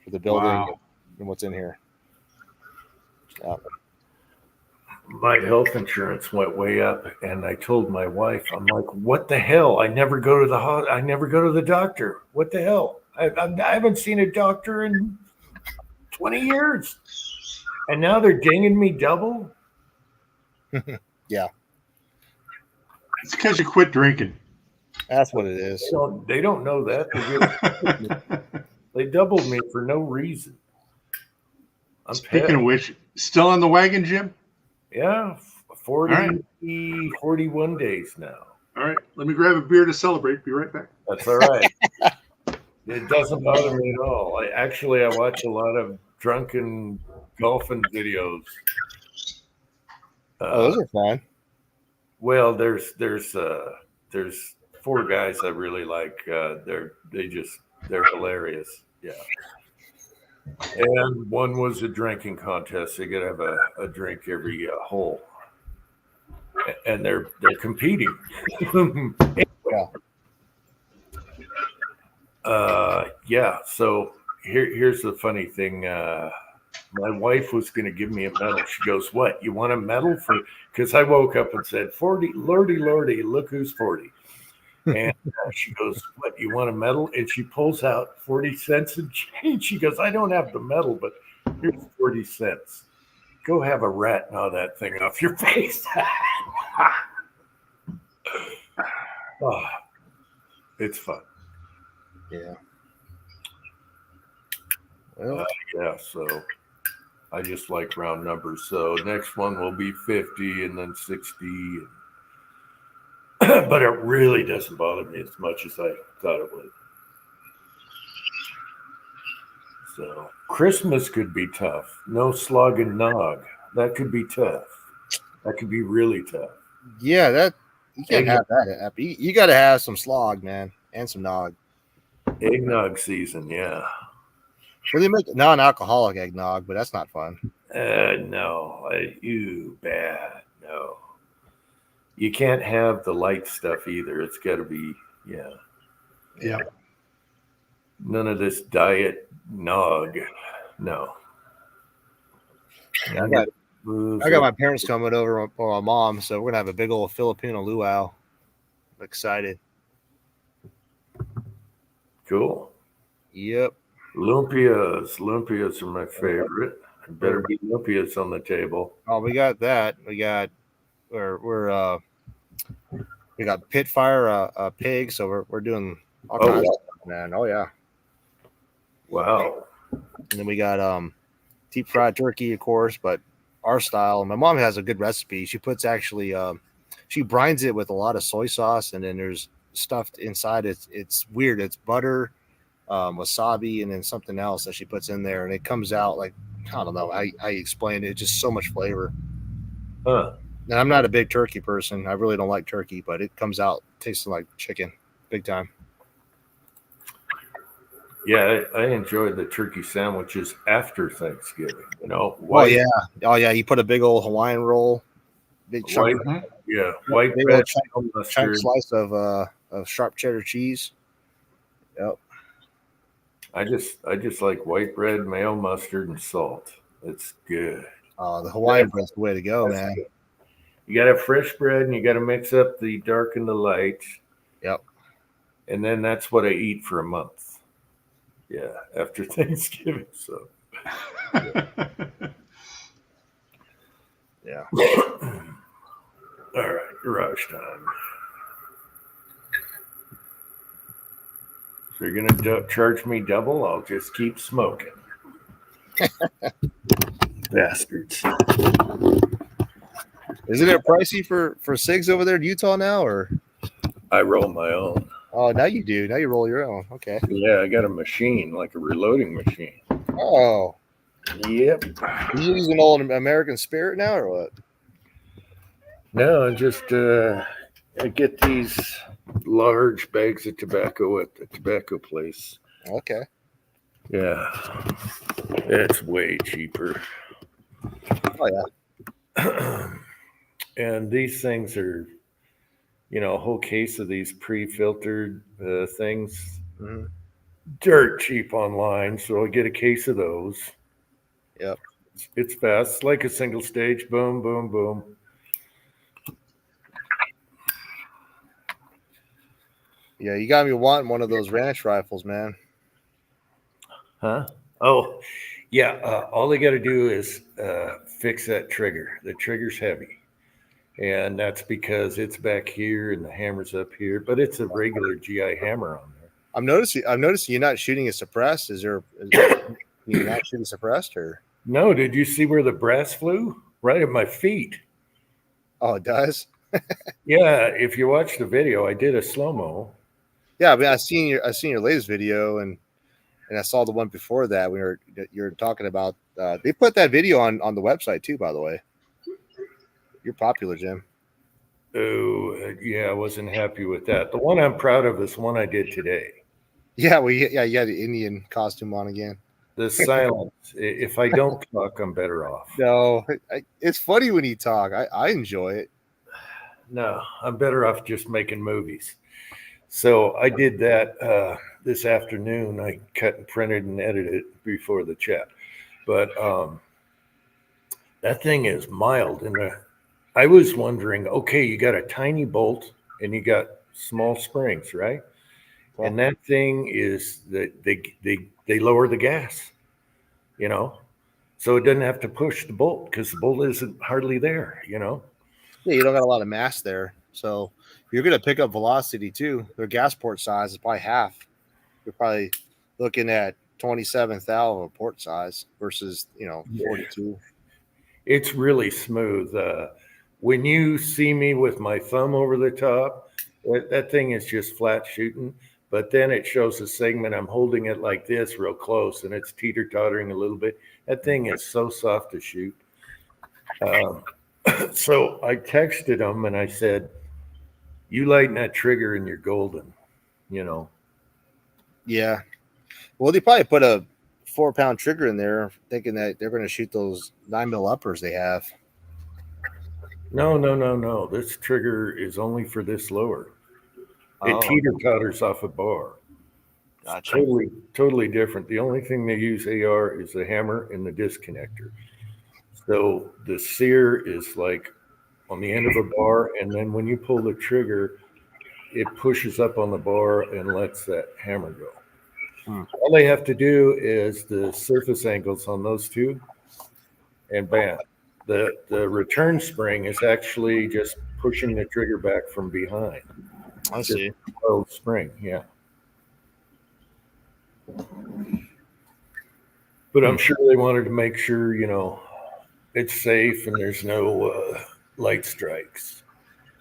for the building and what's in here. Yeah. My health insurance went way up, and I told my wife, I'm like, "What the hell? I never go to the doctor. What the hell? I haven't seen a doctor in 20 years, and now they're dinging me double." Yeah, It's because you quit drinking. that's what it is. They don't know that. They doubled me for no reason. Speaking of which, still on the wagon, Jim? Yeah, 41 days now. All right, let me grab a beer to celebrate. Be right back. That's all right. It doesn't bother me at all. I watch a lot of drunken golfing videos. Those are fun. Well, there's 4 guys I really like. They're hilarious. Yeah. And one was a drinking contest. They got to have a drink every hole, and they're competing. Yeah. So here's the funny thing. My wife was going to give me a medal. She goes, "What? You want a medal for?" Because I woke up and said, "40, lordy, look who's 40." And she goes, "What? You want a medal?" And she pulls out 40 cents and change. She goes, "I don't have the medal, but here's 40 cents. Go have a rat gnaw that thing off your face." Oh, it's fun. Yeah. Well, Yeah. So I just like round numbers. So next one will be 50 and then 60. But it really doesn't bother me as much as I thought it would. So Christmas could be tough. No slog and nog. That could be tough. That could be really tough. yeah, that you can't have that. You got to have some slog, man, and some nog. Eggnog season, yeah. Well, they make non-alcoholic eggnog, but that's not fun. No, you bad. No, you can't have the light stuff either. It's got to be, Yeah. None of this diet nog. No. Yeah, I got my parents coming over for my mom, so we're gonna have a big old Filipino luau. I'm excited. Cool. Yep. Lumpias are my favorite. There better be lumpias on the table. Oh, we got that. We got we got pit fire a pig, so we're doing all kinds of stuff, man. Oh yeah. Wow. And then we got deep fried turkey, of course, but our style. My mom has a good recipe. She puts actually she brines it with a lot of soy sauce, and then there's stuff inside. It's weird. It's butter, wasabi, and then something else that she puts in there, and it comes out like, I don't know how you explain it. It's just so much flavor. Huh. And I'm not a big turkey person. I really don't like turkey, but it comes out tasting like chicken, big time. Yeah, I enjoy the turkey sandwiches after Thanksgiving. Oh yeah. You put a big old Hawaiian roll, big chunk, white big bread, old chunk slice of sharp cheddar cheese. Yep. I just like white bread, mayo, mustard, and salt. It's good. The Hawaiian bread's the way to go, man. Good. You got to have fresh bread, and you got to mix up the dark and the light. Yep. And then that's what I eat for a month. Yeah, after Thanksgiving. So. Yeah. All right, garage time. So you're gonna charge me double? I'll just keep smoking. Bastards. Isn't it pricey for cigs over there in Utah now, or? I roll my own. Oh, now you do. Now you roll your own. Okay. Yeah, I got a machine, like a reloading machine. Oh. Yep. You using old American Spirit now, or what? No, I just I get these large bags of tobacco at the tobacco place. Okay. Yeah, it's way cheaper. Oh yeah. And these things are, a whole case of these pre-filtered things, dirt cheap online. So I get a case of those. Yep. It's fast. It's like a single stage. Boom, boom, boom. Yeah, you got me wanting one of those ranch rifles, man. Huh? Oh, yeah. All they got to do is fix that trigger. The trigger's heavy. And that's because it's back here and the hammer's up here, but it's a regular GI hammer on there. I'm noticing you're not shooting it suppressed. Is you not shooting suppressed, or? No, did you see where the brass flew? Right at my feet. Oh, it does? Yeah, if you watch the video, I did a slow-mo. Yeah, I mean, I seen your latest video, and I saw the one before that. You're talking about. They put that video on the website too, by the way. You're popular, Jim. Oh, yeah, I wasn't happy with that. The one I'm proud of is one I did today. Yeah, you had the Indian costume on again. The silence. If I don't talk, I'm better off. No, it's funny when you talk. I enjoy it. No, I'm better off just making movies. So I did that this afternoon. I cut and printed and edited it before the chat. But that thing is mild. And I was wondering, okay, you got a tiny bolt and you got small springs, right? Yeah. And that thing is that they lower the gas, so it doesn't have to push the bolt because the bolt isn't hardly there, Yeah, you don't got a lot of mass there. So you're going to pick up velocity too. Their gas port size is probably half. You're probably looking at 27 thou port size versus, 42. It's really smooth. When you see me with my thumb over the top, that thing is just flat shooting. But then it shows a segment. I'm holding it like this real close, and it's teeter-tottering a little bit. That thing is so soft to shoot. So I texted him, and I said, you lighten that trigger and you're golden, Yeah. Well, they probably put a 4-pound trigger in there, thinking that they're going to shoot those 9mm uppers they have. No. This trigger is only for this lower. It Oh. teeter-totters off a bar. Gotcha. Totally different. The only thing they use AR is the hammer and the disconnector. So the sear is like on the end of a bar, and then when you pull the trigger, it pushes up on the bar and lets that hammer go. All they have to do is the surface angles on those two, and bam. The return spring is actually just pushing the trigger back from behind. I see. Oh, spring, yeah. But I'm sure they wanted to make sure, it's safe and there's no light strikes.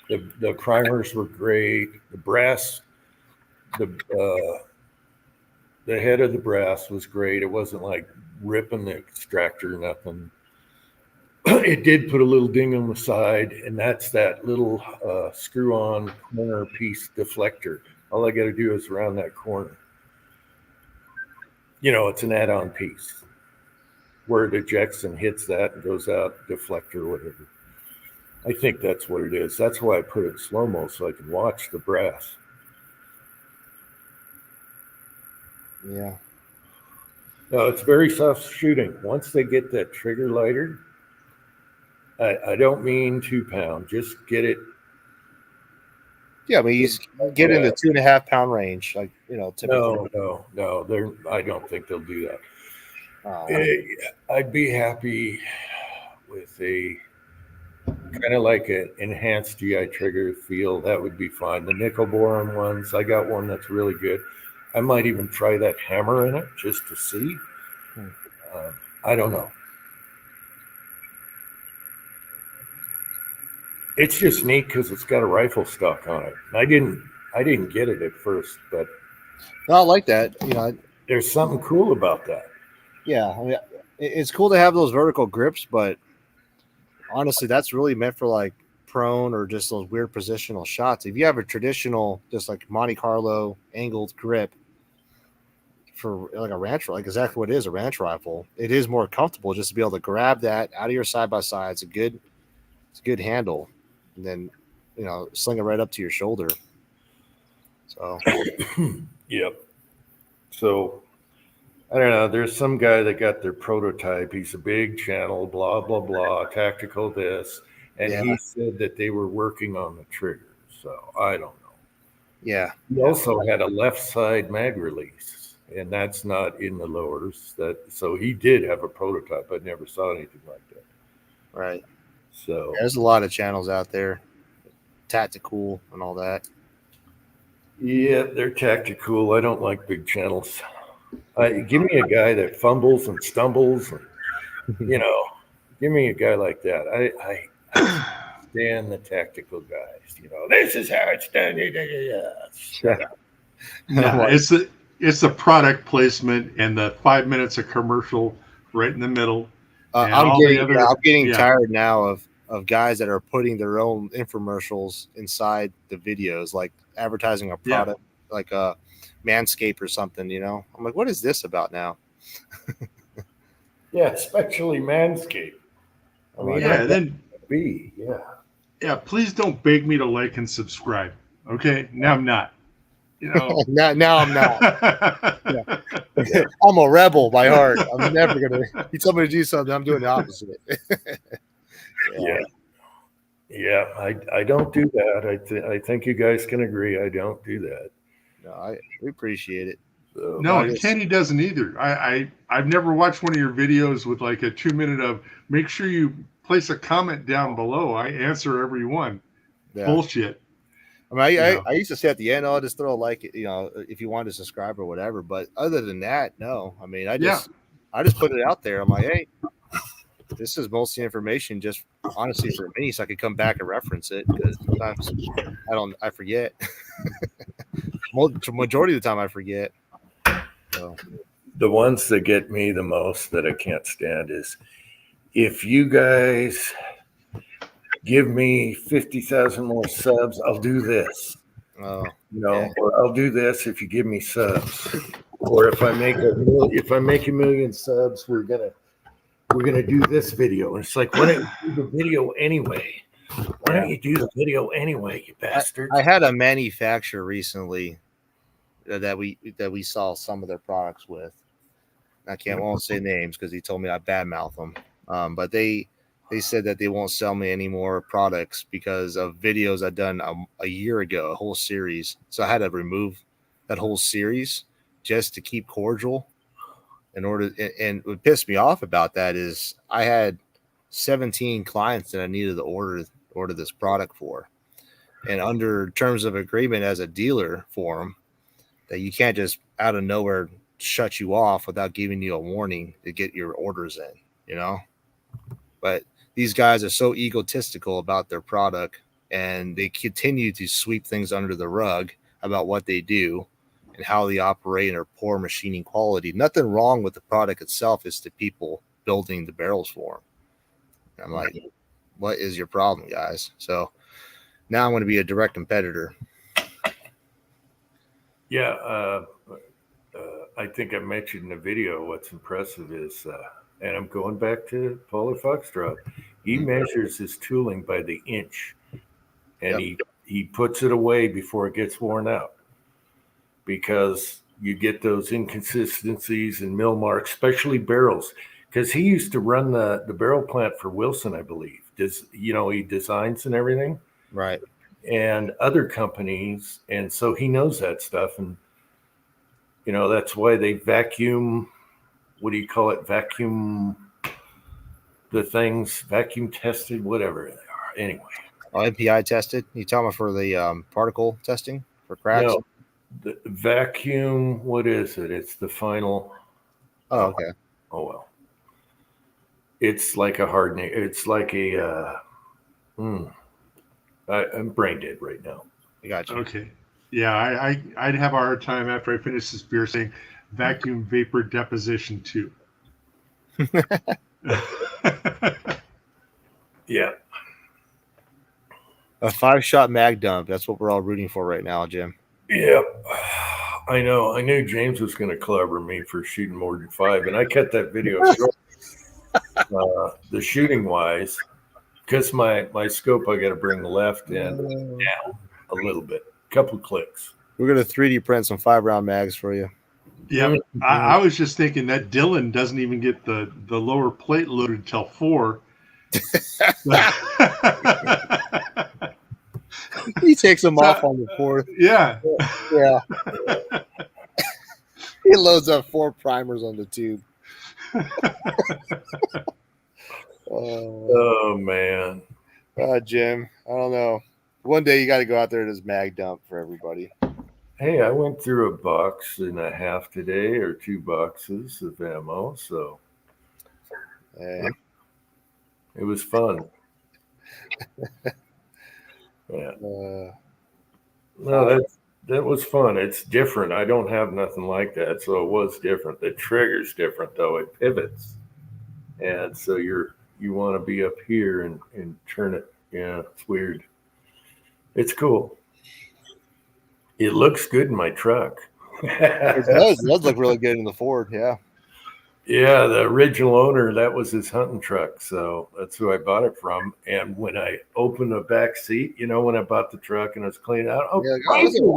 The primers were great. The brass, the head of the brass was great. It wasn't like ripping the extractor, nothing. It did put a little ding on the side, and that's that little screw-on corner piece deflector. All I got to do is round that corner. It's an add-on piece where it ejects and hits that and goes out, deflector, whatever. I think that's what it is. That's why I put it in slow-mo, so I can watch the brass. Yeah. No, it's very soft shooting. Once they get that trigger lighter, I don't mean 2-pound. Just get it. Yeah, I mean, you get in the 2.5-pound range, like typically. No. I don't think they'll do that. Oh. I'd be happy with a kind of like an enhanced GI trigger feel. That would be fine. The nickel boron ones, I got one that's really good. I might even try that hammer in it just to see. I don't know. It's just neat because it's got a rifle stock on it. I didn't get it at first, but No, I like that. there's something cool about that. Yeah, I mean, it's cool to have those vertical grips, but honestly, that's really meant for like prone or just those weird positional shots. If you have a traditional, just like Monte Carlo angled grip for like a ranch, like exactly what it is, a ranch rifle, it is more comfortable just to be able to grab that out of your side by side. It's a good handle, and then sling it right up to your shoulder. So Yep. So I don't know. There's some guy that got their prototype. He's a big channel, blah blah blah, tactical this, and he said that they were working on the trigger. So I don't know. Yeah. He also had a left side mag release, and that's not in the lowers. So he did have a prototype. I never saw anything like that. Right. So there's a lot of channels out there, tactical and all that. Yeah, they're tactical. I don't like big channels. Give me a guy that fumbles and stumbles, and give me a guy like that. I stand the tactical guys. This is how it's done. Shut up. Yeah, it's the product placement and the 5 minutes of commercial right in the middle. I'm getting tired now of guys that are putting their own infomercials inside the videos, like advertising a product, like a Manscaped or something. I'm like, what is this about now? Yeah, especially Manscaped. I mean, yeah. Please don't beg me to like and subscribe. Okay, now I'm not. Now I'm not. I'm a rebel by heart. I'm never gonna. You tell me to do something, I'm doing the opposite. Yeah. I don't do that. I think you guys can agree. I don't do that. No, we appreciate it. So, no, Kenny doesn't either. I've never watched one of your videos with like a 2-minute of make sure you place a comment down below. I answer every one. Yeah. Bullshit. I mean, I used to say at the end, just throw a like, if you want to subscribe or whatever. But other than that, no. I mean, I just put it out there. I'm like, hey, this is mostly information just honestly for me, so I could come back and reference it, because sometimes I forget. Majority of the time I forget. So. The ones that get me the most that I can't stand is if you guys give me 50,000 more subs, I'll do this. Oh, or I'll do this if you give me subs. Or if I make a million subs, we're gonna do this video. And it's like, why don't you do the video anyway? Why don't you do the video anyway, you bastard? I had a manufacturer recently that we saw some of their products with. I won't say names because he told me I badmouth them. But they said that they won't sell me any more products because of videos I'd done a year ago, a whole series. So I had to remove that whole series just to keep cordial. And what pissed me off about that is I had 17 clients that I needed to order this product for. And under terms of agreement as a dealer for them, that you can't just out of nowhere shut you off without giving you a warning to get your orders in, you know? But these guys are so egotistical about their product, and they continue to sweep things under the rug about what they do and how they operate and their poor machining quality. Nothing wrong with the product itself. It's the people building the barrels for them. I'm like, what is your problem, guys? So now I'm going to be a direct competitor. Yeah, I think I mentioned in the video what's impressive is, and I'm going back to Polar Foxtrot, he measures his tooling by the inch, and he puts it away before it gets worn out, because you get those inconsistencies in mill marks, especially barrels, because he used to run the barrel plant for Wilson, I believe. He designs and everything. Right. And other companies, and so he knows that stuff, and that's why they vacuum. What do you call it? Vacuum the things, vacuum tested, whatever they are. Anyway, MPI tested. You talking about for the particle testing for cracks? No, the vacuum. What is it? It's the final. Oh, okay. Oh well. It's like a hardening. It's like a. I'm brain dead right now. I got you. Okay. Yeah, I'd have a hard time after I finish this beer saying vacuum vapor deposition 2. Yeah. A 5-shot mag dump. That's what we're all rooting for right now, Jim. Yeah. I know. I knew James was going to clobber me for shooting more than 5, and I cut that video short. The shooting wise, because my scope, I got to bring the left end down a little bit, a couple of clicks. We're going to 3D print some 5-round mags for you. Yeah, I was just thinking that Dylan doesn't even get the lower plate loaded until 4. He takes them off on the 4th. Yeah. Yeah. He loads up 4 primers on the tube. Oh man. Jim, I don't know. One day you got to go out there to this mag dump for everybody. Hey, I went through a box and a half today, or 2 boxes of ammo, so it was fun. Yeah. No, that was fun. It's different. I don't have nothing like that, so it was different. The trigger's different though. It pivots, and so you want to be up here and turn it. Yeah, it's weird. It's cool. It looks good in my truck. It does look really good in the Ford. Yeah. Yeah, the original owner, that was his hunting truck. So that's who I bought it from. And when I opened the back seat, when I bought the truck and I was cleaning out, awesome.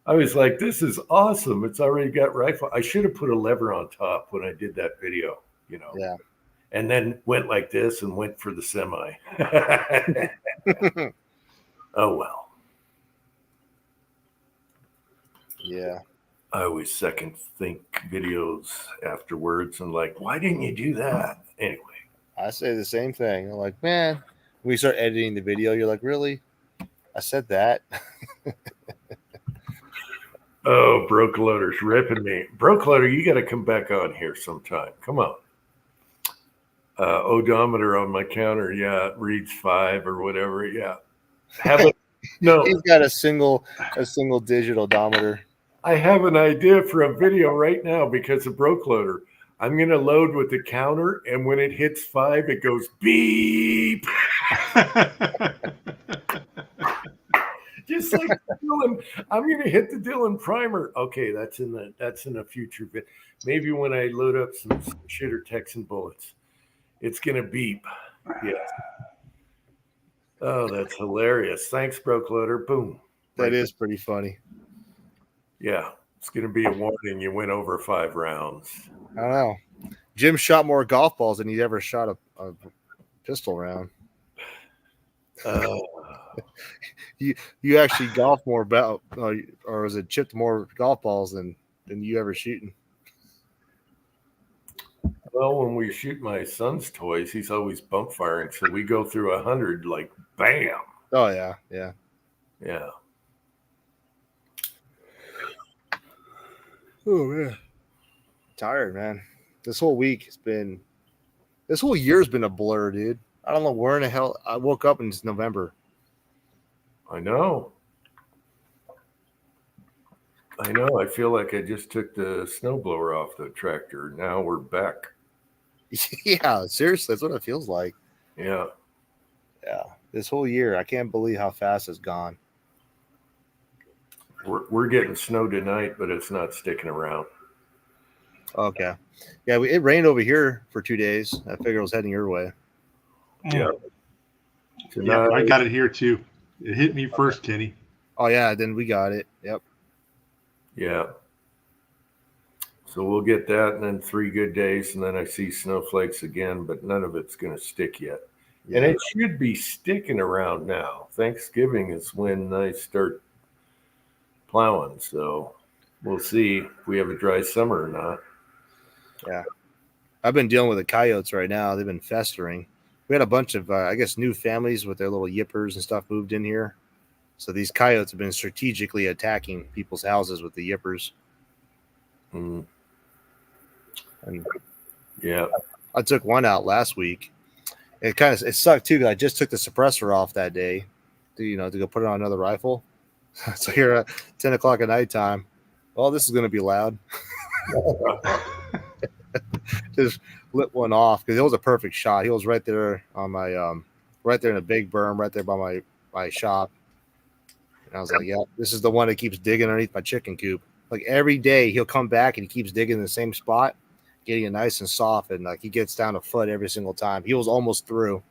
I was like, this is awesome. It's already got rifle. I should have put a lever on top when I did that video, Yeah. And then went like this and went for the semi. Oh, well. Yeah. I always second think videos afterwards and like, why didn't you do that? Anyway. I say the same thing. I'm like, man, when we start editing the video, you're like, really? I said that. Oh, Broke Loader's ripping me. Broke Loader, you got to come back on here sometime. Come on. Odometer on my counter. Yeah. It reads 5 or whatever. Yeah. No. He's got a single digit odometer. I have an idea for a video right now because of Broke Loader. I'm going to load with the counter, and when it hits 5, it goes beep. just like Dylan. I'm gonna hit the Dylan primer. Okay, that's in a future bit. Maybe when I load up some shitter Texan bullets, it's gonna beep. Yes. Oh, that's hilarious. Thanks, Broke Loader. Boom. That is pretty funny. Yeah, it's gonna be a warning. You went over 5 rounds. I don't know. Jim shot more golf balls than he'd ever shot a pistol round. You actually golf more about, or was it chipped more golf balls than you ever shooting? Well, when we shoot my son's toys, he's always bump firing, so we go through 100 like bam. Oh yeah, yeah. Oh man, tired, man. This whole year's been a blur, dude. I don't know where in the hell I woke up and it's November. I know. I feel like I just took the snowblower off the tractor. Now we're back. Yeah, seriously, that's what it feels like. Yeah. Yeah. This whole year, I can't believe how fast it's gone. We're getting snow tonight, but it's not sticking around. Okay. Yeah, it rained over here for 2 days. I figured it was heading your way. Yeah. Yeah, I got it here too. It hit me first, Kenny. Oh yeah, then we got it. Yep. Yeah. So we'll get that, and then 3 good days, and then I see snowflakes again, but none of it's going to stick yet. Yeah. And it should be sticking around now. Thanksgiving is when I start plowing, so we'll see if we have a dry summer or not. Yeah. I've been dealing with the coyotes right now. They've been festering. We had a bunch of, I guess, new families with their little yippers and stuff moved in here. So these coyotes have been strategically attacking people's houses with the yippers. Mm. And yeah, I took one out last week. It sucked too because I just took the suppressor off that day to go put it on another rifle. So here at 10 o'clock at nighttime, well, this is going to be loud. Just lit one off because it was a perfect shot. He was right there on my right there in a big berm right there by my shop. And I was like, yeah, this is the one that keeps digging underneath my chicken coop. Like every day he'll come back and he keeps digging in the same spot, getting it nice and soft, and like he gets down a foot every single time. He was almost through.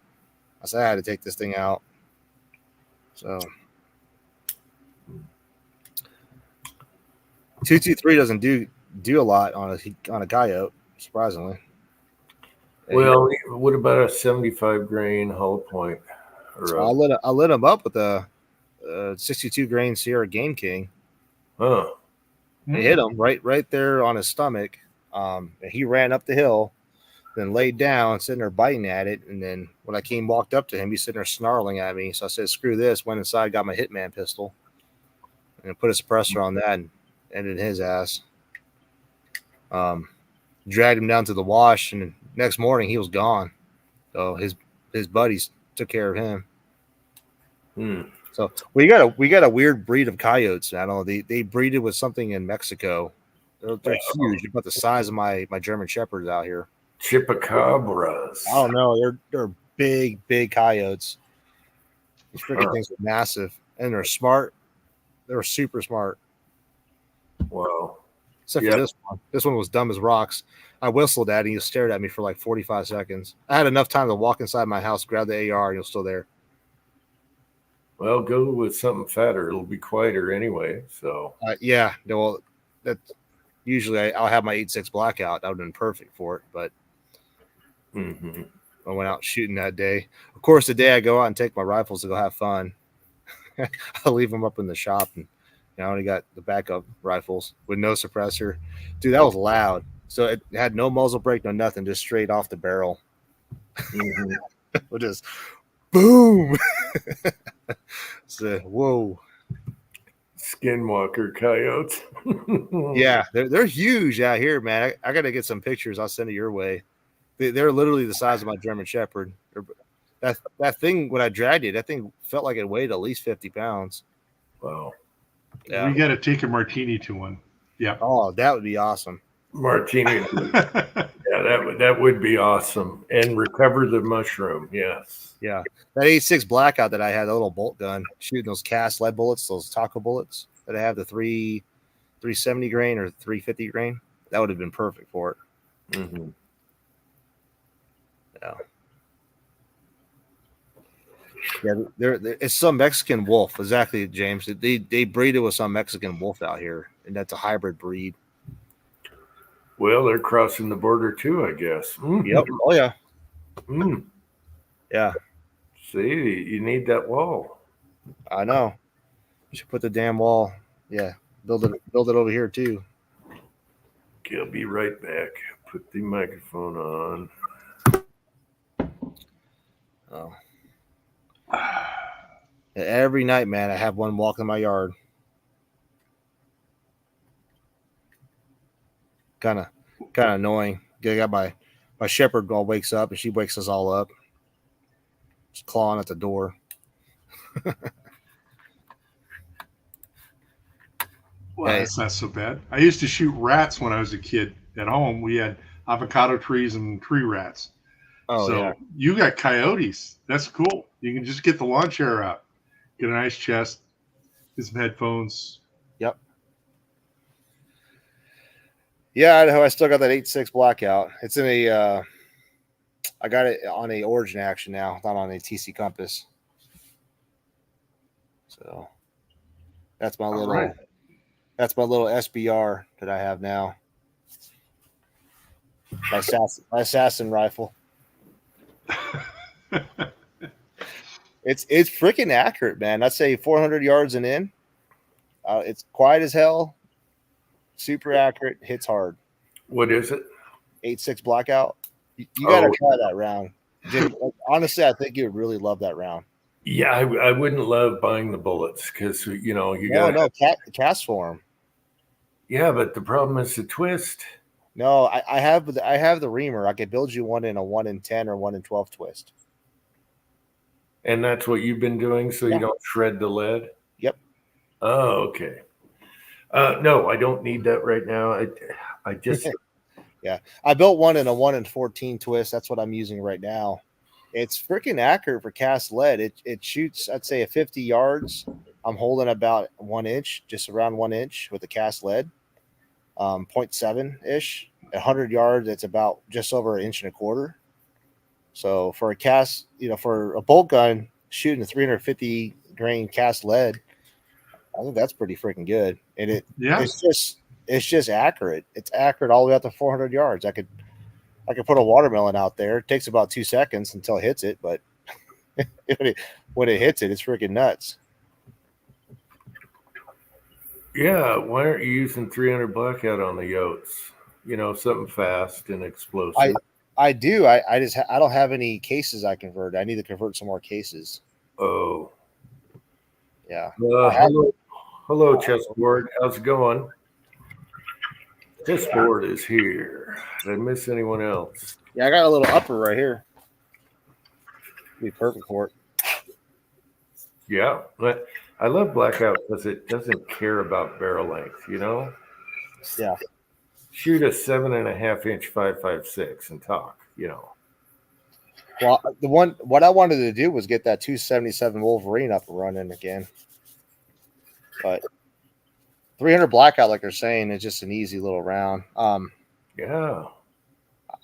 I said I had to take this thing out. So 223 doesn't do a lot on a coyote, surprisingly. Well, what about a 75 grain hollow point? I lit him up with a 62 grain Sierra Game King. Huh. It hit him right there on his stomach. And he ran up the hill, then laid down, sitting there biting at it. And then when I walked up to him, he's sitting there snarling at me. So I said, screw this. Went inside, got my Hitman pistol, and put a suppressor on that and ended his ass. Dragged him down to the wash, and the next morning he was gone. So his buddies took care of him. So we got a weird breed of coyotes. I don't know. They breeded with something in Mexico. They're huge. They're about the size of my German Shepherds out here. Chupacabras. I don't know. They're big coyotes. These freaking things are massive, and they're smart. They're super smart. Wow. Except for this one. This one was dumb as rocks. I whistled at it, and he stared at me for like 45 seconds. I had enough time to walk inside my house, grab the AR, and he was still there. Well, go with something fatter. It'll be quieter anyway. So yeah. Well, that usually I'll have my 8.6 blackout. That would have been perfect for it, but I went out shooting that day. Of course, the day I go out and take my rifles to go have fun, I'll leave them up in the shop, and I only got the backup rifles with no suppressor. Dude, that was loud. So it had no muzzle brake, no nothing, just straight off the barrel. We'll just boom. So, whoa. Skinwalker coyotes. Yeah, they're huge out here, man. I got to get some pictures. I'll send it your way. They're literally the size of my German Shepherd. That thing, when I dragged it, that thing felt like it weighed at least 50 pounds. Wow. Yeah. We got to take a martini to one. Yeah. Oh, that would be awesome. Martini. Yeah, that would be awesome. And recover the mushroom. Yes. Yeah. That 86 blackout that I had, a little bolt gun shooting those cast lead bullets, those taco bullets that I have, the 370 grain or 350 grain. That would have been perfect for it. Mm-hmm. Yeah. Yeah, there it's some Mexican wolf. Exactly, James. They breed it with some Mexican wolf out here, and that's a hybrid breed. Well, they're crossing the border too, I guess. Mm-hmm. Yep. Oh yeah. Mm. Yeah. See, you need that wall. I know. You should put the damn wall. Yeah. Build it over here too. Okay, I'll be right back. Put the microphone on. Oh. Every night, man, I have one walk in my yard. Kind of annoying. I got my shepherd girl wakes up and she wakes us all up. Just clawing at the door. Well, that's not so bad. I used to shoot rats when I was a kid at home. We had avocado trees and tree rats. Oh, so yeah. You got coyotes. That's cool. You can just get the lawn chair out, get a nice chest, get some headphones. Yep. Yeah, I still got that 86 blackout. It's in a I got it on a Origin action now, not on a TC Compass. So that's my little SBR that I have now. My assassin rifle. It's freaking accurate, man. I'd say 400 yards and in. It's quiet as hell. Super accurate. Hits hard. What is it? 86 blackout. You got to try that round. Jim, honestly, I think you'd really love that round. Yeah, I wouldn't love buying the bullets because you got cast for them. Yeah, but the problem is the twist. No, I have the reamer. I could build you one in a 1 in 10 or 1 in 12 twist. And that's what you've been doing, so you don't shred the lead? Yep. Oh, okay. No, I don't need that right now. I just yeah. I built one in a 1 in 14 twist. That's what I'm using right now. It's freaking accurate for cast lead. It shoots, I'd say, at 50 yards. I'm holding about 1 inch, just around 1 inch with the cast lead. 0.7 ish. 100 yards, it's about just over 1.25 inches. So for a cast, for a bolt gun shooting a 350 grain cast lead, I think that's pretty freaking good. And it's just accurate. It's accurate all the way up to 400 yards. I could put a watermelon out there. It takes about 2 seconds until it hits it, but when it hits it, it's freaking nuts. Yeah, why aren't you using 300 blackout on the Yotes? Something fast and explosive. I do. I don't have any cases I convert. I need to convert some more cases. Oh. Yeah. Hello, chessboard. How's it going? Chessboard is here. Did I miss anyone else? Yeah, I got a little upper right here. Be perfect for it. Yeah, but I love blackout because it doesn't care about barrel length. Yeah. Shoot a 7.5 inch 5.56 and talk. Well, what I wanted to do was get that 277 Wolverine up and running again, but 300 blackout, like they're saying, is just an easy little round. Yeah.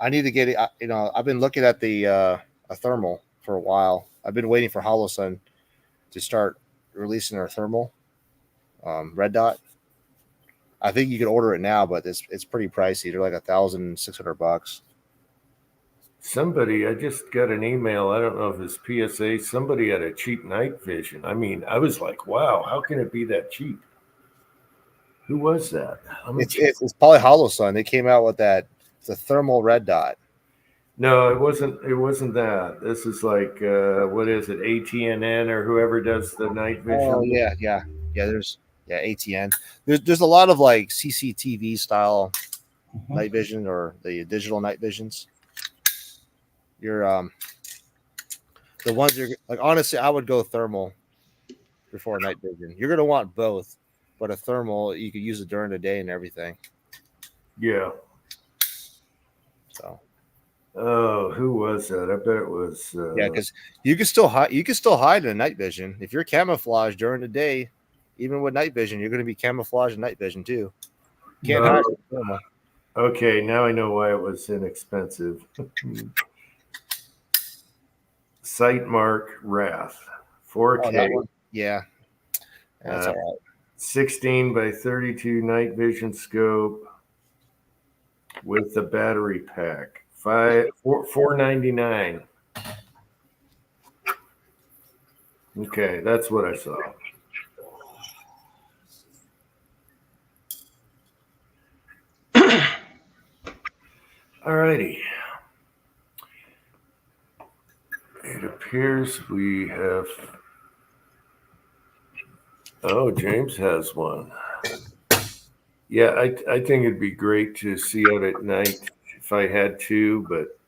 I need to get it. I've been looking at the a thermal for a while. I've been waiting for Holosun to start releasing their thermal red dot. I think you can order it now, but it's pretty pricey. They're like $1,600. Somebody, I just got an email. I don't know if it's PSA. Somebody had a cheap night vision. I mean, I was like, wow, how can it be that cheap? Who was that? It's probably Holosun. They came out with the thermal red dot. No, it wasn't. It wasn't that. This is like, what is it? ATNN or whoever does the night vision. Oh yeah. There's ATN. There's a lot of like CCTV style night vision or the digital night visions. You're the ones you're like. Honestly, I would go thermal before night vision. You're gonna want both, but a thermal you could use it during the day and everything. Yeah. Oh, who was that? I bet it was. Yeah, because you can still hide. You can still hide in night vision if you're camouflaged during the day. Even with night vision, you're going to be camouflaged in night vision too. Can't hide. Okay, now I know why it was inexpensive. Sightmark Wrath, 4K. Yeah, that's all right. 16 by 32 night vision scope with the battery pack. $499. Okay, that's what I saw. All righty. It appears we have. Oh, James has one. Yeah, I think it'd be great to see out at night if I had to, but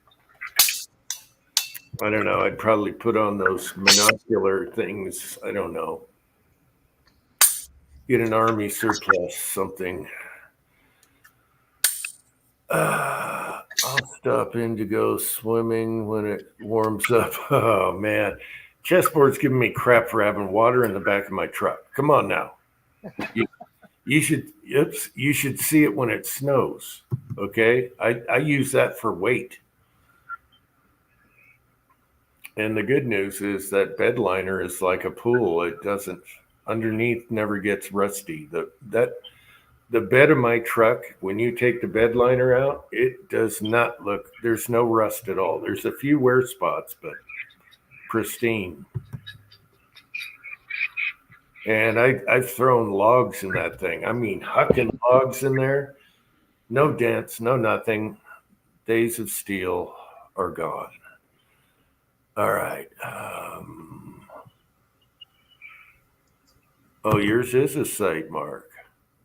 I don't know. I'd probably put on those monocular things. I don't know. Get an army surplus, something. I'll stop in to go swimming when it warms up. Oh, man. Chessboard's giving me crap for having water in the back of my truck. Come on now. You should see it when it snows. Okay. I use that for weight. And the good news is that bed liner is like a pool. It doesn't underneath never gets rusty. The bed of my truck, when you take the bed liner out, it does not look, there's no rust at all. There's a few wear spots, but pristine. And I've thrown logs in that thing. I mean, hucking logs in there. No dents, no nothing. Days of steel are gone. All right. Oh, yours is a Sightmark.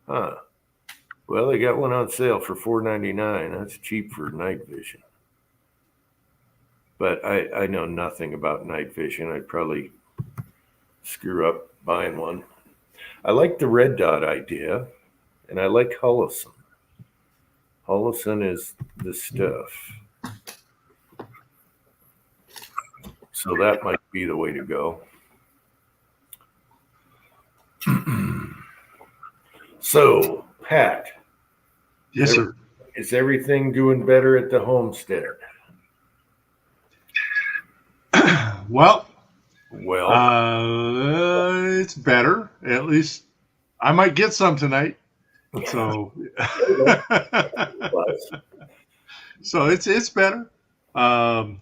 Huh. Well, they got one on sale for $499. That's cheap for night vision. But I know nothing about night vision. I'd probably screw up buying one. I like the red dot idea, and I like Holosun. Holosun is the stuff. So that might be the way to go. So, Pat. Yes, sir. Is everything doing better at the homestead? Well, Well, it's better. At least I might get some tonight. So, so it's better. But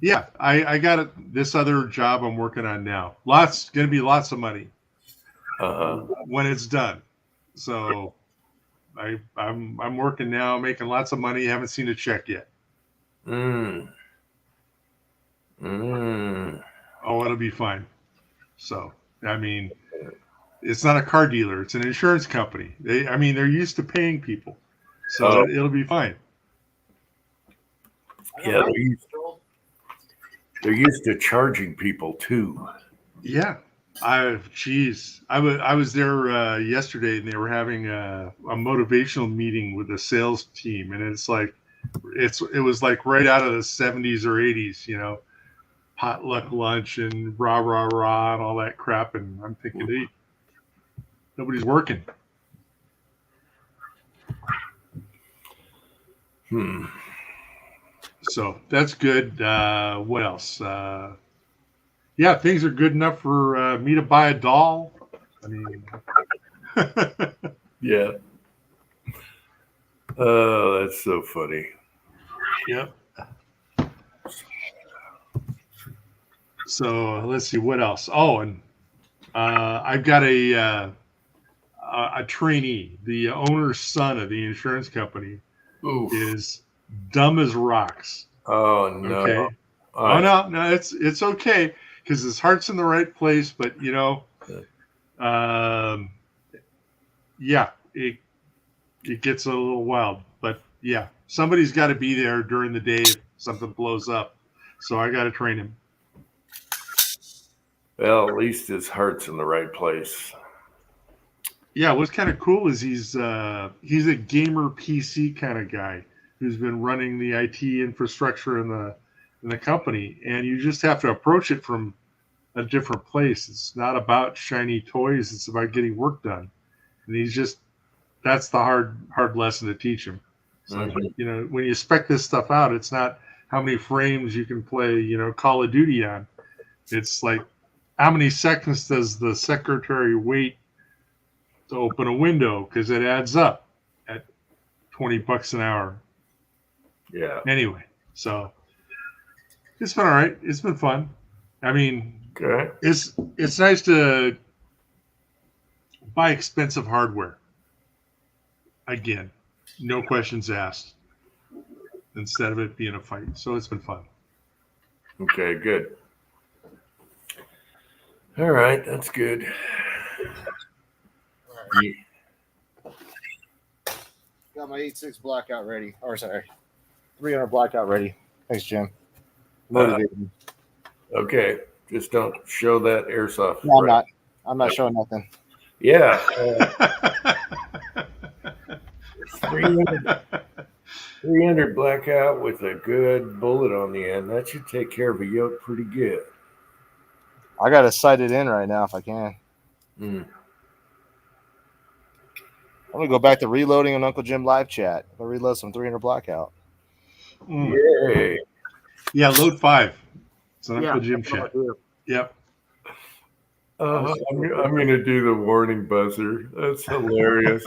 yeah, I got this other job I'm working on now. Going to be lots of money when it's done. So I'm working now, making lots of money. Haven't seen a check yet. Oh, it'll be fine. So, I mean, it's not a car dealer. It's an insurance company. They're used to paying people. So it'll be fine. Yeah, they're used to charging people too. Yeah. I was there yesterday, and they were having a motivational meeting with the sales team, and it's like it was like right out of the 70s or 80s, you know, potluck lunch and rah rah rah and all that crap. And I'm thinking, hey, nobody's working. So that's good. What else? Yeah, things are good enough for me to buy a doll. I mean, yeah. Oh, that's so funny. Yep. So let's see what else. Oh, and I've got a trainee. The owner's son of the insurance company is dumb as rocks. Oh no. Okay. No, it's okay because his heart's in the right place, but you know, yeah, it gets a little wild. But yeah, somebody's got to be there during the day if something blows up. So I got to train him. Well, at least his heart's in the right place. Yeah, what's kind of cool is he's a gamer PC kind of guy. who's been running the IT infrastructure in the company, and you just have to approach it from a different place. It's not about shiny toys; it's about getting work done. And that's the hard lesson to teach him. So when you spec this stuff out, it's not how many frames you can play, Call of Duty on. It's like how many seconds does the secretary wait to open a window, because it adds up at $20 an hour. Yeah. Anyway, so it's been all right. It's been fun. I mean, okay. It's nice to buy expensive hardware. Again, no questions asked, instead of it being a fight. So it's been fun. Okay, good. All right, that's good. Got my 8.6 blackout ready. Or sorry, 300 blackout ready. Thanks, Jim. Motivated me. Okay, just don't show that airsoft. No, I'm not. I'm not showing nothing. Yeah. 300 blackout with a good bullet on the end. That should take care of a yoke pretty good. I got to sight it in right now if I can. Mm. I'm going to go back to reloading on Uncle Jim live chat. I'll reload some 300 blackout. Yay. Yeah, load 5. It's an Uncle Jim chat. Yep. I'm going to do the warning buzzer. That's hilarious.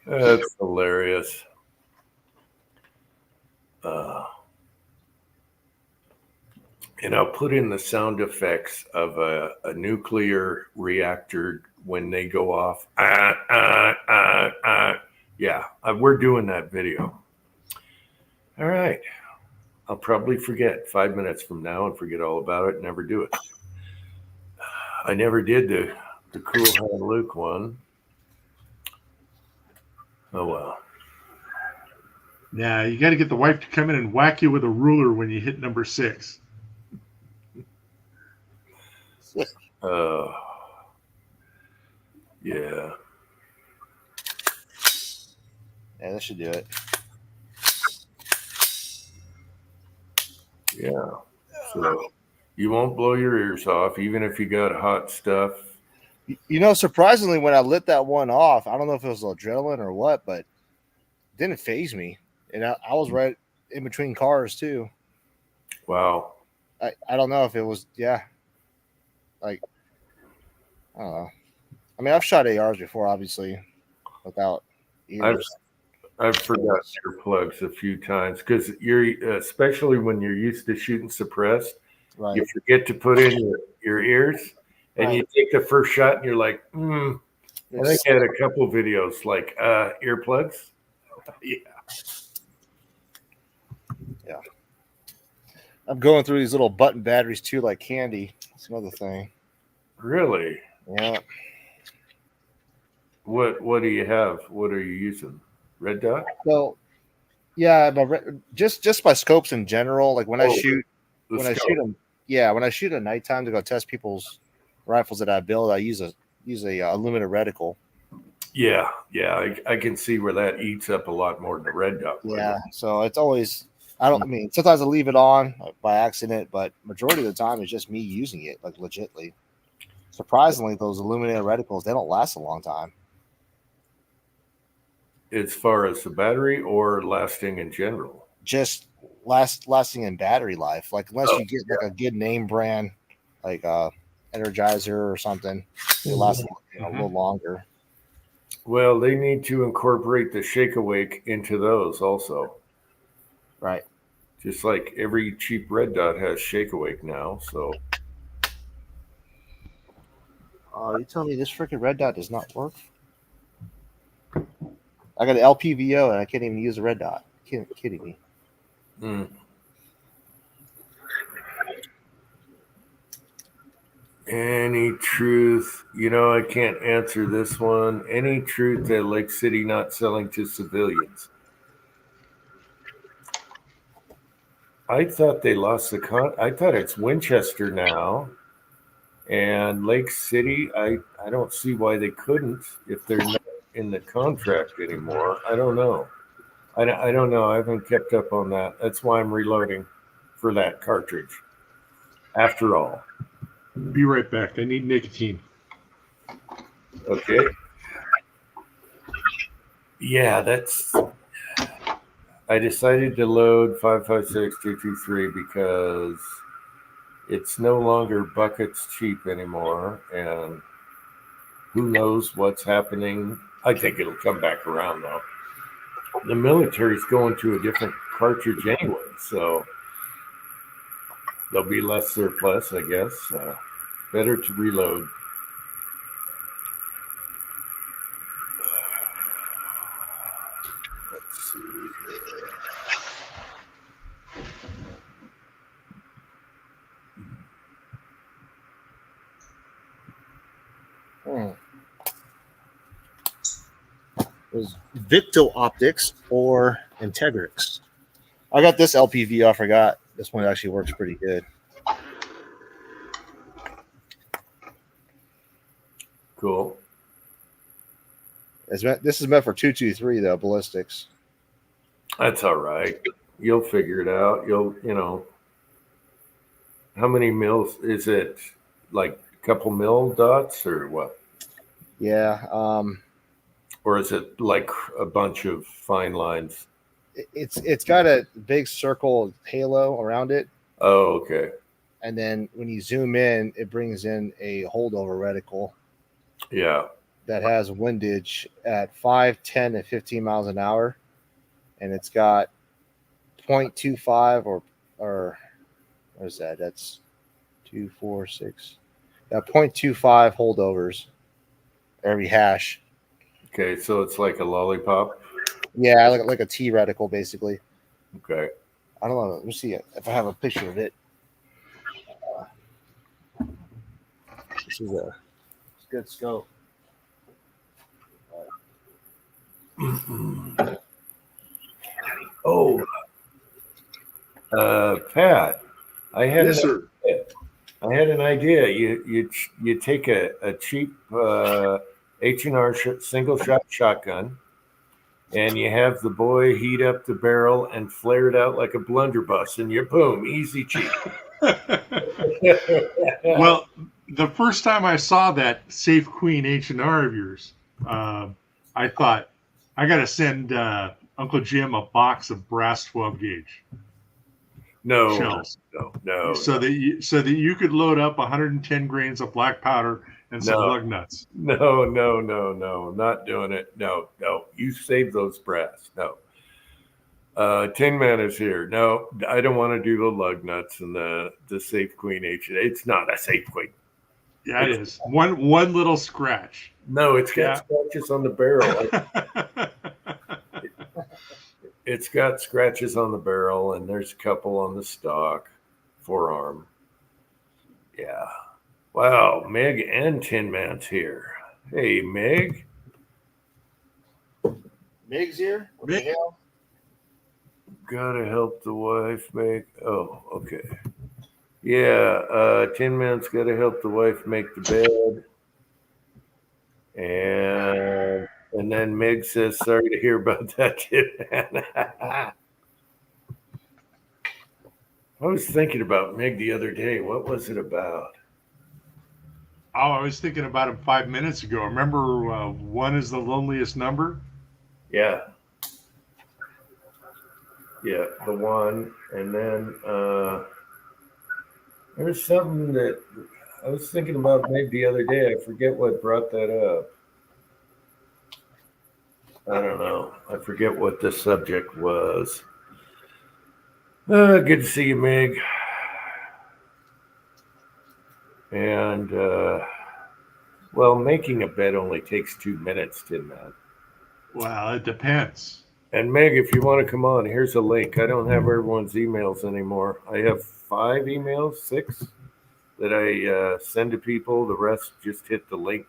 That's hilarious. And I'll put in the sound effects of a nuclear reactor when they go off. Yeah, we're doing that video. All right. I'll probably forget 5 minutes from now and forget all about it and never do it. I never did the Cool Hand Luke one. Oh, well. Yeah, you got to get the wife to come in and whack you with a ruler when you hit number 6. Yeah. Yeah, that should do it. Yeah. So you won't blow your ears off, even if you got hot stuff. Surprisingly, when I lit that one off, I don't know if it was adrenaline or what, but it didn't phase me. And I was right in between cars, too. Wow. I don't know if it was, like, I don't know. I mean, I've shot ARs before, obviously, without ears. I've forgot earplugs a few times because especially when you're used to shooting suppressed, right. You forget to put in your ears, and you take the first shot, and you're like, I think I had a couple videos like earplugs. Yeah. I'm going through these little button batteries too, like candy. That's another thing. Really? Yeah. What do you have? What are you using? Red dot? So, yeah, but just my scopes in general. Like when I shoot them, when I shoot at nighttime to go test people's rifles that I build, I use a aluminum reticle. Yeah, I can see where that eats up a lot more than the red dot. Yeah, so it's always sometimes I leave it on by accident, but majority of the time it's just me using it like legitly. Surprisingly, those aluminum reticles, they don't last a long time. As far as the battery or lasting in general? Just lasting in battery life. Like unless you get like a good name brand, like Energizer or something, it lasts a little longer. Well, they need to incorporate the Shake Awake into those also. Right. Just like every cheap red dot has Shake Awake now, so. Oh, you tell me this freaking red dot does not work? I got an LPVO and I can't even use a red dot. Kidding me. Any truth, I can't answer this one. Any truth that Lake City not selling to civilians? I thought they lost I thought it's Winchester now. And Lake City, I don't see why they couldn't if they're not in the contract anymore. I don't know. I don't know. I haven't kept up on that. That's why I'm reloading for that cartridge. After all. Be right back. I need nicotine. Okay. Yeah, that's. I decided to load 5.56.223 because it's no longer buckets cheap anymore, and who knows what's happening. I think it'll come back around though. The military's going to a different cartridge anyway, so there'll be less surplus, I guess. Better to reload. Let's see here. It was Victo Optics or Integrix. I got this LPV. I forgot. This one actually works pretty good. Cool. This is meant for 223 though, ballistics. That's all right. You'll figure it out. How many mils is it? Like a couple mil dots or what? Yeah. Or is it like a bunch of fine lines? It's got a big circle halo around it. Oh, okay. And then when you zoom in, it brings in a holdover reticle. Yeah. That has windage at 5, 10, and 15 miles an hour. And it's got 0.25 or what is that? That's 2, 4, 6. 0.25 holdovers every hash. Okay, so it's like a lollipop. Yeah, like a T reticle, basically. Okay. I don't know. Let me see if I have a picture of it. This is a good scope. Oh, Pat, I had Yes, sir. I had an idea. You take a cheap H&R single shot shotgun, and you have the boy heat up the barrel and flare it out like a blunderbuss, and you boom, easy cheap. Well, the first time I saw that Safe Queen H&R of yours, I thought I got to send Uncle Jim a box of brass 12 gauge shells. No. So that you could load up 110 grains of black powder and some lug nuts. No, not doing it. No. You save those brass. No. Tin Man is here. No, I don't want to do the lug nuts and the Safe Queen H. It's not a Safe Queen. Yeah, it is. One little scratch. No, it's got scratches on the barrel. It's got scratches on the barrel, and there's a couple on the stock forearm. Yeah. Wow, Meg and Tin Man's here. Hey, Meg. Meg's here? What the hell? Gotta help the wife make. Oh, okay. Yeah, Tin Man's gotta help the wife make the bed. And then Meg says, sorry to hear about that, Tin Man. I was thinking about Meg the other day. What was it about? Oh, I was thinking about him 5 minutes ago. Remember, 1 is the loneliest number? Yeah. Yeah, the 1. And then there's something that I was thinking about Meg the other day. I forget what brought that up. I don't know. I forget what the subject was. Good to see you, Meg. And, well, making a bed only takes 2 minutes, Tin Man. Well, it depends. And Meg, if you want to come on, here's a link. I don't have everyone's emails anymore. I have 5 emails, 6 that I send to people. The rest just hit the link.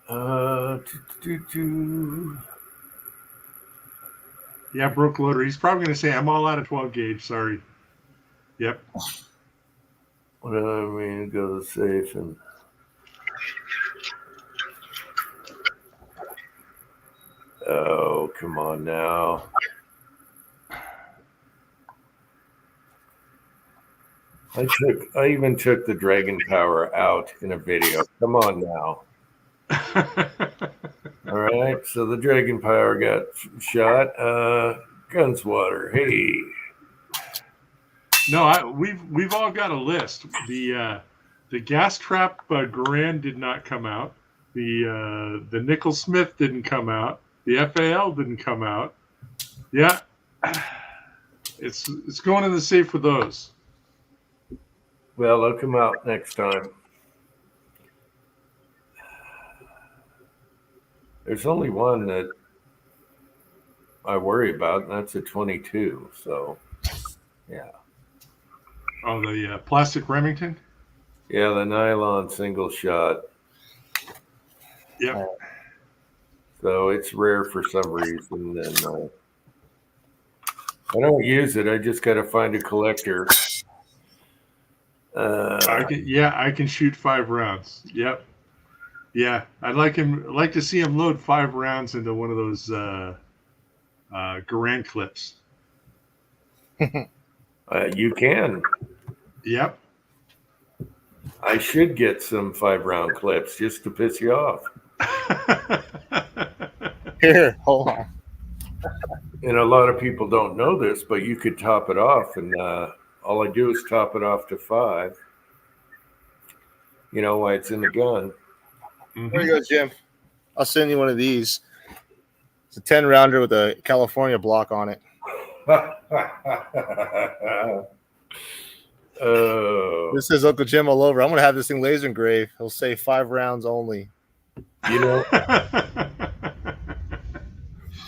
Yeah, Broke Loader. He's probably going to say, I'm all out of 12 gauge. Sorry. Yep. Well, I mean, go safe and. come on now. I even took the Dragon Power out in a video. Come on now. All right, so the Dragon Power got shot. Gunswater, hey. No, we've all got a list. The gas trap Garand did not come out. The Nickel Smith didn't come out. The FAL didn't come out. Yeah, it's going in the safe for those. Well, they'll come out next time. There's only one that I worry about, and that's a 22. So, yeah. Oh, the plastic Remington? Yeah, the nylon single shot. Yep. So it's rare for some reason. And I don't use it. I just got to find a collector. I can shoot 5 rounds. Yep. Yeah, I'd like to see him load 5 rounds into one of those Garand clips. You can. Yep. I should get some 5-round clips just to piss you off. Here, hold on. And a lot of people don't know this, but you could top it off, and all I do is top it off to 5. You know why it's in the gun. There you go, Jim. I'll send you one of these. It's a 10-rounder with a California block on it. This is Uncle Jim all over. I'm going to have this thing laser engraved. He'll say 5 rounds only. You know,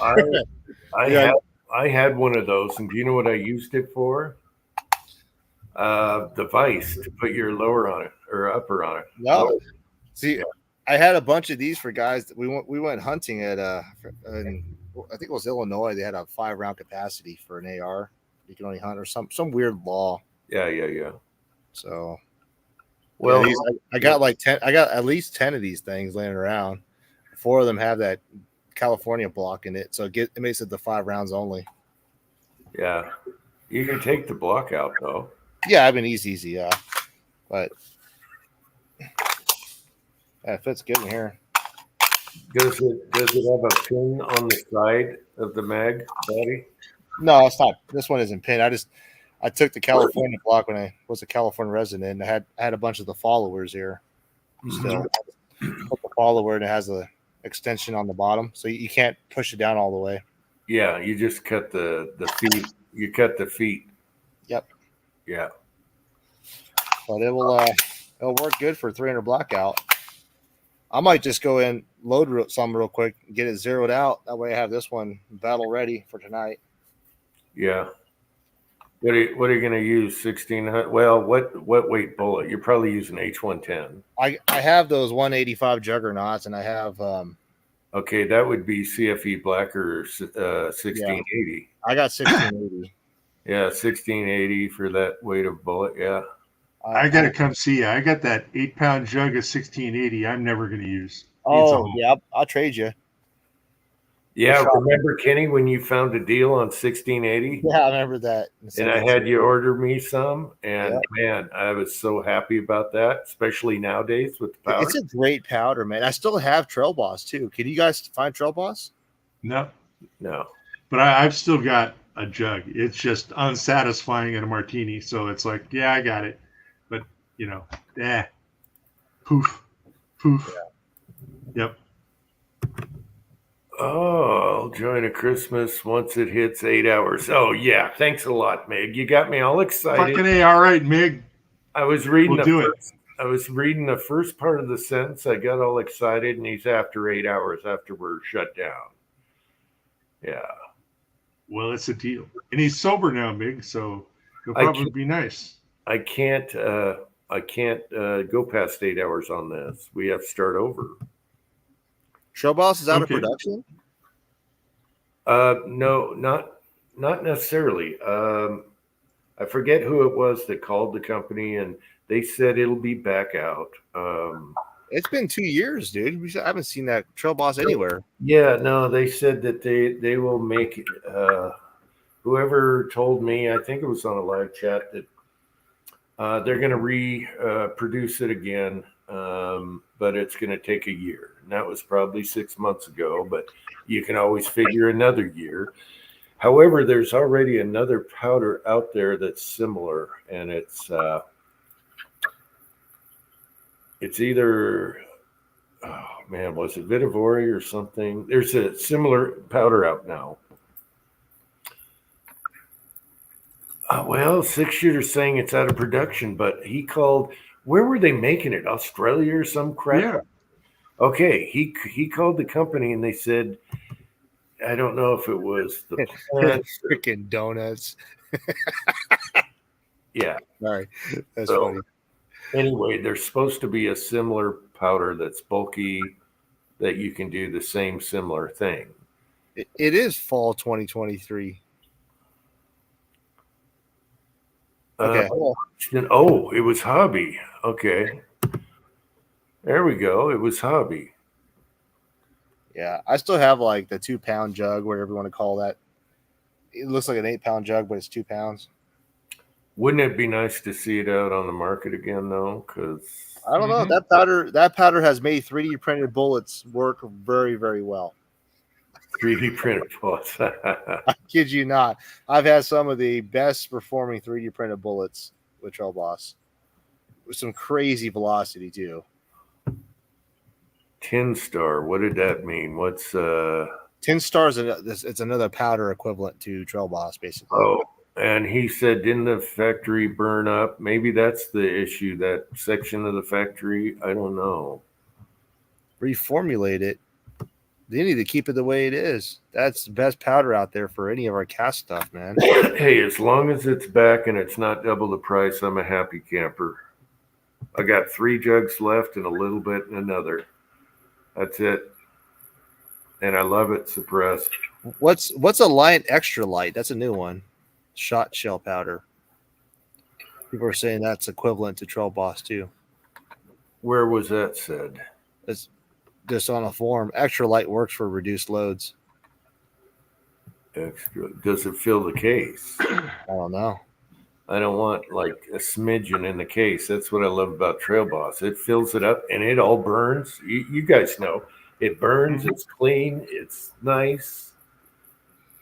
I had one of those, and do you know what I used it for? The vise to put your lower on it or upper on it. No, see, I had a bunch of these for guys that we went hunting at I think it was Illinois. They had a 5-round capacity for an AR. You can only hunt or some weird law. Yeah. So, well, yeah, I got like 10. I got at least 10 of these things laying around. 4 of them have that California block in it, so it makes it the 5 rounds only. Yeah, you can take the block out though. Yeah, I've been easy, yeah, but yeah, it fits good in here. Does it have a pin on the side of the mag body? No, it's not. This one isn't pinned. I took the California block when I was a California resident. And I had a bunch of the followers here. Still, put the follower and it has a extension on the bottom, so you can't push it down all the way. Yeah, you just cut the feet. You cut the feet. Yep. Yeah. But it'll work good for 300 blackout. I might just go in, load some real quick, get it zeroed out. That way I have this one battle ready for tonight. Yeah. What are you going to use? 1600? Well, what weight bullet? You're probably using H110. I have those 185 juggernauts, and I have okay, that would be CFE Blacker 1680. Yeah. I got 1680. Yeah, 1680 for that weight of bullet. Yeah. I got to come see you. I got that 8-pound jug of 1680 I'm never going to use. Oh, yeah, I'll trade you. Yeah, remember, Kenny, when you found a deal on 1680? Yeah, I remember that. And I had you order me some, and man, I was so happy about that, especially nowadays with the powder. It's a great powder, man. I still have Trail Boss, too. Can you guys find Trail Boss? No. But I've still got a jug. It's just unsatisfying in a martini. So it's like, yeah, I got it. But, poof. Yep. Oh, I'll join a Christmas once it hits 8 hours. Oh, yeah. Thanks a lot, Mig. You got me all excited. Fucking A, all right, Mig. I was reading the first part of the sentence. I got all excited, and he's after 8 hours after we're shut down. Yeah. Well, it's a deal. And he's sober now, Mig, so it'll probably be nice. I can't go past 8 hours on this. We have to start over. Trail Boss is out of production? No, not necessarily. I forget who it was that called the company, and they said it'll be back out. It's been 2 years, dude. I haven't seen that Trail Boss anywhere. Yeah, no, they said that they will make whoever told me, I think it was on a live chat, that they're going to reproduce it again, but it's going to take a year. And that was probably 6 months ago, but you can always figure another year. However, there's already another powder out there that's similar, and it's either, oh man, was it Vitavori or something? There's a similar powder out now. Well, Six Shooter's saying it's out of production, but he called. Where were they making it? Australia or some crap? Yeah. Okay, he called the company and they said, I don't know if it was the plant. Freaking donuts. Yeah. Sorry, that's So, funny. Anyway, there's supposed to be a similar powder that's bulky that you can do the same similar thing. It is fall 2023. Okay. Oh, it was Hobby. Okay. There we go. It was Hobby. Yeah, I still have like the 2-pound jug, whatever you want to call that. It looks like an 8-pound jug, but it's 2 pounds. Wouldn't it be nice to see it out on the market again, though? Because I don't know. That powder has made 3D printed bullets work very, very well. 3D printed bullets. I kid you not. I've had some of the best performing 3D printed bullets with Trail Boss, with some crazy velocity too. 10 star. What did that mean? What's 10 stars? It's another powder equivalent to Trail Boss, basically. Oh, and he said, didn't the factory burn up? Maybe that's the issue. That section of the factory. I don't know. Reformulate it. They need to keep it the way it is. That's the best powder out there for any of our cast stuff, man. Hey, as long as it's back and it's not double the price, I'm a happy camper. I got 3 jugs left and a little bit in another. That's it. And I love it suppressed. What's a light extra light? That's a new one. Shot shell powder. People are saying that's equivalent to Trail Boss too. Where was that said? It's just on a form. Extra light works for reduced loads. Extra. Does it fill the case? I don't know. I don't want like a smidgen in the case. That's what I love about Trail Boss. It fills it up and it all burns. You guys know it burns. It's clean. It's nice.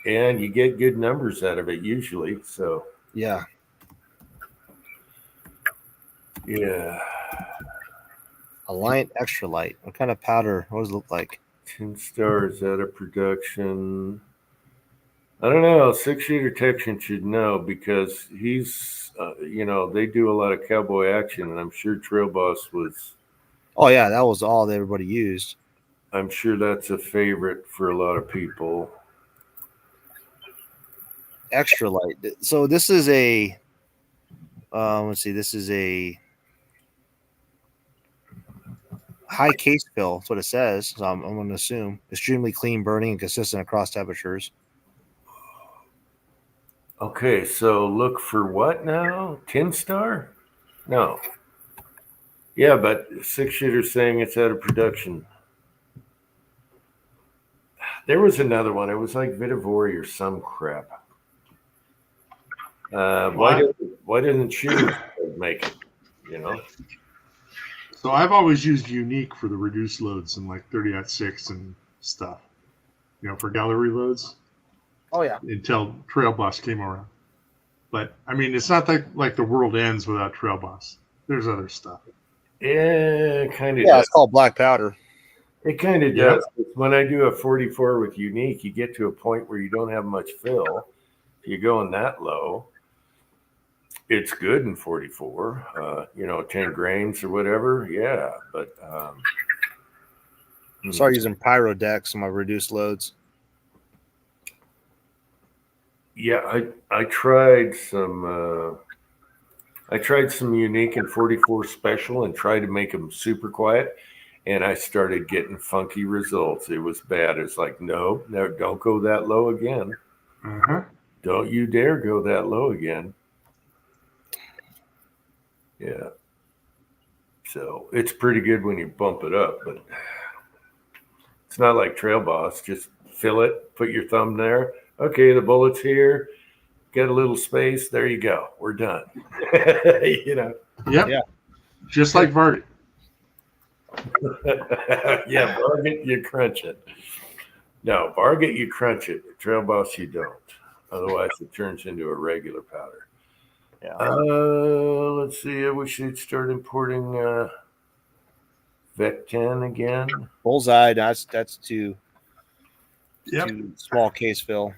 And you get good numbers out of it usually. So, Yeah. yeah. Alliant extra light. What kind of powder? What does it look like? 10 stars out of production. I don't know. 6 Shooter Texan should know because he's, they do a lot of cowboy action, and I'm sure Trail Boss was. Oh yeah, that was all that everybody used. I'm sure that's a favorite for a lot of people. Extra light. So this is a. Let's see. This is a high case fill. That's what it says. So I'm going to assume extremely clean burning and consistent across temperatures. Okay, so look for what now? 10 star? No. Yeah, but 6 Shooter's saying it's out of production. There was another one. It was like Vitavori or some crap. Why didn't Shooter make it? You know? So I've always used Unique for the reduced loads in like 30.6 and stuff. For gallery loads. Oh yeah. Until Trail Boss came around. But I mean, it's not like the world ends without Trail Boss. There's other stuff. Yeah, kind of. Yeah, it's called black powder. It kind of does. When I do a 44 with Unique, you get to a point where you don't have much fill. If you're going that low, it's good in 44. 10 grains or whatever. Yeah, but Start using Pyrodex on my reduced loads. Yeah, I tried some. I tried some Unique and 44 special and tried to make them super quiet, and I started getting funky results. It was bad. It's like, no, don't go that low again. Don't you dare go that low again. Yeah. So it's pretty good when you bump it up, but it's not like Trail Boss. Just fill it, put your thumb there. Okay, the bullet's here. Get a little space. There you go. We're done. You know. Yep. Yeah. Just like Varget. Yeah, Varget, you crunch it. No, Varget, you crunch it. Trail Boss, you don't. Otherwise, it turns into a regular powder. Yeah. Let's see. I wish they'd start importing Vec-10 again. Bullseye. That's too Yep. small case fill.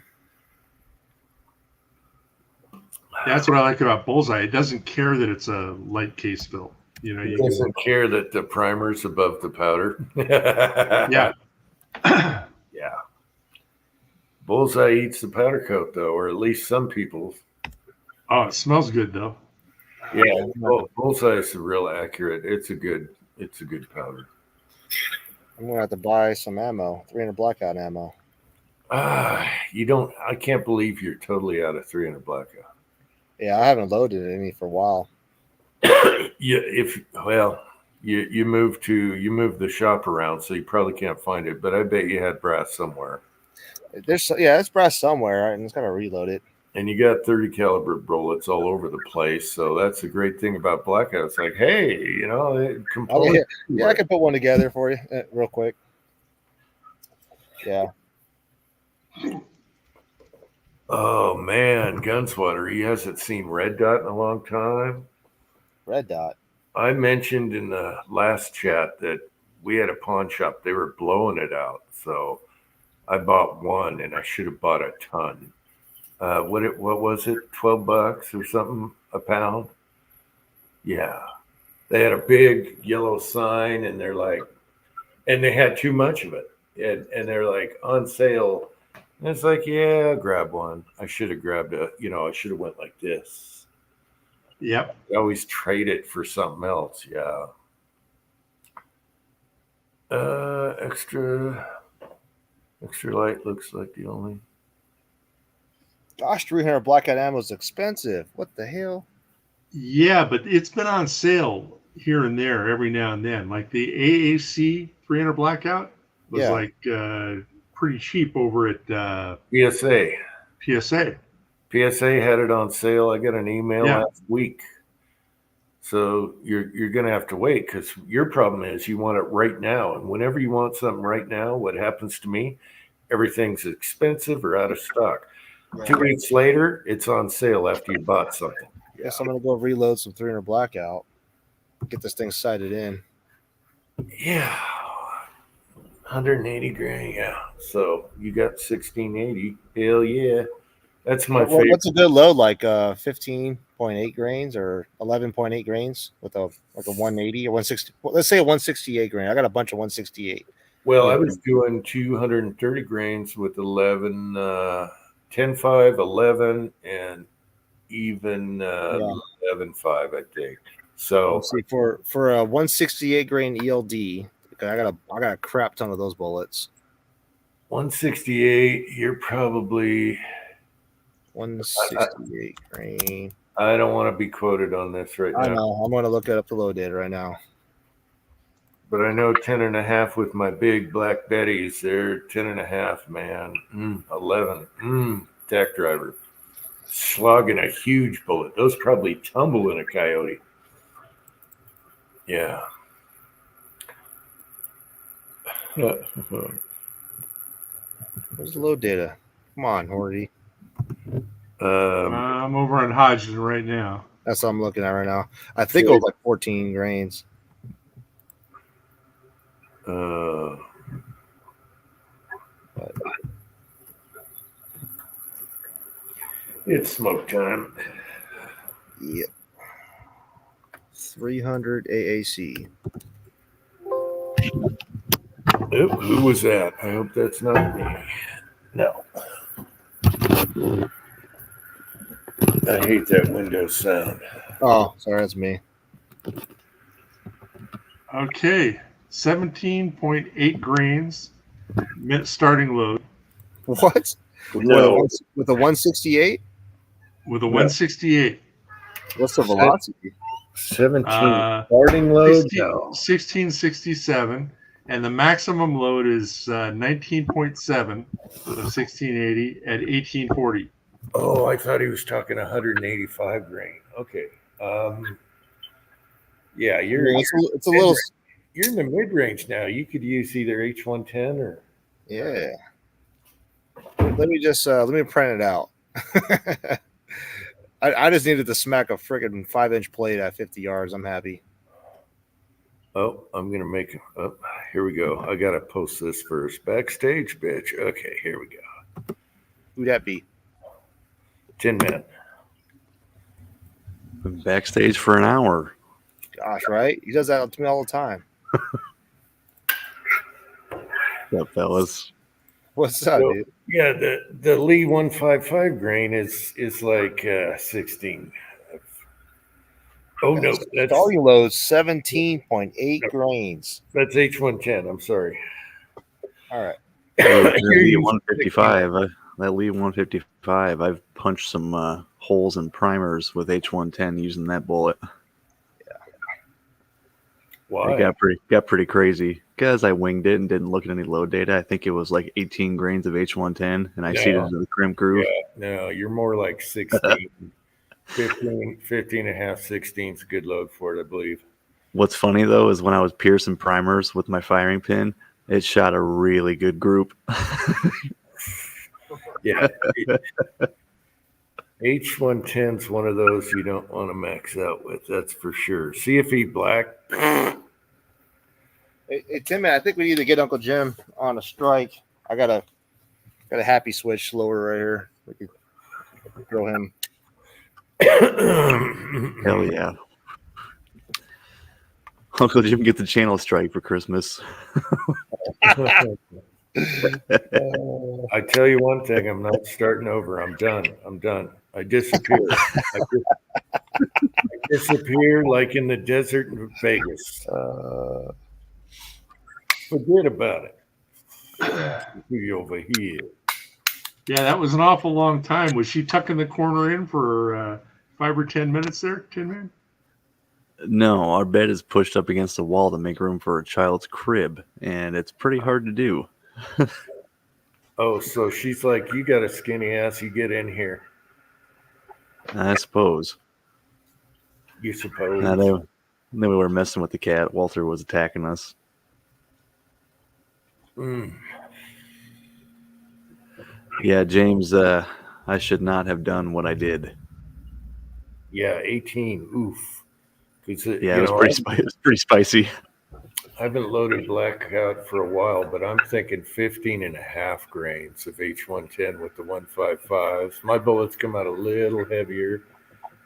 That's what I like about Bullseye. It doesn't care that it's a light case fill. You know, It you doesn't care that the primer's above the powder. yeah. Yeah. Bullseye eats the powder coat, though, or at least some people. Oh, it smells good though. Yeah, Bullseye is real accurate. It's a good powder. I'm gonna have to buy some ammo, 300 blackout ammo. You don't. I can't believe you're totally out of 300 blackout. Yeah, I haven't loaded any for a while. You moved the shop around, so you probably can't find it. But I bet you had brass somewhere. It's brass somewhere, and it's gotta reload it. And you got 30 caliber bullets all over the place, so that's the great thing about blackout. It's like, hey, I can put one together for you real quick. Yeah. Oh man, Gunswatter, he hasn't seen Red Dot in a long time. Red Dot. I mentioned in the last chat that we had a pawn shop. They were blowing it out, so I bought one, and I should have bought a ton. What was it? $12 or something a pound? Yeah, they had a big yellow sign, and they're like, and they had too much of it, and they're like on sale. And it's like, yeah, I'll grab one. I should have grabbed I should have went like this. Yep. I always trade it for something else. Yeah. Extra light looks like the only. Gosh, 300 blackout ammo is expensive. What the hell? Yeah, but it's been on sale here and there every now and then. Like the AAC 300 blackout was pretty cheap over at PSA. PSA. PSA had it on sale. I got an email last week. So you're going to have to wait, because your problem is you want it right now. And whenever you want something right now, what happens to me? Everything's expensive or out of stock. Right. 2 weeks later, it's on sale after you bought something. Guess I'm going to go reload some 300 blackout. Get this thing sighted in. Yeah. 180 grand. Yeah. So you got 1680. Hell yeah. That's my favorite. What's a good load? Like 15.8 grains or 11.8 grains with a 180 or 160. Let's say a 168 grain. I got a bunch of 168. Well, I was doing 230 grains with 11, 10.5, 11, and even 11.5, I think. So let's see, for a 168 grain ELD, I got a crap ton of those bullets. 168, you're probably 168 grain. I don't want to be quoted on this right now. I know. I'm going to look it up the load data right now. But I know 10.5 with my big Black Betties. They're 10.5, man. 11. Tack driver. Slogging a huge bullet. Those probably tumble in a coyote. Yeah. Where's the load data? Come on, Horty. I'm over on Hodgson right now. That's what I'm looking at right now. I think it was like 14 grains. It's smoke time. Yep. 300 AAC. Oop, who was that? I hope that's not me. No. I hate that Windows sound. Oh, sorry, that's me. Okay, 17.8 grains, starting load. What? No. With a 168? With a 168. What's the velocity? 17 starting load. 1667, and the maximum load is 19.7 of 1680 at 1840. Oh, I thought he was talking 185 grain. Okay. Yeah, it's a little. You're in the mid range now. You could use either H110 or. Yeah. Let me print it out. I just needed to smack a friggin' 5-inch plate at 50 yards. I'm happy. Oh, I'm gonna make. Oh, here we go. I gotta post this first. Backstage, bitch. Okay, here we go. Who'd that be? Tin Man. Backstage for an hour. Gosh, right? He does that to me all the time. What's up, fellas? What's up, dude? Yeah, the Lee 155 grain is like 16. Oh no, that's starting load 17.8 grains. That's H110. I'm sorry. All right. That Lee 155. That Lee 155. I've punched some holes in primers with H110 using that bullet. Why? It got pretty crazy because I winged it and didn't look at any load data. I think it was like 18 grains of H110, and I seeded into the crimp groove. Yeah, no, you're more like 16, 15 and a half, 16 is a good load for it, I believe. What's funny though is when I was piercing primers with my firing pin, it shot a really good group. Yeah. H110 is one of those you don't want to max out with. That's for sure. CFE black. Hey, Tim, man, I think we need to get Uncle Jim on a strike. I got a happy switch slower right here. We could throw him. Hell yeah. Uncle Jim get the channel strike for Christmas. I tell you one thing, I'm not starting over. I'm done. I disappear. I disappear like in the desert in Vegas. Forget about it. Be over here. Yeah, that was an awful long time. Was she tucking the corner in for 5 or 10 minutes there, Tin Man? No, our bed is pushed up against the wall to make room for a child's crib, and it's pretty hard to do. Oh, so she's like, you got a skinny ass, you get in here. I suppose. You suppose. Then we were messing with the cat. Walter was attacking us. Yeah, James, I should not have done what I did. Yeah, 18. Oof. Yeah, it was pretty spicy. I haven't loaded blackout for a while, but I'm thinking 15 and a half grains of H110 with the 155s. My bullets come out a little heavier.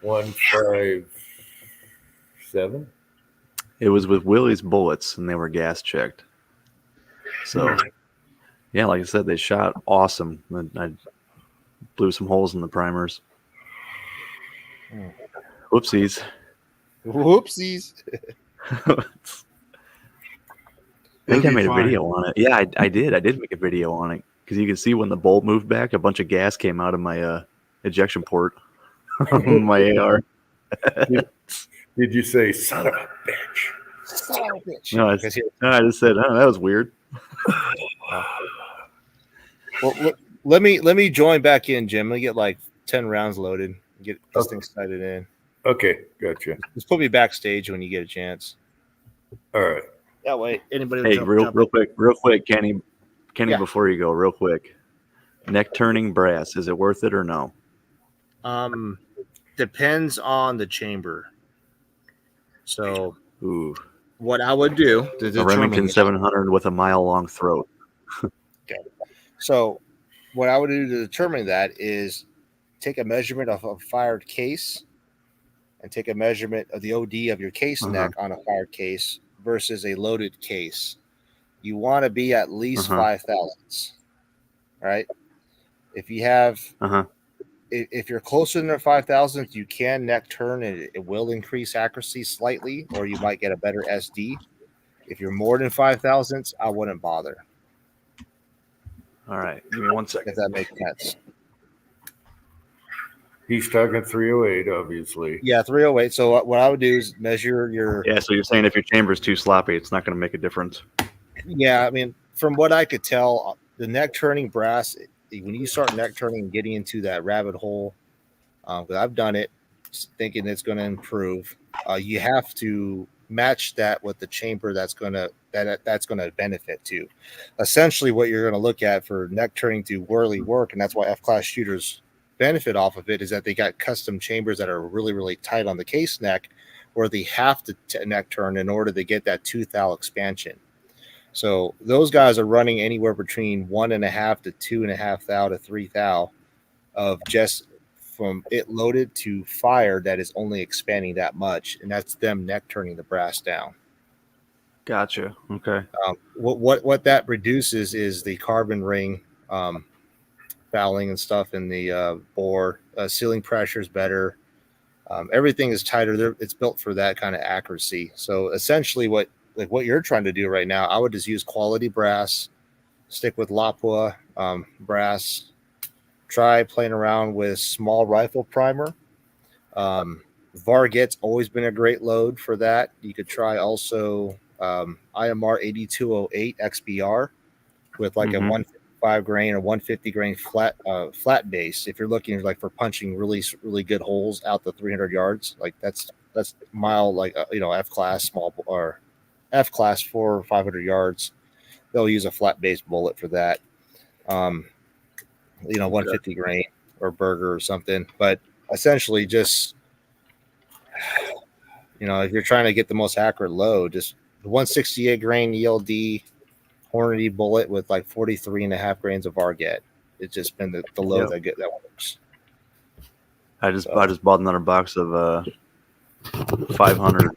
157. It was with Willie's bullets, and they were gas checked. So, yeah, like I said, they shot awesome. I blew some holes in the primers. Whoopsies. I think I made a video on it. Yeah, I did. I did make a video on it because you can see when the bolt moved back, a bunch of gas came out of my ejection port on my AR. Did you say, son of a bitch? Son of a bitch. No, I just said, oh, that was weird. Well, let me join back in, Jim. Let me get like 10 rounds loaded. Get this thing sighted in. Okay, gotcha. Just put me backstage when you get a chance. All right. That way, anybody. Hey, real quick, Kenny, yeah. Before you go, real quick, neck turning brass, is it worth it or no? Depends on the chamber. So, what I would do, a Remington 700 with a mile-long throat. Okay. So, what I would do to determine that is take a measurement of a fired case, and take a measurement of the OD of your case neck on a fired case versus a loaded case. You want to be at least 5 thousandths, right? If you have, if you're closer than 5 thousandths, you can neck turn and it will increase accuracy slightly, or you might get a better SD. If you're more than 5 thousandths, I wouldn't bother. All right, give me 1 second. If that makes sense. He's talking 308, obviously. Yeah, 308. So what I would do is measure your. Yeah, so you're saying if your chamber is too sloppy, it's not going to make a difference. Yeah, I mean, from what I could tell, the neck turning brass, when you start neck turning and getting into that rabbit hole, because I've done it, thinking it's going to improve, you have to match that with the chamber that's going to benefit to. Essentially, what you're going to look at for neck turning to really work, and that's why F-class shooters benefit off of it, is that they got custom chambers that are really, really tight on the case neck, where they have to neck turn in order to get that 2 thou expansion. So those guys are running anywhere between 1.5 to 2.5 thou to 3 thou of just from it loaded to fire that is only expanding that much, and that's them neck turning the brass down. Gotcha. Okay. What that reduces is the carbon ring fouling and stuff in the bore. Sealing pressure is better. Everything is tighter. It's built for that kind of accuracy. So essentially, what you're trying to do right now, I would just use quality brass, stick with Lapua brass, try playing around with small rifle primer. Varget's always been a great load for that. You could try also IMR 8208 XBR with like a 155 grain or 150 grain flat base. If you're looking like for punching really, really good holes out the 300 yards, like that's mild, like F-class small or F-class 400 or 500 yards, they'll use a flat base bullet for that. 150 grain or burger or something. But essentially, just if you're trying to get the most accurate load, just the 168 grain ELD Hornady bullet with like 43.5 grains of Varget. It's just been the load that works. I just bought another box of 500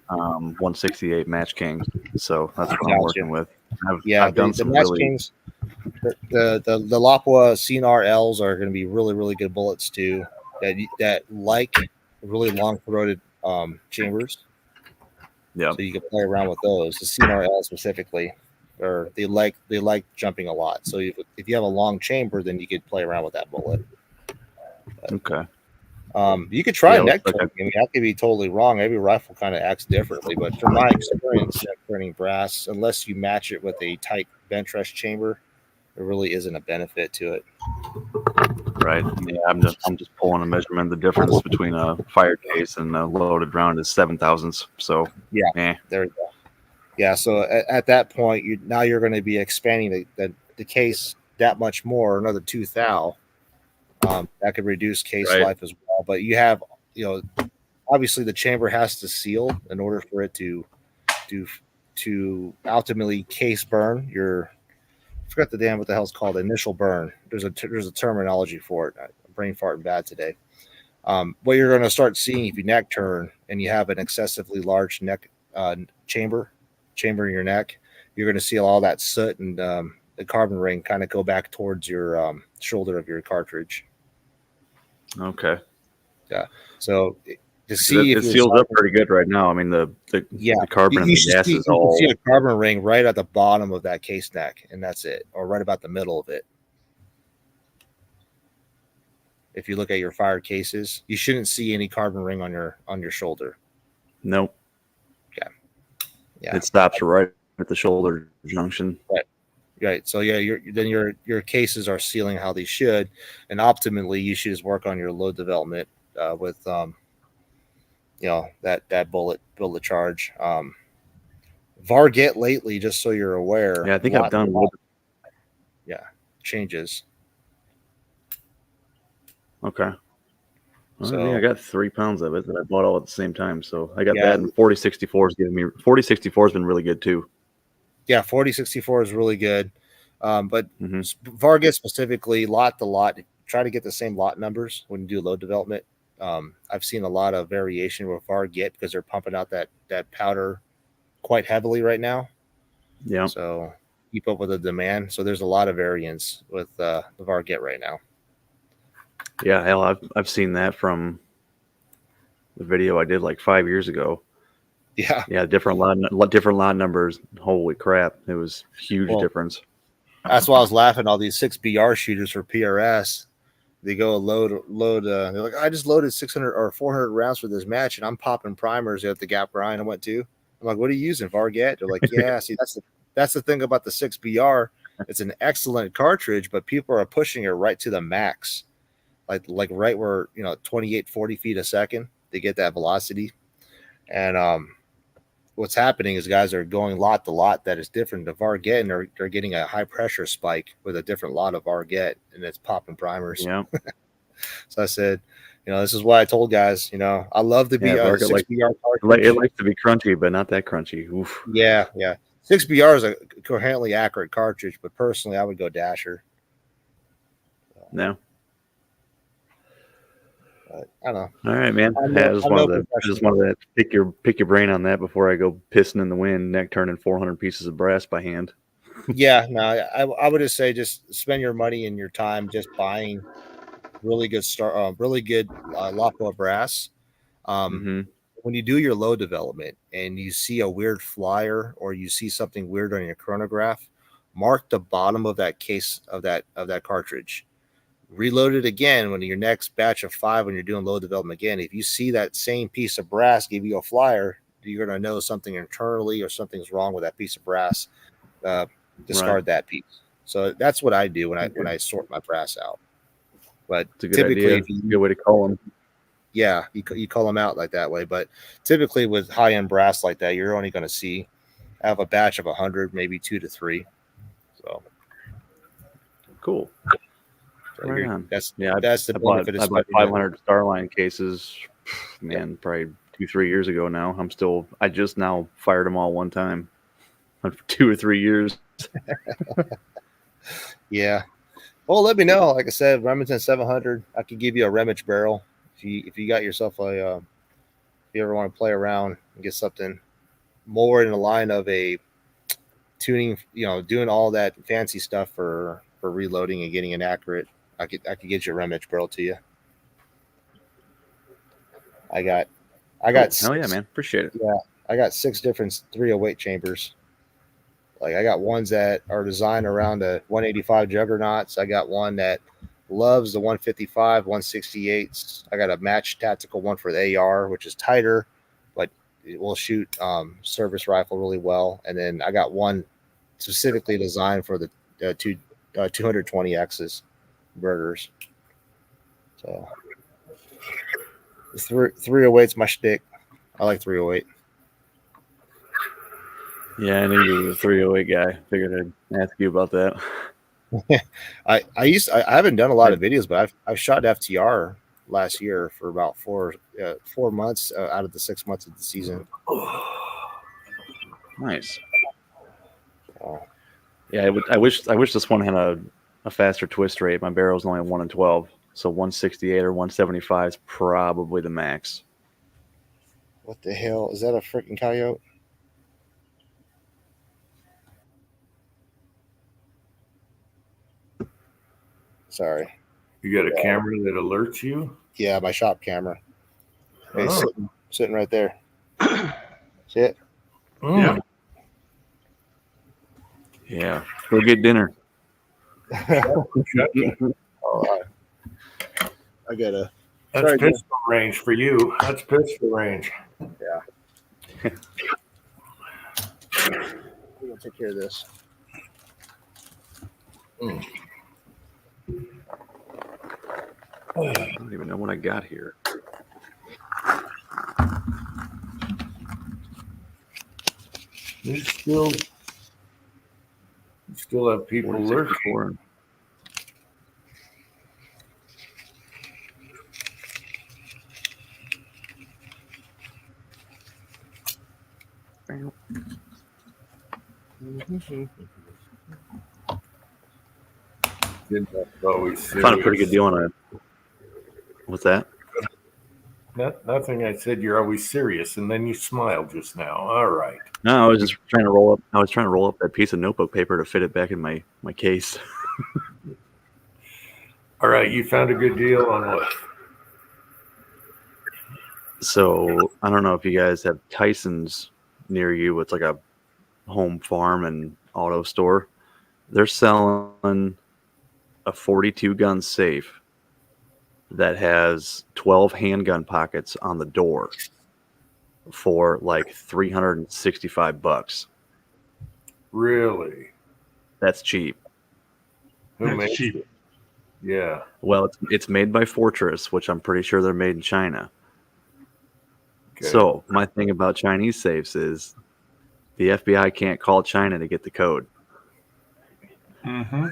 168 Match Kings, so that's what I'm working with. I've done some Match really Kings. The Lapua CNR Ls are going to be really, really good bullets too. That like really long throated chambers. Yeah. So you can play around with those. The CNR L specifically, or they like jumping a lot. So if you have a long chamber, then you could play around with that bullet. But, okay. You could try neck turning. I mean, I could be totally wrong. Every rifle kind of acts differently, but from my experience, neck turning brass, unless you match it with a tight bench rest chamber, there really isn't a benefit to it. Right. Yeah, I'm just pulling a measurement. The difference between a fire case and a loaded round is 7 thousandths. So there you go. Yeah. So at that point, you're going to be expanding the case that much more, another 2 thou. That could reduce case life as well. But you have, obviously the chamber has to seal in order for it to ultimately case burn. I forgot what the hell it's called. Initial burn. There's a terminology for it. I'm brain farting bad today. What you're going to start seeing if you neck turn and you have an excessively large neck chamber in your neck, you're going to see all that soot and the carbon ring kind of go back towards your shoulder of your cartridge. Okay. Yeah. So to see if it seals up pretty good right now. I mean, the carbon and the gas is all. You see a carbon ring right at the bottom of that case neck, and that's it, or right about the middle of it. If you look at your fire cases, you shouldn't see any carbon ring on your shoulder. Nope. Yeah. It stops right at the shoulder junction. Right. So your cases are sealing how they should, and optimally you should just work on your load development with that bullet charge. Varget lately, just so you're aware. Yeah, I think I've done a little bit. Changes. Okay. Well, So I got 3 pounds of it that I bought all at the same time. So I got that, and 4064 is giving me 4064 has been really good too. Yeah, 4064 is really good. But Varget specifically, lot to lot, try to get the same lot numbers when you do load development. I've seen a lot of variation with Varget because they're pumping out that powder quite heavily right now. Yeah. So keep up with the demand. So there's a lot of variance with the Varget right now. Yeah, hell, I've seen that from the video I did like 5 years ago. Yeah, different lot numbers. Holy crap, it was huge difference. That's why I was laughing. All these 6BR shooters for PRS, they go load. They're like, I just loaded 600 or 400 rounds for this match, and I'm popping primers at the Gap grind I went to. I'm like, what are you using, Varget? They're like, yeah. See, that's the thing about the 6BR. It's an excellent cartridge, but people are pushing it right to the max, like right where 28, 40 feet a second. They get that velocity, and what's happening is guys are going lot to lot that is different to Varget, and they're getting a high pressure spike with a different lot of Varget, and it's popping primers. Yeah. So I said, this is why I told guys, I love the Varget 6BR cartridge. It likes to be crunchy, but not that crunchy. Oof. Yeah. 6BR is a coherently accurate cartridge, but personally, I would go Dasher. No. But I don't know. All right, man. I just wanted to pick your brain on that before I go pissing in the wind, neck turning 400 pieces of brass by hand. Yeah, no, I would just say just spend your money and your time just buying really good Lapo brass. When you do your load development and you see a weird flyer or you see something weird on your chronograph, mark the bottom of that case of that cartridge. Reload it again when your next batch of 5 when you're doing load development again. If you see that same piece of brass give you a flyer, you're going to know something internally or something's wrong with that piece of brass. Discard that piece. So that's what I do when I sort my brass out. But it's a good idea. Good way to call them. Yeah, you call them out like that way. But typically with high-end brass like that, you're only going to have a batch of 100, maybe 2 to 3. So cool. So right that's the benefit. I bought 500 Starline cases, man, probably 2-3 years ago now. I just now fired them all one time for 2 or 3 years. Yeah. Well, let me know. Like I said, Remington 700, I could give you a Remich barrel. If you got yourself if you ever want to play around and get something more in the line of a tuning, doing all that fancy stuff for reloading and getting it accurate, I could get your Remich barrel to you. I got hell yeah, man. Appreciate it. Yeah. I got 6 different 308 chambers. Like I got ones that are designed around the 185 juggernauts. I got one that loves the 155, 168s. I got a matched tactical one for the AR, which is tighter, but it will shoot service rifle really well. And then I got one specifically designed for the 220Xs burgers. So 308's my shtick. I like 308. Yeah, I knew you were a 308 guy. Figured I'd ask you about that. I haven't done a lot of videos, but I've shot FTR last year for about 4 months out of the 6 months of the season. Nice. Yeah, I wish this one had a faster twist rate. My barrel's only 1 in 12, so 168 or 175 is probably the max. What the hell is that? A freaking coyote? Sorry. You got a camera that alerts you? Yeah, my shop camera. Hey, sitting right there. See it? Yeah. Yeah. Go get dinner. Oh, I got a. That's pistol range for you. That's pistol range. Yeah. We're gonna take care of this. I don't even know what I got here. You still have people lurking. I found a pretty good deal on it. What's that? Nothing. I said you're always serious, and then you smiled just now. All right. No, I was just trying to roll up. I was trying to roll up that piece of notebook paper to fit it back in my case. All right, you found a good deal on what? So I don't know if you guys have Tyson's near you. It's like a home farm and auto store. They're selling a 42 gun safe that has 12 handgun pockets on the door for like $365. Really? That's cheap. Who That's makes cheap. it? Yeah. Well, it's made by Fortress, which I'm pretty sure they're made in China. Okay. So my thing about Chinese safes is the FBI can't call China to get the code. Mm-hmm.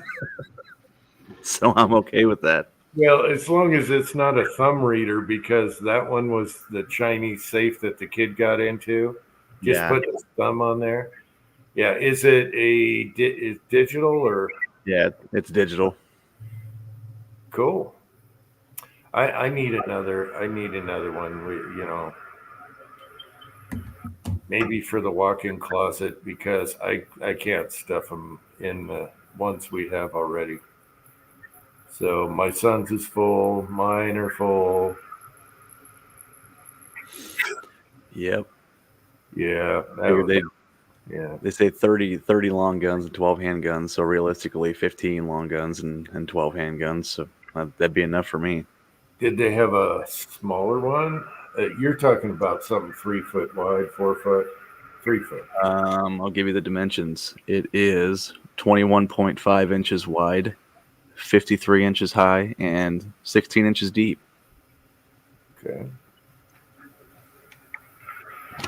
So I'm okay with that. Well, as long as it's not a thumb reader, because that one was the Chinese safe that the kid got into. Just Yeah. put his thumb on there. Yeah. Is it is digital or Yeah, it's digital. cool? I need another. I need another one. Maybe for the walk-in closet because I can't stuff them in the ones we have already. So my son's is full. Mine are full. Yep. Yeah. They say 30 long guns and 12 handguns. So realistically, 15 long guns and 12 handguns. So that'd be enough for me. Did they have a smaller one? You're talking about something 3 foot wide, 4 foot, 3 foot. I'll give you the dimensions. It is 21.5 inches wide, 53 inches high, and 16 inches deep. Okay.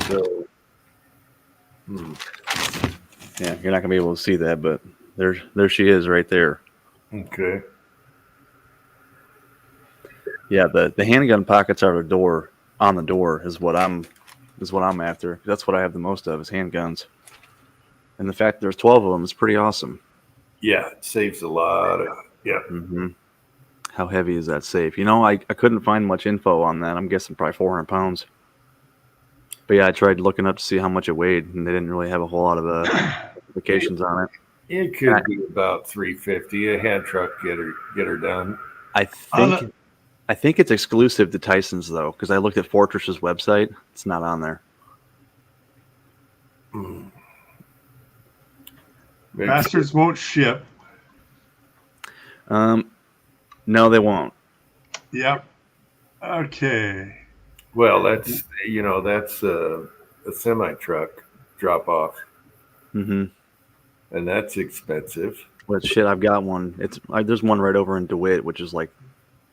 So, yeah, you're not gonna be able to see that, but there she is right there. okay. Yeah, the handgun pockets are on the door is what I'm after. That's what I have the most of is handguns, and the fact there's 12 of them is pretty awesome. Yeah, it saves a lot of. Yeah. Mm-hmm. How heavy is that safe? I couldn't find much info on that. I'm guessing probably 400 pounds. But yeah, I tried looking up to see how much it weighed, and they didn't really have a whole lot of specifications on it. It could be about 350. A hand truck get her done. I think it's exclusive to Tyson's though, because I looked at Fortress's website. It's not on there. Bastards won't ship. No, they won't. Yep. Okay. Well, that's a semi truck drop off, Mm-hmm. and that's expensive. Well, shit, I've got one. There's one right over in DeWitt, which is like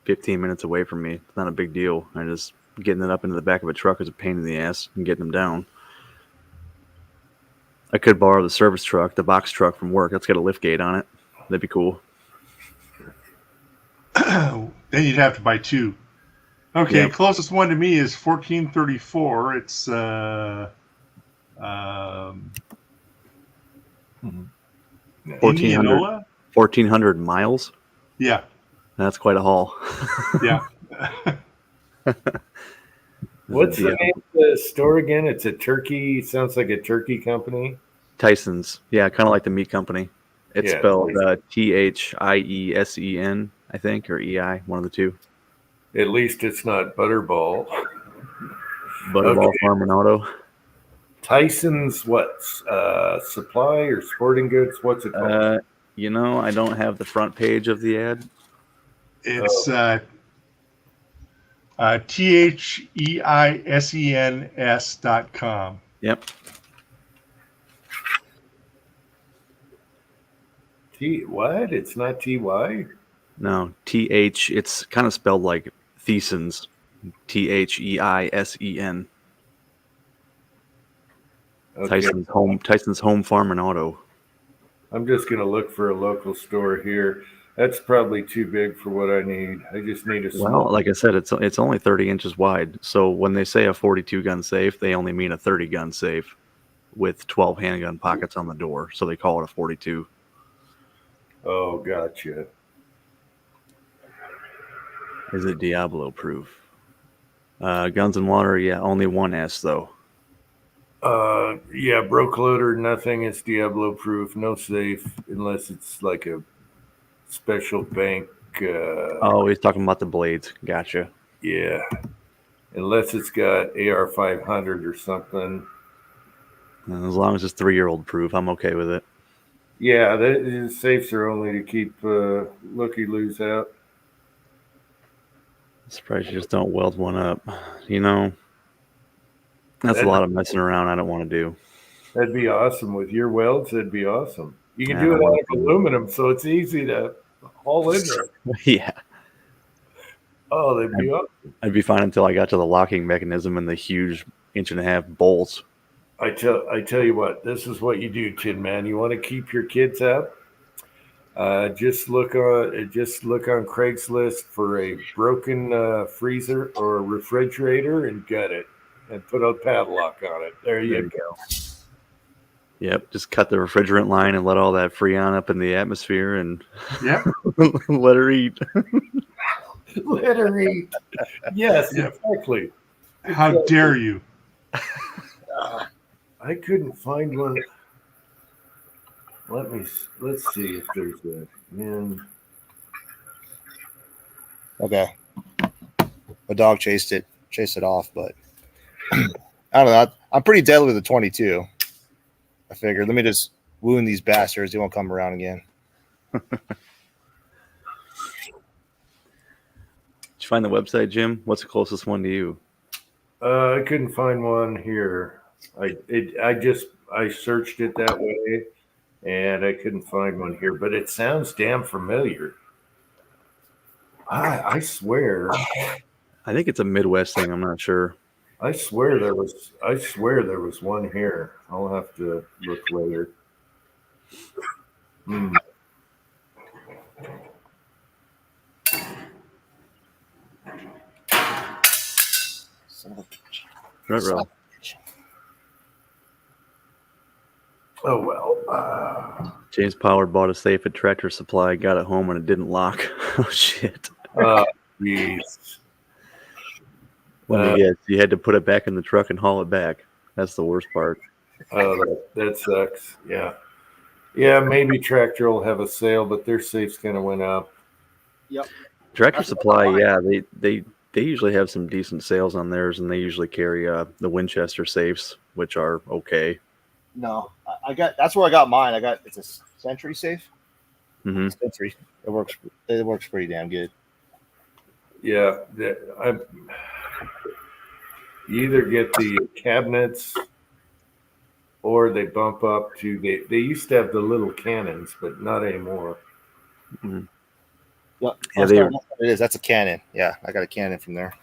15 minutes away from me. It's not a big deal. I just getting it up into the back of a truck is a pain in the ass and getting them down. I could borrow the service truck, the box truck from work. That's got a lift gate on it. That'd be cool. Then you'd have to buy two. Okay, Yep. Closest one to me is 1434. It's 1,400 1,400 miles. Yeah. That's quite a haul. Yeah. What's the name of the store again? It's a turkey. Sounds like a turkey company. Tyson's. Yeah, kind of like the meat company. It's spelled Thiesen, I think, or EI, one of the two. At least it's not Butterball. Butterball Farm and Auto. Tyson's what? Supply or sporting goods? What's it called? I don't have the front page of the ad. It's THEISENS.com. Yep. What? It's not TY? No, TH. It's kind of spelled like Thiesens. THEISEN. Okay. Tyson's Home Farm and Auto. I'm just going to look for a local store here. That's probably too big for what I need. I just need a small. Well, like I said, it's only 30 inches wide. So when they say a 42 gun safe, they only mean a 30 gun safe with 12 handgun pockets on the door. So they call it a 42. Oh, gotcha. Is it Diablo proof? Guns and Water, yeah, only one S though. Yeah, broke loader, nothing. It's Diablo proof, no safe unless it's like a special bank. Oh, he's talking about the blades. Gotcha. Yeah, unless it's got AR 500 or something. As long as it's 3-year-old proof, I'm okay with it. Yeah, the safes are only to keep looky-loos out. Surprised you just don't weld one up. You know, that's a lot of messing around I don't want to do. That'd be awesome with your welds. That'd be awesome. You can Yeah, do I it don't out of aluminum, so it's easy to haul in there. Yeah, Oh, that'd be awesome. I'd be fine until I got to the locking mechanism and the huge 1.5-inch bolts. I tell you what, this is what you do, Tin Man. You want to keep your kids out? Just look on Craigslist for a broken freezer or refrigerator and gut it and put a padlock on it. There you go. Yep, just cut the refrigerant line and let all that freon up in the atmosphere and Yep. let her eat. Let her eat. Yes, Yep. exactly. How dare you? I couldn't find one. Let's see if there's a man. Okay. My dog chased it off, but I don't know. I'm pretty deadly with the 22. I figured, let me just wound these bastards. They won't come around again. Did you find the website, Jim? What's the closest one to you? I couldn't find one here. I searched it that way, and I couldn't find one here. But it sounds damn familiar. I swear. I think it's a Midwest thing. I'm not sure. I swear there was one here. I'll have to look later. Hmm. Ruh-roh. Oh well. James Power bought a safe at Tractor Supply, got it home, and it didn't lock. Oh shit! Jeez. You had to put it back in the truck and haul it back. That's the worst part. Oh, that sucks. Yeah. Yeah, maybe Tractor will have a sale, but their safe's gonna went up. Yep. Tractor Supply, yeah, they usually have some decent sales on theirs, and they usually carry the Winchester safes, which are okay. No, that's where I got mine. It's a Century safe. Mm-hmm. Century. It works pretty damn good. Yeah, you either get the cabinets or they bump up to they used to have the little cannons, but not anymore. Mm-hmm. Yep. Yeah, it is. That's a cannon. Yeah, I got a cannon from there.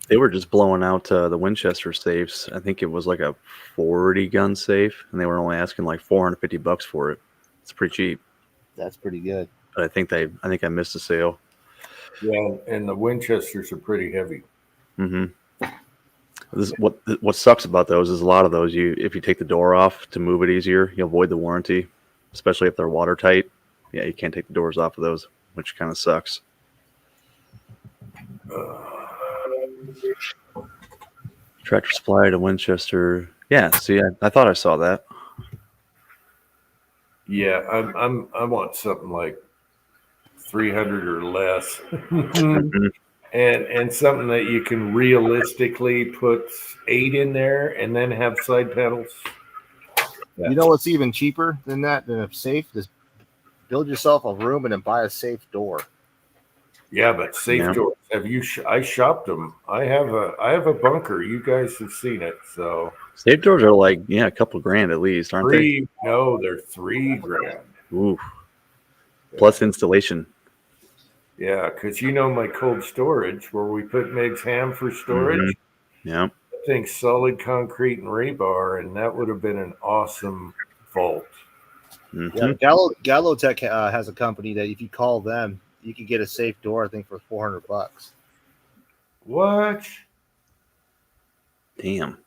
They were just blowing out the Winchester safes. I think it was like a 40 gun safe, and they were only asking like $450 for it. It's pretty cheap. That's pretty good. But I think I missed a sale. Yeah, and the Winchesters are pretty heavy. Mm-hmm. What sucks about those is a lot of those, if you take the door off to move it easier, you avoid the warranty, especially if they're watertight. Yeah, you can't take the doors off of those, which kind of sucks. Tractor Supply to Winchester. Yeah, see, I thought I saw that. Yeah, I want something like 300 or less. Mm-hmm. And something that you can realistically put 8 in there and then have side panels. Yeah. You know what's even cheaper than that, than a safe? Just build yourself a room and then buy a safe door. Yeah, but safe doors. Have you? I shopped them. I have a bunker. You guys have seen it. So safe doors are like a couple grand at least, aren't they? No, they're $3,000. Ooh. Plus installation. Yeah, because my cold storage where we put Meg's ham for storage. Mm-hmm. Yeah. I think solid concrete and rebar, and that would have been an awesome vault. Mm-hmm. Yeah, Gallotech has a company that if you call them, you could get a safe door, I think, for $400. What? Damn.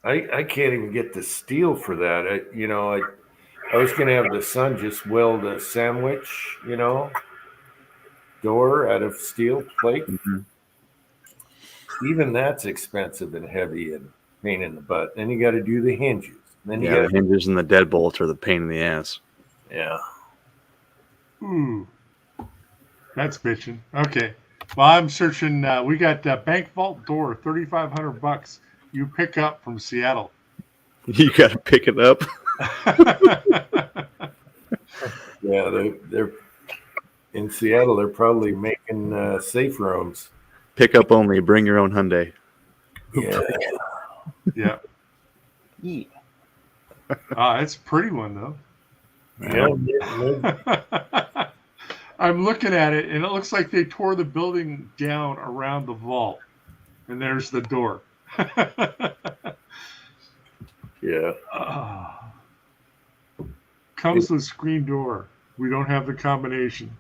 I can't even get the steel for that. I was going to have the son just weld a sandwich, door out of steel plate. Mm-hmm. Even that's expensive and heavy and pain in the butt. Then you got to do the hinges. Then the hinges and the deadbolts are the pain in the ass. Yeah. Ooh. That's bitching. Okay. Well, I'm searching. We got Bank Vault door, $3,500. You pick up from Seattle. You got to pick it up. Yeah, they're In Seattle, they're probably making safe rooms. Pickup only. Bring your own Hyundai. Yeah. Yeah. Yeah. It's a pretty one though. Yeah. I'm looking at it, and it looks like they tore the building down around the vault, and there's the door. Yeah. Comes with screen door. We don't have the combination.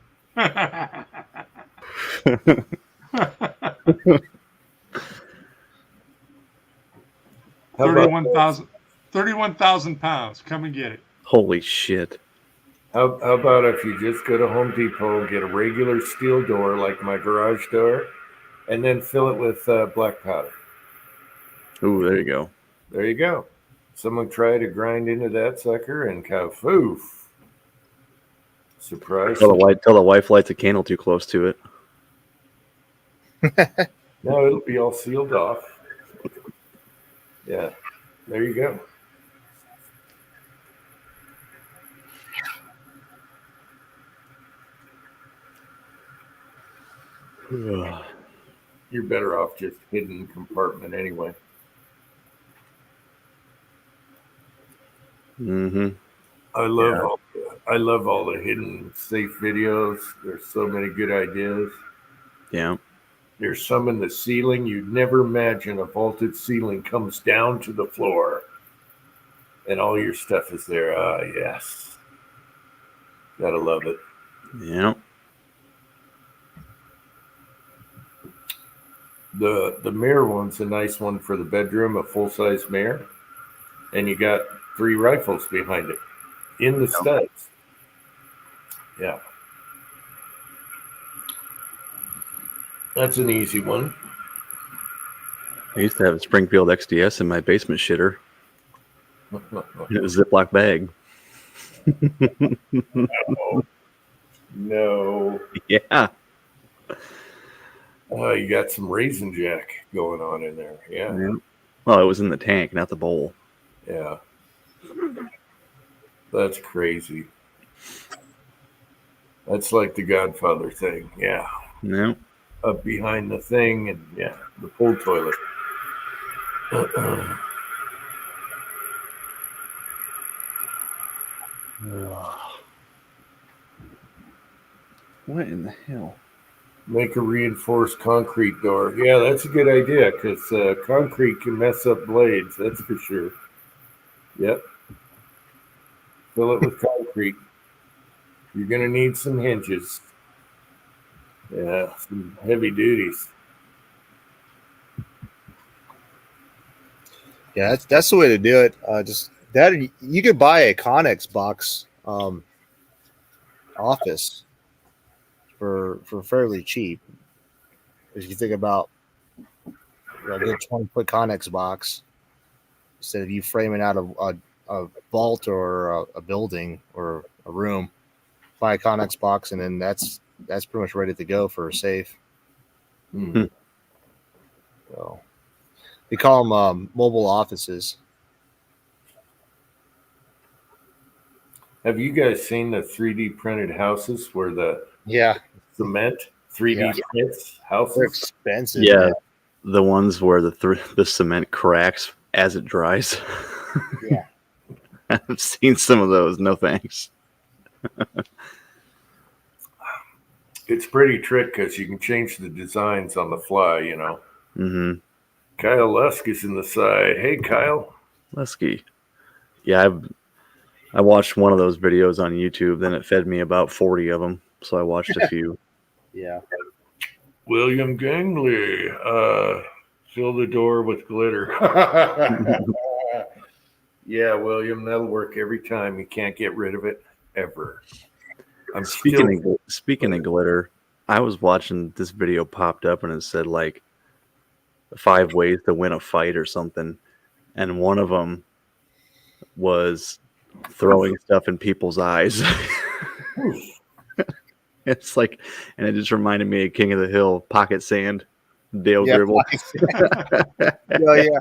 31,000 pounds. Come and get it. Holy shit. How about if you just go to Home Depot and get a regular steel door like my garage door, and then fill it with black powder? Ooh, there you go. There you go. Someone try to grind into that sucker and kafoof. Surprise. Tell the wife lights a candle too close to it. No, it'll be all sealed off. Yeah. There you go. You're better off just hidden compartment anyway. Mm-hmm. I love all the hidden safe videos. There's so many good ideas. Yeah. There's some in the ceiling. You'd never imagine a vaulted ceiling comes down to the floor and all your stuff is there. Ah, yes. Gotta love it. Yeah. The mirror one's a nice one for the bedroom, a full-size mirror. And you got 3 rifles behind it in the studs. Yeah. That's an easy one. I used to have a Springfield XDS in my basement shitter. In a Ziploc bag. No. Yeah. Oh, you got some Raisin Jack going on in there. Yeah. Yeah. Well, it was in the tank, not the bowl. Yeah. That's crazy. That's like the Godfather thing. Yeah. No. Up behind the thing and yeah, the pool toilet. What in the hell? Make a reinforced concrete door. Yeah, that's a good idea because concrete can mess up blades. That's for sure. Yep. Fill it with concrete. You're going to need some hinges. Yeah, some heavy duties. Yeah, that's the way to do it. Just that you could buy a Connex box office for fairly cheap. If you think about a good 20-foot Connex box, instead of you framing out a vault or a building or a room, buy a Connex box, and then that's pretty much ready to go for a safe. Hmm. So they call them mobile offices. Have you guys seen the 3D printed houses where the Yeah, cement 3D prints they're houses? expensive. Yeah. man. The ones where the cement cracks as it dries. Yeah. I've seen some of those. No thanks. It's pretty trick because you can change the designs on the fly, you know. Mm-hmm. Kyle Lusk is in the side. Hey, Kyle. Lusky. Yeah, I watched one of those videos on YouTube. Then it fed me about 40 of them, so I watched a few. Yeah. William Gangley. Fill the door with glitter. Yeah, William, that'll work every time. You can't get rid of it ever. I'm Speaking of glitter, I was watching this video popped up and it said like 5 ways to win a fight or something, and one of them was throwing stuff in people's eyes. It's like, and it just reminded me of King of the Hill, Pocket Sand, Dale Gribble. Oh yeah,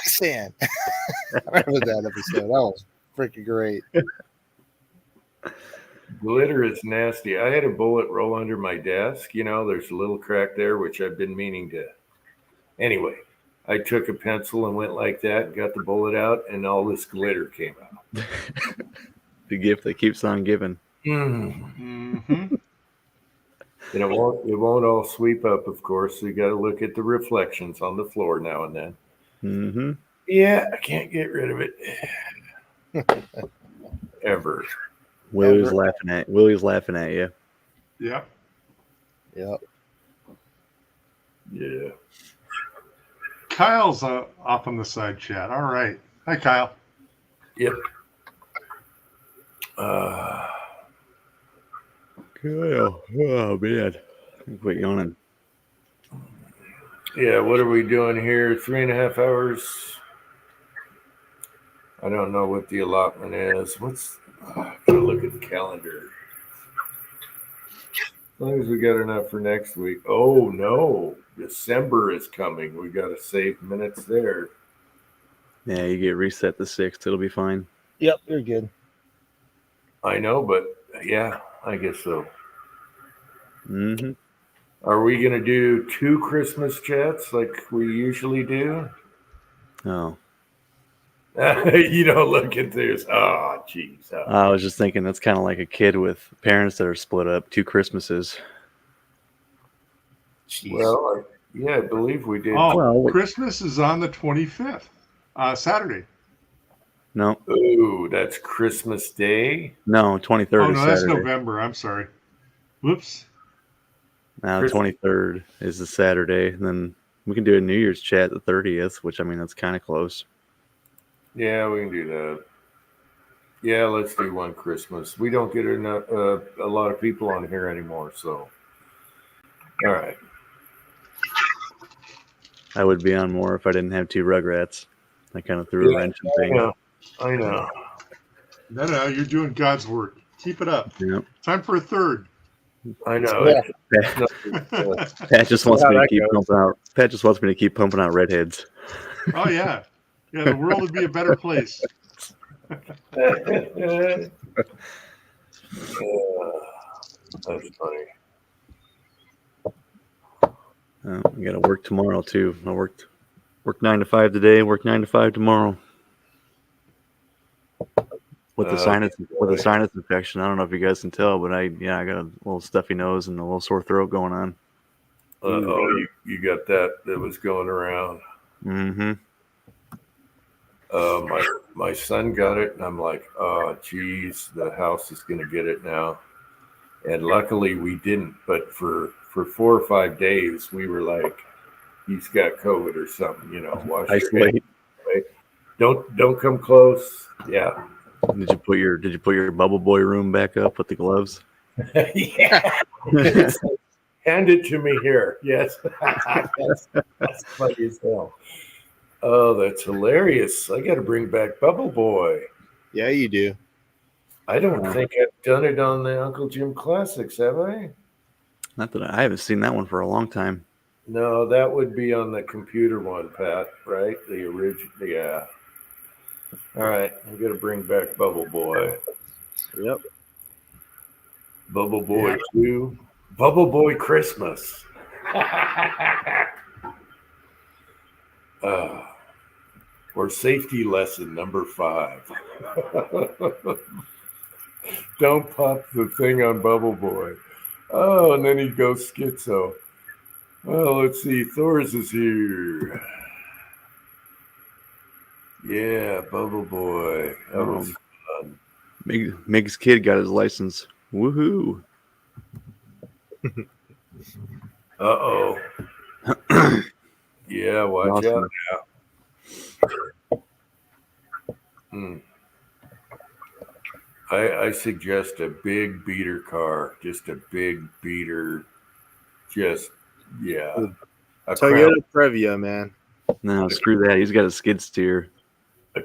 Sand. I remember that episode. That was freaking great. Glitter is nasty. I had a bullet roll under my desk. You know, there's a little crack there, which I've been meaning to. Anyway, I took a pencil and went like that, got the bullet out, and all this glitter came out. The gift that keeps on giving. Mm-hmm. And it won't all sweep up, of course. So you got to look at the reflections on the floor now and then. Mm-hmm. Yeah, I can't get rid of it ever. Willie's laughing at you. Yep. Yep. Yeah. Kyle's off on the side chat. All right. Hi, Kyle. Yep. Kyle. Oh man. Quit yawning. Yeah, what are we doing here? 3.5 hours. I don't know what the allotment is. Gotta look at the calendar. As long as we got enough for next week. Oh no, December is coming. We gotta save minutes there. Yeah, you get reset the 6th. It'll be fine. Yep, you're good. I know, but yeah, I guess so. Mm-hmm. Are we gonna do 2 Christmas chats like we usually do? Oh. You don't look at this. Oh, jeez. I was just thinking that's kind of like a kid with parents that are split up 2 Christmases. Jeez. Well, yeah, I believe we did. Oh, Well, Christmas is on the 25th, Saturday. No, Ooh, that's Christmas Day. no, 23rd Oh, is no, that's Saturday. November. I'm sorry. Whoops. Now the 23rd is the Saturday. And then we can do a New Year's chat the 30th, which I mean that's kind of close. Yeah, we can do that. Yeah, let's do one Christmas. We don't get enough, a lot of people on here anymore, so. All right. I would be on more if I didn't have 2 Rugrats. I kind of threw a wrench in things. I know. No, you're doing God's work. Keep it up. Yep. Time for a third. I know. Yeah. Pat just wants How me to that keep goes. pumping out. Pat just wants me to keep pumping out redheads. Oh, yeah. Yeah, the world would be a better place. That's funny. I got to work tomorrow too. I work 9 to 5 today. Work 9 to 5 tomorrow. With the sinus infection, I don't know if you guys can tell, but I got a little stuffy nose and a little sore throat going on. You got that was going around. Mm-hmm. My son got it, and I'm like, oh, geez, the house is going to get it now. And luckily we didn't. But for 4 or 5 days, we were like, he's got COVID or something. You know, wash your hands. Isolate. Right? Don't come close. Yeah. Did you put your Bubble Boy room back up with the gloves? Yeah. Hand it to me here. Yes. that's funny as hell. Oh, that's hilarious. I got to bring back Bubble Boy. Yeah, you do. I don't think I've done it on the Uncle Jim Classics, have I? Not that I haven't seen that one for a long time. No, that would be on the computer one, Pat, right? The original. Yeah. All right. I'm going to bring back Bubble Boy. Yep. Bubble Boy 2. Bubble Boy Christmas. Or safety lesson number 5. Don't pop the thing on Bubble Boy. Oh, and then he goes schizo. Well, let's see. Thor's is here. Yeah, Bubble Boy. That was fun. Mig's kid got his license. Woohoo! Uh-oh. Yeah, watch Awesome. out now. I suggest a big beater car. Just a big beater. Just, yeah. A Toyota Previa, man. No, screw that. He's got a skid steer.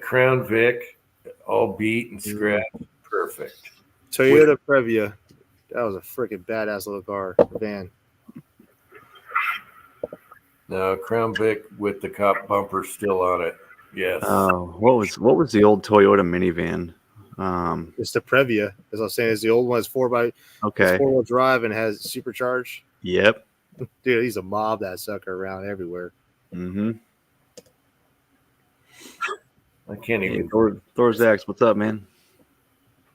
Crown Vic, all beat and scratched. Perfect. Toyota Previa. That was a freaking badass little car, van. No, Crown Vic with the cop bumper still on it. Yes. Oh, what was the old Toyota minivan? It's the Previa, as I was saying. Is the old one is Okay. 4-wheel drive and has supercharged. Yep. Dude, he's a mob that sucker around everywhere. Mm-hmm. I can't Hey, even. Thorzax, what's up, man?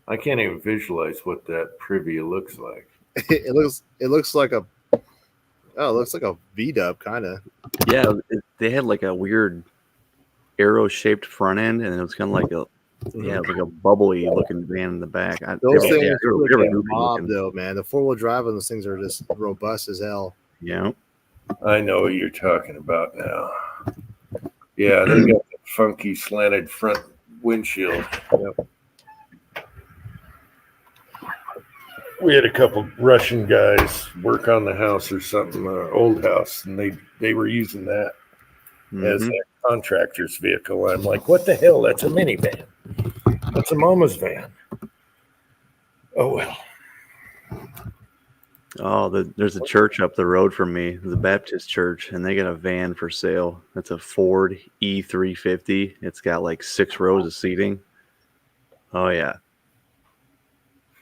I can't even visualize what that Privia looks like. It looks like a V-dub kind of. Yeah, they had like a weird arrow-shaped front end, and it was kind of like it was like a bubbly looking van in the back. Those things they are were freaking goofy mob looking. though, man. The 4-wheel drive on those things are just robust as hell. Yeah. I know what you're talking about now. Yeah, they got the funky slanted front windshield. Yep. We had a couple Russian guys work on the house or something, old house, and they were using that as Mhm. a contractor's vehicle. I'm like, what the hell? That's a minivan. That's a mama's van. Oh well. Oh, there's a church up the road from me, the Baptist church, and they got a van for sale. It's a Ford E350. It's got like 6 rows of seating. Oh yeah,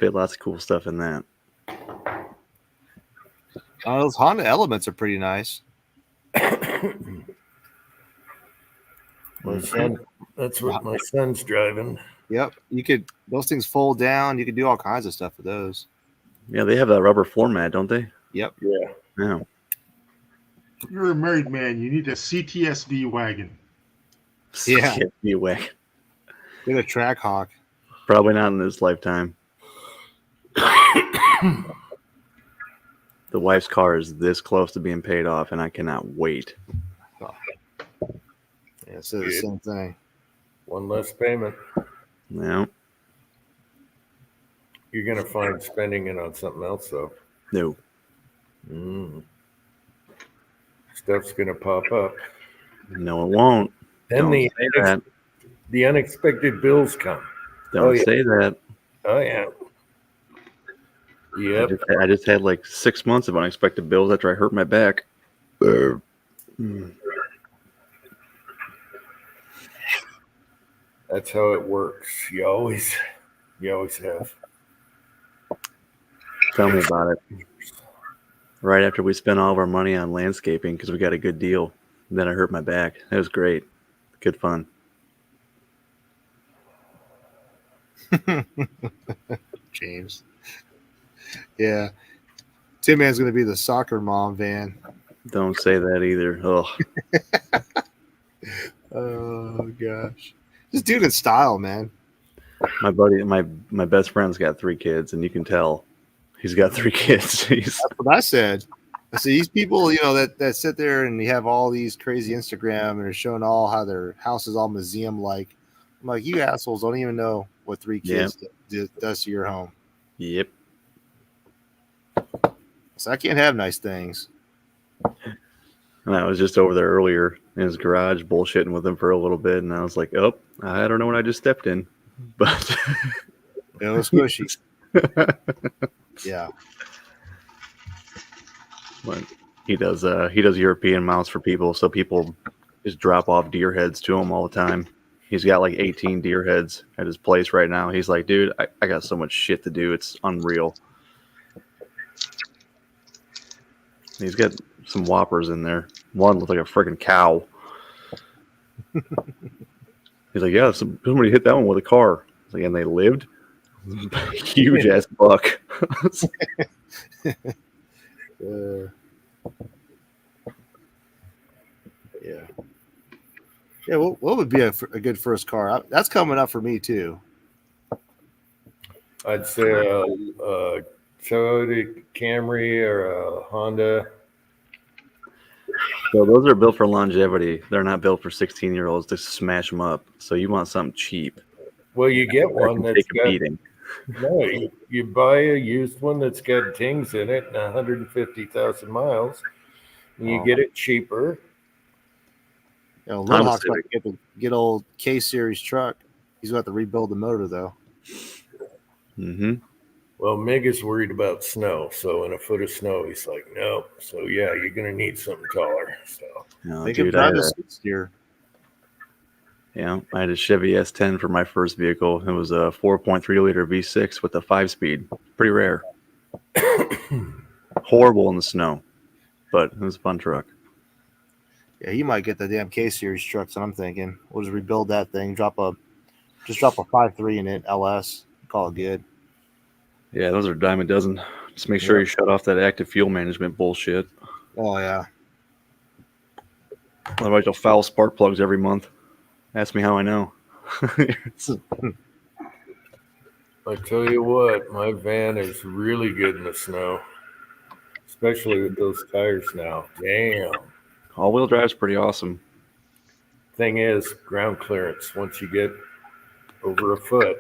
fit lots of cool stuff in that. Those Honda Elements are pretty nice. My son, that's what my son's driving. Yep, those things fold down. You can do all kinds of stuff with those. Yeah, they have that rubber floor mat, don't they? Yep. Yeah. Yeah. You're a married man. You need a CTSV wagon. Yeah. Be away. Get a Track Hawk. Probably not in this lifetime. The wife's car is this close to being paid off, and I cannot wait. Yeah, it's the same thing. One less payment. No, You're gonna find spending it on something else though. no. Stuff's gonna pop up. No, it won't. Then Don't say that. the unexpected bills come. Don't yeah. say that. Oh yeah. Yep. I just had like 6 months of unexpected bills after I hurt my back. That's how it works. You always have. Tell me about it. Right after we spent all of our money on landscaping because we got a good deal, then I hurt my back. It was great. Good fun. James. Yeah. Tin Man's going to be the soccer mom van. Don't say that either. Ugh. Oh, gosh. Just do it in style, man. My buddy, my best friend's got 3 kids, and you can tell he's got 3 kids. That's what I said. I see these people, that sit there and you have all these crazy Instagram and are showing all how their house is all museum like. I'm like, you assholes don't even know what 3 kids does to your home. Yep. So I can't have nice things. And I was just over there earlier in his garage bullshitting with him for a little bit, and I was like, oh, I don't know what I just stepped in. But It was squishy. Yeah. But he does European mounts for people, so people just drop off deer heads to him all the time. He's got like 18 deer heads at his place right now. He's like, dude, I got so much shit to do. It's unreal. He's got some whoppers in there. One looks like a freaking cow. He's like, yeah, somebody hit that one with a car. He's like, and they lived? Huge ass buck. Yeah. Yeah, what would be a good first car? That's coming up for me too. I'd say a Toyota Camry or a Honda. So those are built for longevity. They're not built for 16-year-olds to smash them up. So you want something cheap. Well, you get one that's take a got beating. no. You buy a used one that's got dings in it and 150,000 miles, and you get it cheaper. Little Hawk's about to get old K Series truck. He's going to have to rebuild the motor though. Mm-hmm. Well, Mig is worried about snow, so in a foot of snow, he's like, no. So yeah, you're gonna need something taller. So No, They can dude, drive a 6 steer. Yeah, I had a Chevy S10 for my first vehicle. It was a 4.3 liter V6 with a 5-speed. Pretty rare. Horrible in the snow, but it was a fun truck. Yeah, you might get the damn K series trucks. And I'm thinking we'll just rebuild that thing. Drop a 5.3 in it. LS. Call it good. Yeah, those are a dime a dozen. Just make sure you shut off that active fuel management bullshit. Oh yeah. Otherwise, you'll foul spark plugs every month. Ask me how I know. I tell you what, my van is really good in the snow, especially with those tires now. Damn. All-wheel drive's pretty awesome. Thing is, ground clearance. Once you get over a foot,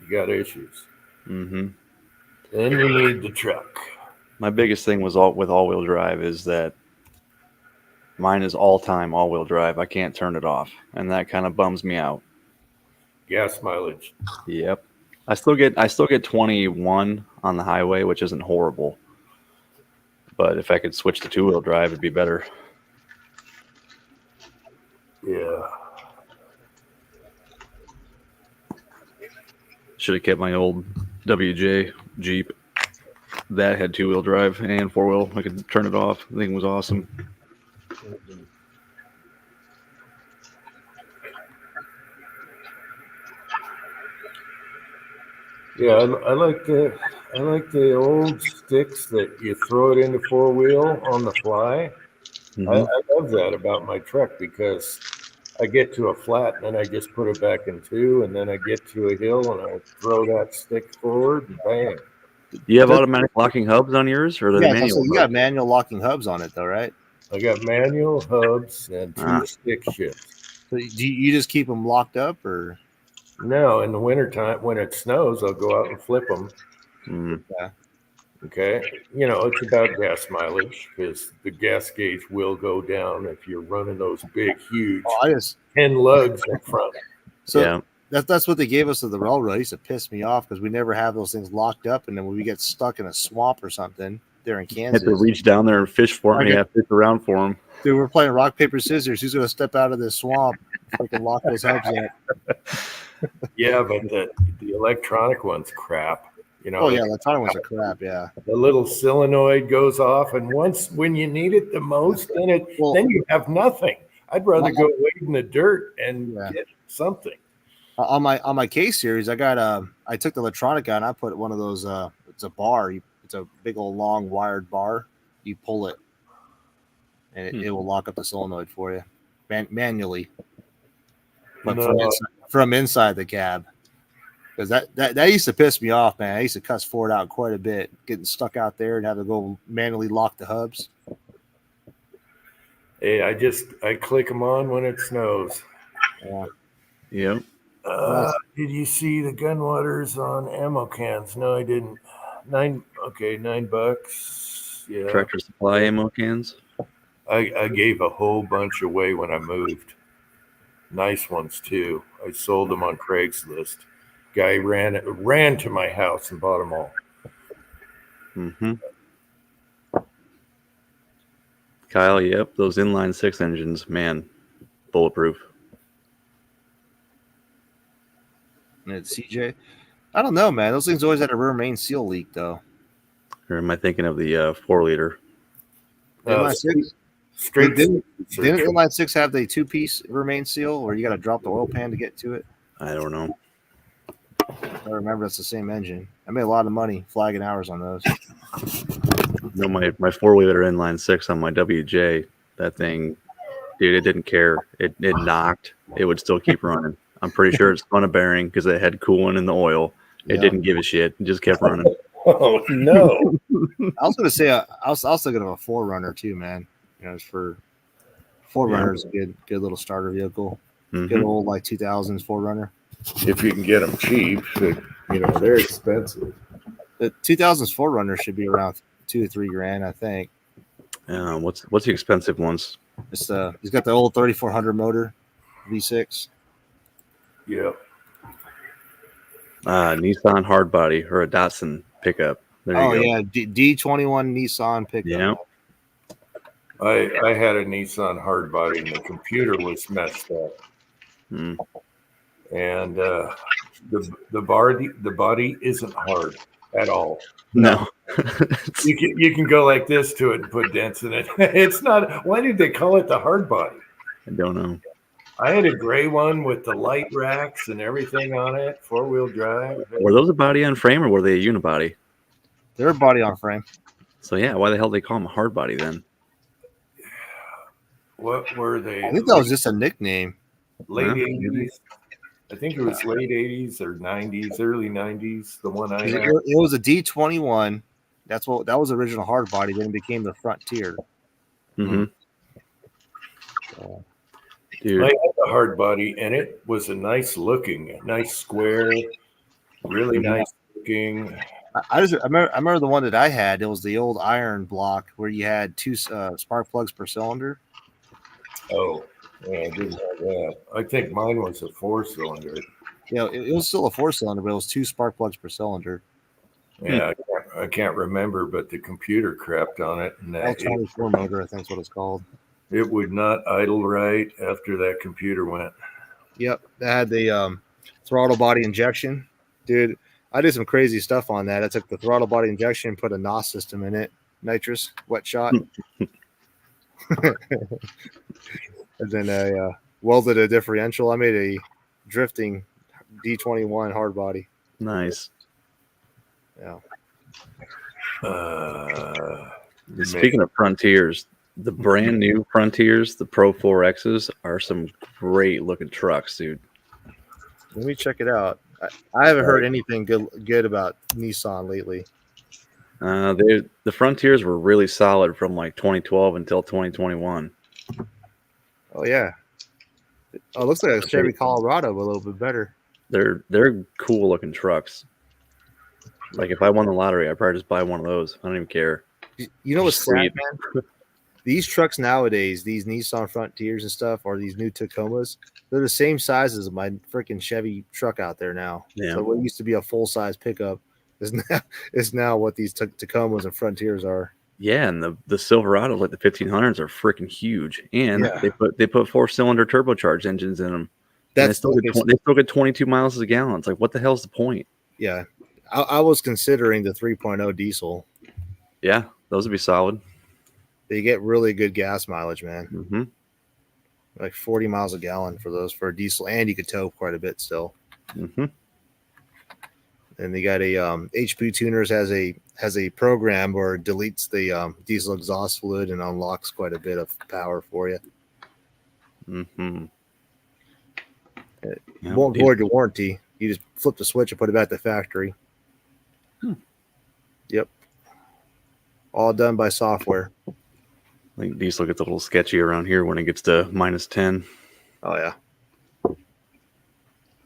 you got issues. Mm-hmm. Then you need the truck. My biggest thing was with all-wheel drive is that mine is all-time all-wheel drive. I can't turn it off, and that kind of bums me out. Gas mileage. Yep. I still get 21 on the highway, which isn't horrible. But if I could switch to two-wheel drive, it'd be better. Yeah. Should have kept my old WJ Jeep. That had two-wheel drive and four-wheel. I could turn it off. The thing was awesome. Yeah, I like the old sticks that you throw it into four-wheel on the fly. Mhm. I love that about my truck because I get to a flat and then I just put it back in two, and then I get to a hill and I throw that stick forward and bang. You have automatic locking hubs on yours, or the Yeah, manual? so you got manual locking hubs on it though, right? I got manual hubs and two stick shifts. So do you just keep them locked up, or? No, in the wintertime when it snows, I'll go out and flip them. Mm. Okay. You know, it's about gas mileage because the gas gauge will go down if you're running those big, huge 10 lugs in front. So Yeah. that's what they gave us at the railroad. It used to piss me off because we never have those things locked up, and then when we get stuck in a swamp or something there in Kansas, Had to reach down there and fish for them. Yeah, fish around for them. dude, we're playing rock paper scissors. Who's going to step out of this swamp? Fucking lock those hubs up. Yeah, but the electronic one's crap. You know. Oh yeah, electronic ones are crap. Yeah. The little solenoid goes off, and when you need it the most, then you have nothing. I'd rather go wade in the dirt and get something. On my K series, I took the electronic out and I put one of those. It's a bar. It's a big old long wired bar. You pull it, and it will lock up the solenoid for you manually. But from inside the cab, because that used to piss me off, man. I used to cuss Ford out quite a bit, getting stuck out there and have to go manually lock the hubs. Hey, I click them on when it snows. Yeah. Yep. Did you see the Gunwaters on ammo cans? No, I didn't. $9. Yeah. Tractor Supply ammo cans. I gave a whole bunch away when I moved. Nice ones too. I sold them on Craigslist. Guy ran to my house and bought them all. Mm-hmm. Kyle, yep, those inline six engines, man, bulletproof. And it's CJ. I don't know, man. Those things always had a rear main seal leak, though. Or am I thinking of the 4-liter? Inline six. Straight. Didn't inline six have the 2-piece rear main seal, or you got to drop the oil pan to get to it? I don't know. I remember it's the same engine. I made a lot of money flagging hours on those. No, my 4-wheeler inline six on my WJ, that thing, dude, it didn't care. It knocked. It would still keep running. I'm pretty sure it spun a bearing because it had coolant in the oil. It didn't give a shit. It just kept running. Oh no! I was going to say I was thinking of a 4Runner too, man. You know, it's for 4Runner is a good little starter vehicle. Mm-hmm. Good old like 2000s 4Runner. If you can get them cheap, they're expensive. The 2000s 4Runner should be around $2 to $3 grand, I think. What's the expensive ones? It's he's got the old 3400 motor, V6. Yeah. Nissan hardbody or a Datsun pickup. There you go. Yeah, D21 Nissan pickup. Yeah. I had a Nissan hardbody and the computer was messed up. and the body isn't hard at all. No. You can go like this to it and put dents in it. It's not. Why did they call it the hard body? I don't know. I had a gray one with the light racks and everything on it, 4-wheel drive. Were those a body on frame or were they a unibody? They're a body on frame. So yeah, why the hell they call them a hard body then? What were they? I think that was just a nickname. Late Yeah. 80s. I think it was late 80s or 90s, early 90s. The one I had. It was a D21. That was the original hard body. Then it became the Frontier. Mm-hmm. So, Dude, I had the hard body, and it was a nice square, really nice looking. I remember the one that I had. It was the old iron block where you had 2 spark plugs per cylinder. Oh, yeah, I didn't have that. I think mine was a 4-cylinder. It was still a 4-cylinder, but it was 2 spark plugs per cylinder. Yeah, I can't remember, but the computer crapped on it, and L24 motor, I think is what it's called. it would not idle right after that computer went. Yep, that had the throttle body injection, dude. I did some crazy stuff on that. I took the throttle body injection and put a NOS system in it, nitrous wet shot, and then I welded a differential. I made a drifting D21 hard body. nice. Yeah. Speaking of Frontiers, the brand new Frontiers, the Pro 4Xs, are some great looking trucks, dude. Let me check it out. I haven't heard anything good about Nissan lately. The Frontiers were really solid from like 2012 until 2021. Oh yeah. Oh, it looks like a Chevy Colorado, but a little bit better. They're cool looking trucks. Like if I won the lottery, I'd probably just buy one of those. I don't even care. You know what's Sweet. sad, man? These trucks nowadays, these Nissan Frontiers and stuff, or these new Tacomas, they're the same size as my freaking Chevy truck out there now. Yeah. So what used to be a full size pickup is now what these Tacomas and Frontiers are. Yeah, and the Silverados, like the 1500s, are freaking huge, and Yeah. they put 4-cylinder turbocharged engines in them. And they still get 22 miles a gallon. It's like, what the hell's the point? Yeah. I was considering the 3.0 diesel. Yeah, those would be solid. They get really good gas mileage, man. Mm-hmm. Like 40 miles a gallon for those for a diesel, and you could tow quite a bit still. Mm-hmm. And they got a HP Tuners has a program where it deletes the diesel exhaust fluid and unlocks quite a bit of power for you. Mm-hmm. It won't void your warranty. You just flip the switch and put it back to the factory. Yep. All done by software. I think diesel gets a little sketchy around here when it gets to -10. Oh yeah.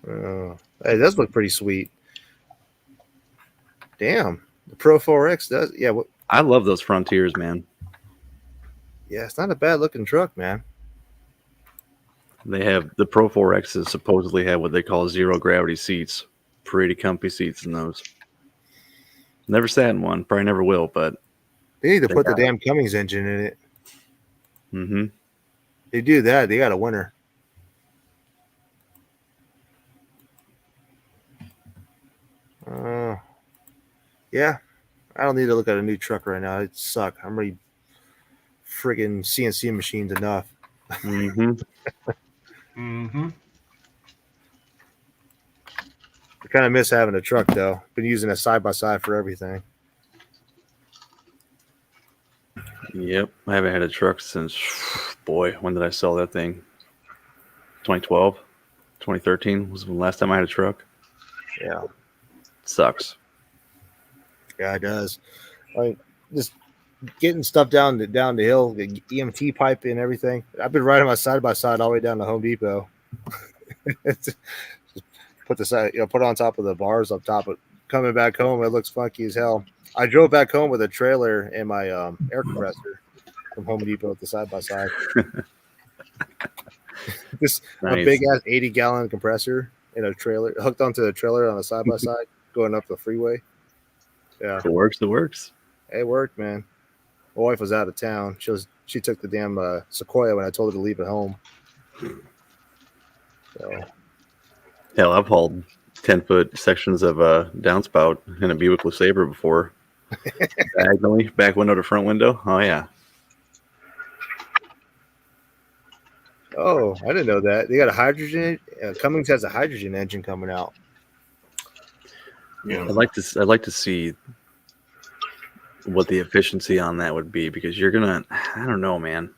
Hey, it does look pretty sweet. Damn, the Pro 4X does. Yeah, I love those Frontiers, man. yeah, it's not a bad looking truck, man. They have the Pro 4Xs supposedly have what they call zero gravity seats. Pretty comfy seats in those. Never sat in one, probably never will, but They need to put the damn Cummins engine in it. mm-hmm. They do that, they got a winner. Yeah, I don't need to look at a new truck right now. It suck. I'm already friggin' CNC machined enough. Mm-hmm. Mm-hmm. I kind of miss having a truck though. Been using a side by side for everything. Yep, I haven't had a truck since, boy, when did I sell that thing? 2012, 2013 was the last time I had a truck. Yeah, Sucks. yeah, it does. Like just getting stuff down the hill, the EMT pipe and everything. I've been riding my side by side all the way down to Home Depot. Just put the side, put it on top of the bars up top. But coming back home, it looks funky as hell. I drove back home with a trailer and my air compressor from Home Depot with the side by side. Just a big ass 80-gallon compressor in a trailer hooked onto the trailer on a side by side going up the freeway. Yeah, If it works, it works. it worked, man. My wife was out of town. She took the damn Sequoia when I told her to leave at home. So Hell, I've hauled 10-foot sections of a downspout in a Buick LeSabre before. Diagonally, back window to front window. Oh yeah. Oh, I didn't know that. They got a hydrogen. Cummins has a hydrogen engine coming out. Yeah. I'd like to see what the efficiency on that would be, because you're gonna, I don't know, man.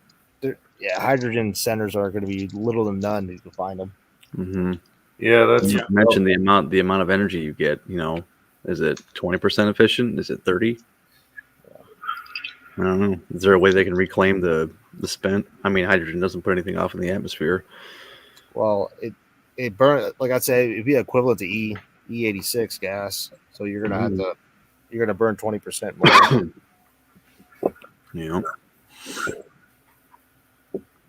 Yeah, hydrogen centers are going to be little to none. You can find them. Mm-hmm. Yeah, that's You mentioned the amount of energy you get. You know, is it 20% efficient? Is it 30? I don't know. Is there a way they can reclaim the spent? I mean, hydrogen doesn't put anything off in the atmosphere. Well, it burn, like I'd say, it'd be equivalent to E86 gas. So you're gonna have to burn 20% more. You know,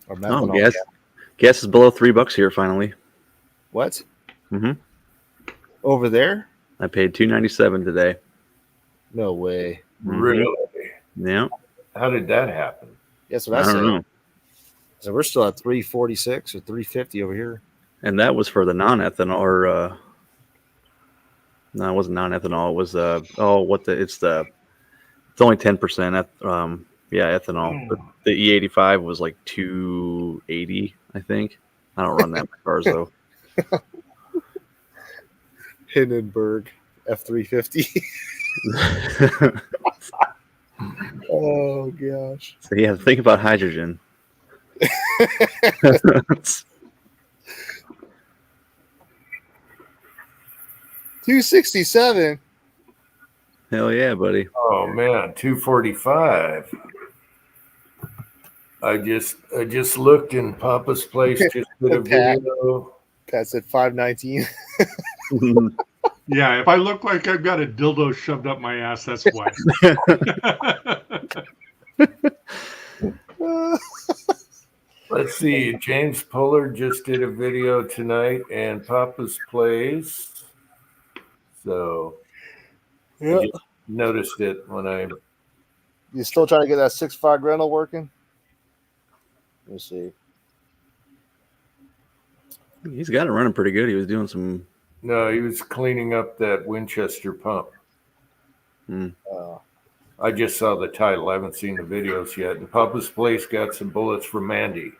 Or methanol gas is below $3 here finally. What? Mm-hmm. Over there? I paid $2.97 today. No way. really. Yeah, How did that happen? That's what I I said. don't know. So we're still at 346 or 350 over here. And that was for the non-ethanol, or no, it wasn't non-ethanol. It was it's only 10%. Ethanol. But the E85 was like 280, I think. I don't run that many cars though. Hindenburg F350. Oh gosh. So yeah, think about hydrogen. 267. Hell yeah, buddy. Oh man, 245. I just looked in Papa's Place, just did a video. That's at 519. Yeah, if I look like I've got a dildo shoved up my ass, that's why. Let's see. James Puller just did a video tonight, and Papa's Place. So Yeah. I just noticed it when I. You still trying to get that 6.5 rental working? Let me see. He's got it running pretty good. He was doing some. No, he was cleaning up that Winchester pump. I just saw the title. I haven't seen the videos yet. And Papa's Place got some bullets from Mandy.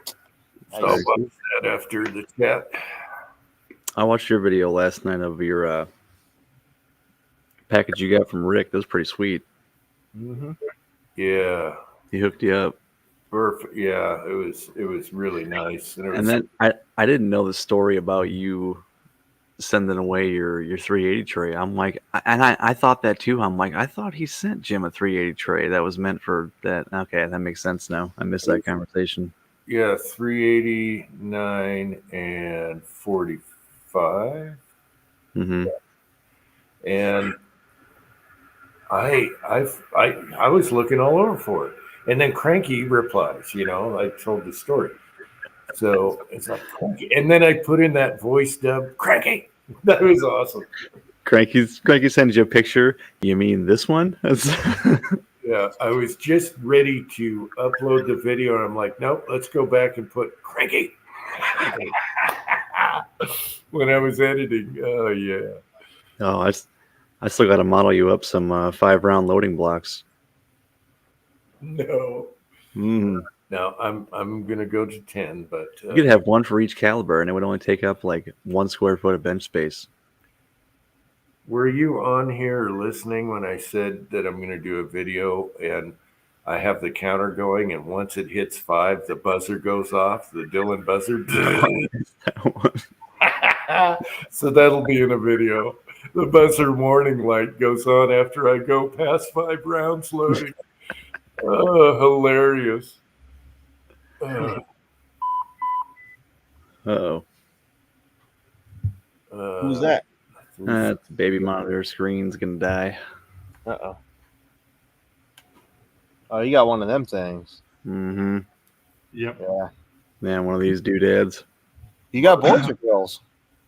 So I'll watch that after the chat. I watched your video last night of your package you got from Rick. That was pretty sweet. Mm-hmm. Yeah. He hooked you up. Perfect. Yeah, it was really nice. And then I didn't know the story about you sending away your 380 tray. I'm like, I thought that too. I'm like, I thought he sent Jim a 380 tray that was meant for that. Okay, that makes sense now. I missed that conversation. Yeah, 389 and 45. Mm-hmm. And I was looking all over for it. And then Cranky replies, I told the story. So it's like Cranky. And then I put in that voice dub, Cranky. That was awesome. Cranky sends you a picture. You mean this one? Yeah, I was just ready to upload the video. And I'm like, nope, let's go back and put Cranky. When I was editing. Oh, yeah. Oh, I still got to model you up some 5-round loading blocks. No. Mm. No, I'm gonna go to 10, but You could have one for each caliber, and it would only take up like 1 square foot of bench space. were you on here listening when I said that I'm gonna do a video and I have the counter going, and once it hits 5, the buzzer goes off, the Dylan buzzer. So that'll be in a video. The buzzer warning light goes on after I go past 5 rounds loading. Oh, hilarious. Uh-oh. Who's that? It's a baby monitor screen's gonna die. Uh-oh. Oh, you got one of them things. Mm-hmm. Yep. Yeah. Man, one of these doodads. You got boys or girls?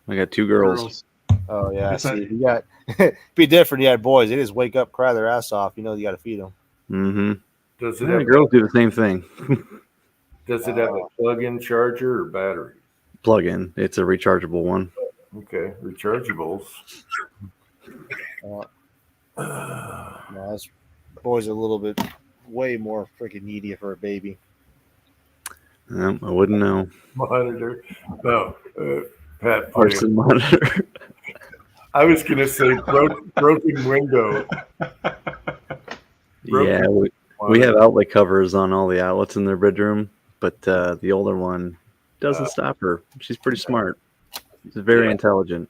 I got 2 girls. Oh, yeah. Yes, See, you got be different. You had boys. They just wake up, cry their ass off. You know, you got to feed them. Mm-hmm. Does it Yeah, have girls do the same thing. a plug-in charger or battery? plug-in. It's a rechargeable one. Okay, rechargeables. No, this boy's a little bit way more freaking needy for a baby. I wouldn't know. Monitor. No, Pat. Arson monitor. I was going to say broken window. Yeah, we have outlet covers on all the outlets in their bedroom, but the older one doesn't stop her. She's pretty smart. She's very intelligent.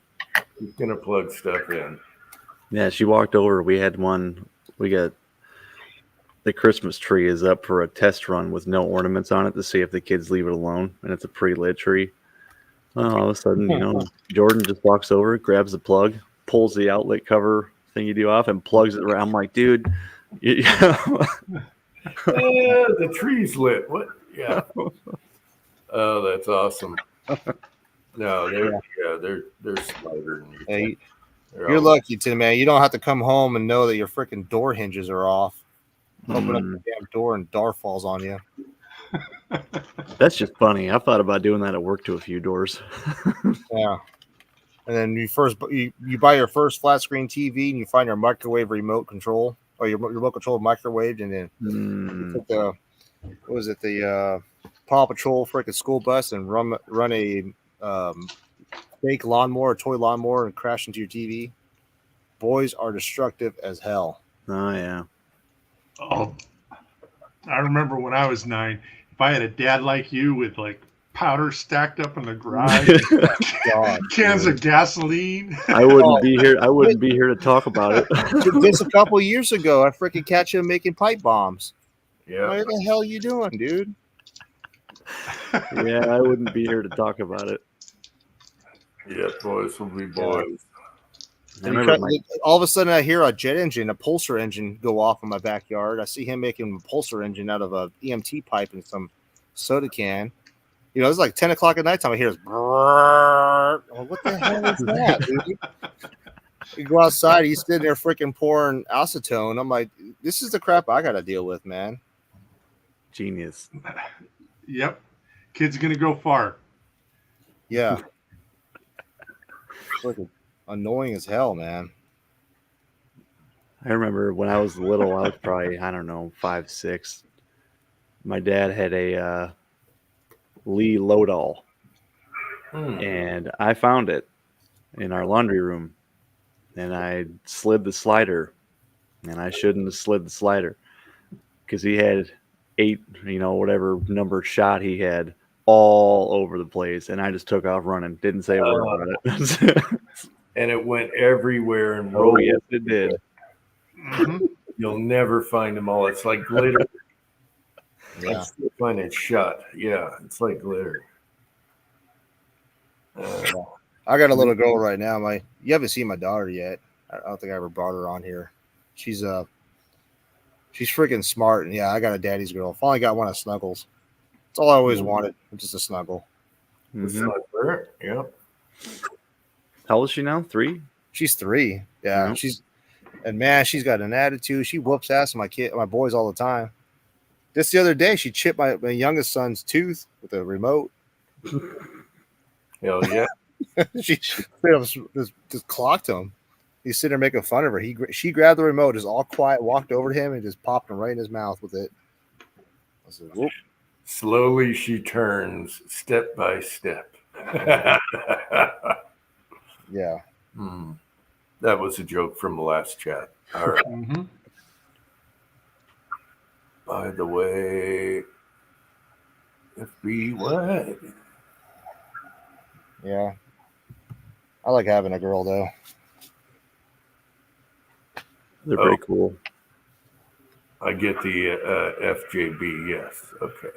She's going to plug stuff in. Yeah, she walked over. We had one. We got the Christmas tree is up for a test run with no ornaments on it to see if the kids leave it alone, and it's a pre-lit tree. Well, all of a sudden, Jordan just walks over, grabs the plug, pulls the outlet cover thingy off, and plugs it around. I'm like, dude, the tree's lit. What? Yeah. Oh, that's awesome. No, they're smarter than you. Hey, you're lucky, Tim, man. You don't have to come home and know that your freaking door hinges are off. Open up the damn door and Dar falls on you. That's just funny. I've thought about doing that at work to a few doors. Yeah. And then you buy your first flat screen TV and you find your microwave remote control or your remote control microwave, and then you took the Paw Patrol freaking school bus and run a fake lawnmower, toy lawnmower, and crash into your TV. Boys are destructive as hell. Oh yeah. Oh, I remember when I was 9. If I had a dad like you with like powder stacked up in the garage, cans of gasoline, I wouldn't be here. I wouldn't be here to talk about it. Just a couple years ago, I freaking catch him making pipe bombs. Yeah. What the hell are you doing, dude? Yeah, I wouldn't be here to talk about it. Yeah, boys will be boys. I remember All of a sudden, I hear a jet engine, a pulsar engine, go off in my backyard. I see him making a pulsar engine out of a EMT pipe and some soda can. You know, it's like 10 o'clock at nighttime. I hear this. What the hell is that, dude? You go outside, he's sitting there freaking pouring acetone. I'm like, this is the crap I got to deal with, man. Genius. Yep. Kid's going to go far. Yeah. It's freaking annoying as hell, man. I remember when I was little, I was probably, 5, 6. My dad had a Lee Lodahl, and I found it in our laundry room, and I slid the slider, and I shouldn't have slid the slider because he had 8, whatever number shot he had all over the place, and I just took off running, didn't say a word about it. And it went everywhere and rolled. Oh, yes, it did. Mm-hmm. You'll never find them all. It's like glitter. Yeah. I still find it shut. Yeah, it's like glitter. I got a little girl right now. You haven't seen my daughter yet. I don't think I ever brought her on here. She's freaking smart, and yeah, I got a daddy's girl. Finally got one of Snuggles. That's all I always wanted, just a snuggle. It's like glitter. Yeah. How old is she now? 3? She's 3. Yeah, she's got an attitude. She whoops ass on my boys all the time. Just the other day, she chipped my youngest son's tooth with a remote. Hell yeah. She straight up just clocked him. He's sitting there making fun of her. She grabbed the remote, just all quiet, walked over to him, and just popped him right in his mouth with it. I said, whoop. Slowly she turns, step by step. Yeah. That was a joke from the last chat. All right. Mm-hmm. By the way, FB what? Yeah. I like having a girl, though. They're pretty cool. I get the FJB, yes. Okay.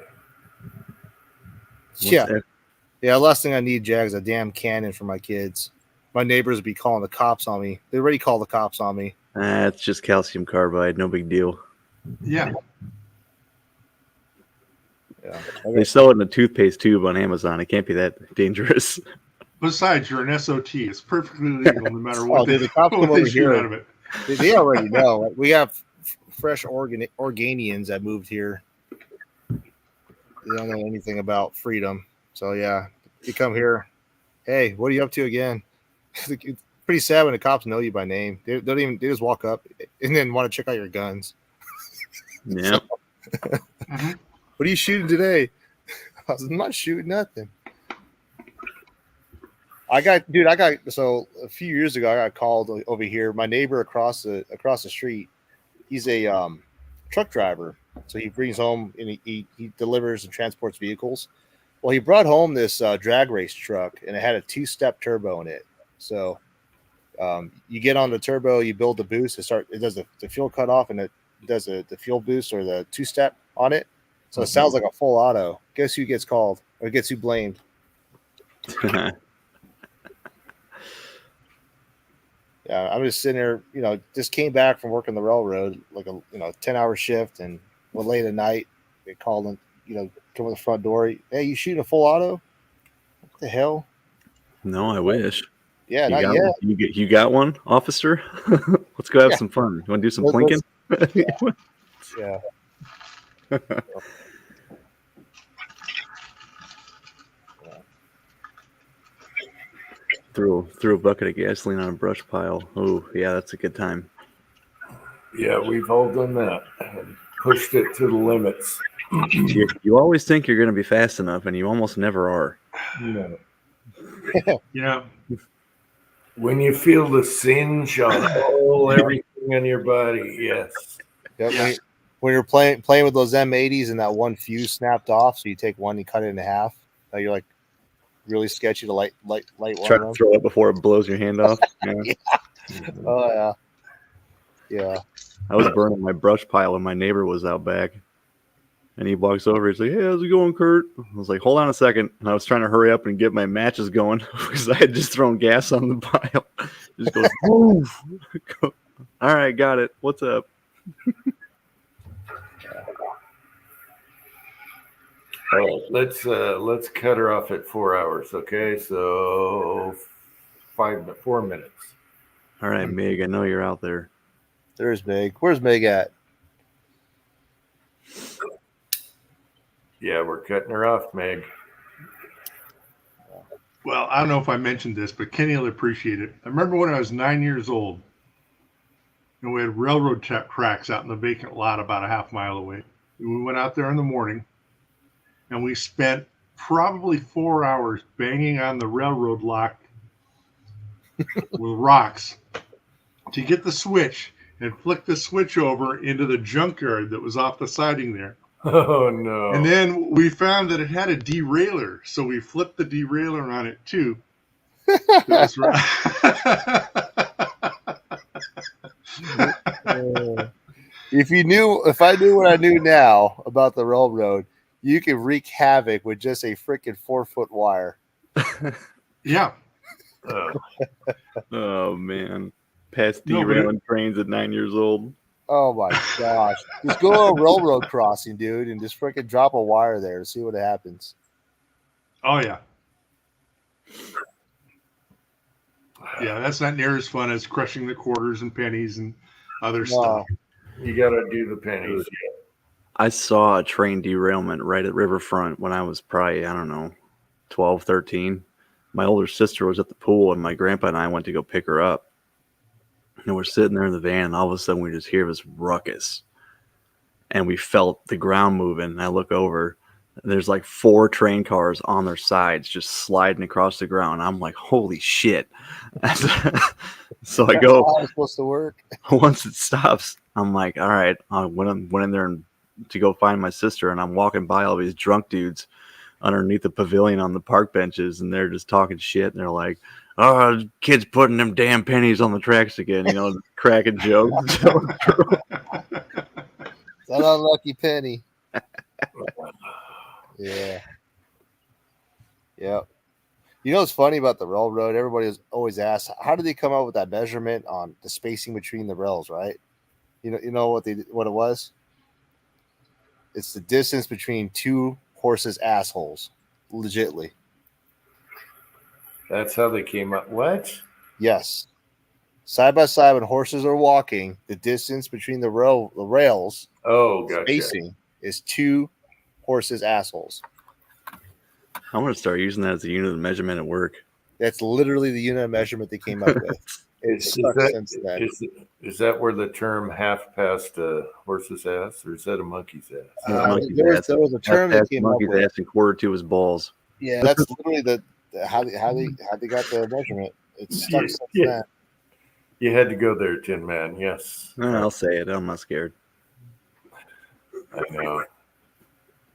Yeah, last thing I need, Jag, is a damn cannon for my kids. My neighbors would be calling the cops on me. They already called the cops on me. It's just calcium carbide. No big deal. Yeah. Yeah. They sell it in a toothpaste tube on Amazon. It can't be that dangerous. Besides, you're an SOT. It's perfectly legal no matter what Dude, the cops come what over they shoot here. out of it. They already know. We have fresh Organians that moved here. They don't know anything about freedom. So, yeah, You come here. Hey, what are you up to again? It's pretty sad when the cops know you by name. They just walk up and then want to check out your guns. Yeah. Mhm. What are you shooting today? I'm not shooting nothing. So a few years ago I got called over here. My neighbor across the street, he's a truck driver. So he brings home and he delivers and transports vehicles. Well, he brought home this drag race truck and it had a 2-step turbo in it. So you get on the turbo, you build the boost, it does the fuel cutoff and it does the fuel boost or the 2-step on it. So it sounds like a full auto. Guess who gets called or guess who blamed? Yeah, I'm just sitting there, just came back from working the railroad, like a 10-hour shift, and late at night, they called and come to the front door. Hey, you shooting a full auto? What the hell? No, I wish. Yeah, You not got yet. one? You got one, officer? Let's go have some fun. You want to do some plinking? Yeah. Threw a bucket of gasoline on a brush pile. Oh, yeah, that's a good time. Yeah, we've all done that. And pushed it to the limits. You always think you're going to be fast enough, and you almost never are. No. Yeah. When you feel the singe on everything on your body, yes. Yep. Yeah. When you're playing with those M80s and that one fuse snapped off, so you take one, you cut it in half. Now you're like really sketchy to light one. Try to throw it before it blows your hand off. Yeah. Oh yeah. I was burning my brush pile and my neighbor was out back. And he walks over. He's like, "Hey, how's it going, Kurt?" I was like, "Hold on a second." And I was trying to hurry up and get my matches going because I had just thrown gas on the pile. Just goes, "Move!" All right, got it. What's up? All right, let's cut her off at 4 hours. Okay, so 4 minutes. All right, Meg, I know you're out there. There's Meg. Where's Meg at? Yeah, we're cutting her off, Meg. Well, I don't know if I mentioned this, but Kenny will appreciate it. I remember when I was 9 years old, and we had railroad tracks out in the vacant lot about a half mile away. We went out there in the morning, and we spent probably 4 hours banging on the railroad lock with rocks to get the switch and flick the switch over into the junkyard that was off the siding there. Oh no! And then we found that it had a derailleur, so we flipped the derailleur on it too. If I knew what I knew now about the railroad, you could wreak havoc with just a freaking 4-foot wire. Yeah. Oh man, past derailing trains at 9 years old. Oh my gosh! Just go to a railroad crossing, dude, and just freaking drop a wire there and see what happens. Oh yeah. Yeah, that's not near as fun as crushing the quarters and pennies and other stuff. You got to do the pennies. I saw a train derailment right at Riverfront when I was probably, 12, 13. My older sister was at the pool, and my grandpa and I went to go pick her up. And we're sitting there in the van, and all of a sudden we just hear this ruckus. And we felt the ground moving. And I look over, and there's like 4 train cars on their sides just sliding across the ground. I'm like, holy shit. So I go. How it's supposed to work. Once it stops, I'm like, all right. I went in there to go find my sister, and I'm walking by all these drunk dudes underneath the pavilion on the park benches, and they're just talking shit. And they're like, "Oh, kids putting them damn pennies on the tracks again," cracking jokes. That unlucky penny. Yeah. Yep. You know what's funny about the railroad? Everybody always asks, how did they come up with that measurement on the spacing between the rails, right? You know what it was? It's the distance between 2 horses' assholes. Legitly. That's how they came up. What? Yes. Side by side, when horses are walking, the distance between the rails Oh, gotcha. spacing is 2 horses' assholes. I'm gonna start using that as a unit of measurement at work. That's literally the unit of measurement they came up with. It's Is stuck that, since then. is that where the term half past a horse's ass, or is that a monkey's ass? Monkey's There ass. was a term they came up Monkey's with. ass and quarter to his balls. Yeah, that's literally how they got the measurement. It's stuck since Yeah. then. You had to go there, Tin Man. Yes, I'll say it. I'm not scared. I know.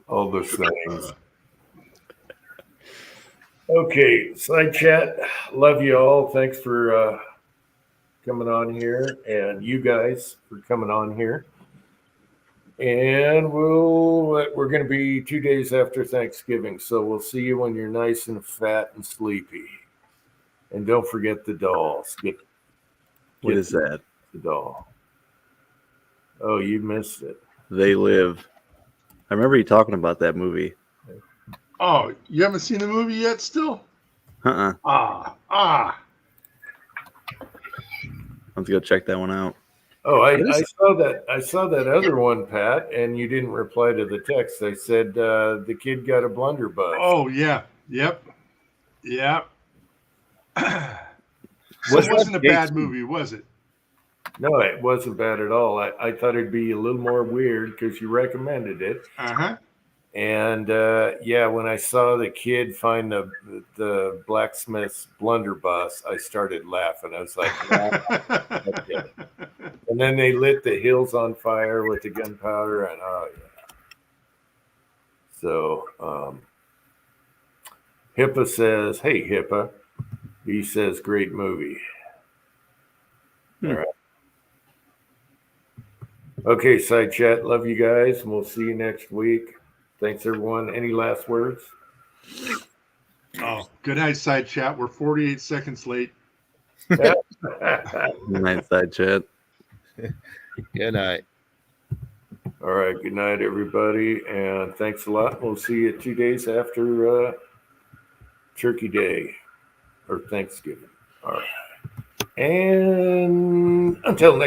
All those things. Okay, side chat. Love you all. Thanks for coming on here, and you guys for coming on here. And we're going to be 2 days after Thanksgiving, so we'll see you when you're nice and fat and sleepy. And don't forget the dolls. What is that? The doll. Oh, you missed it. They Live. I remember you talking about that movie. Oh, you haven't seen the movie yet still? Uh-uh. Ah. Let's go check that one out. Oh, I saw that other one, Pat, and you didn't reply to the text. I said the kid got a blunderbuss. Oh, yeah. Yep. It Was that wasn't a bad Jason? movie, was it? No, it wasn't bad at all. I thought it'd be a little more weird because you recommended it. Uh-huh. And when I saw the kid find the blacksmith's blunderbuss, I started laughing. I was like, okay. And then they lit the hills on fire with the gunpowder, and oh yeah. So Hippa says, "Hey Hippa," he says, "Great movie." All right. Okay, side chat. Love you guys, and we'll see you next week. Thanks, everyone. Any last words? Oh, good night, side chat. We're 48 seconds late. Good night, side chat. Good night. All right. Good night, everybody. And thanks a lot. We'll see you 2 days after Turkey Day or Thanksgiving. All right. And until next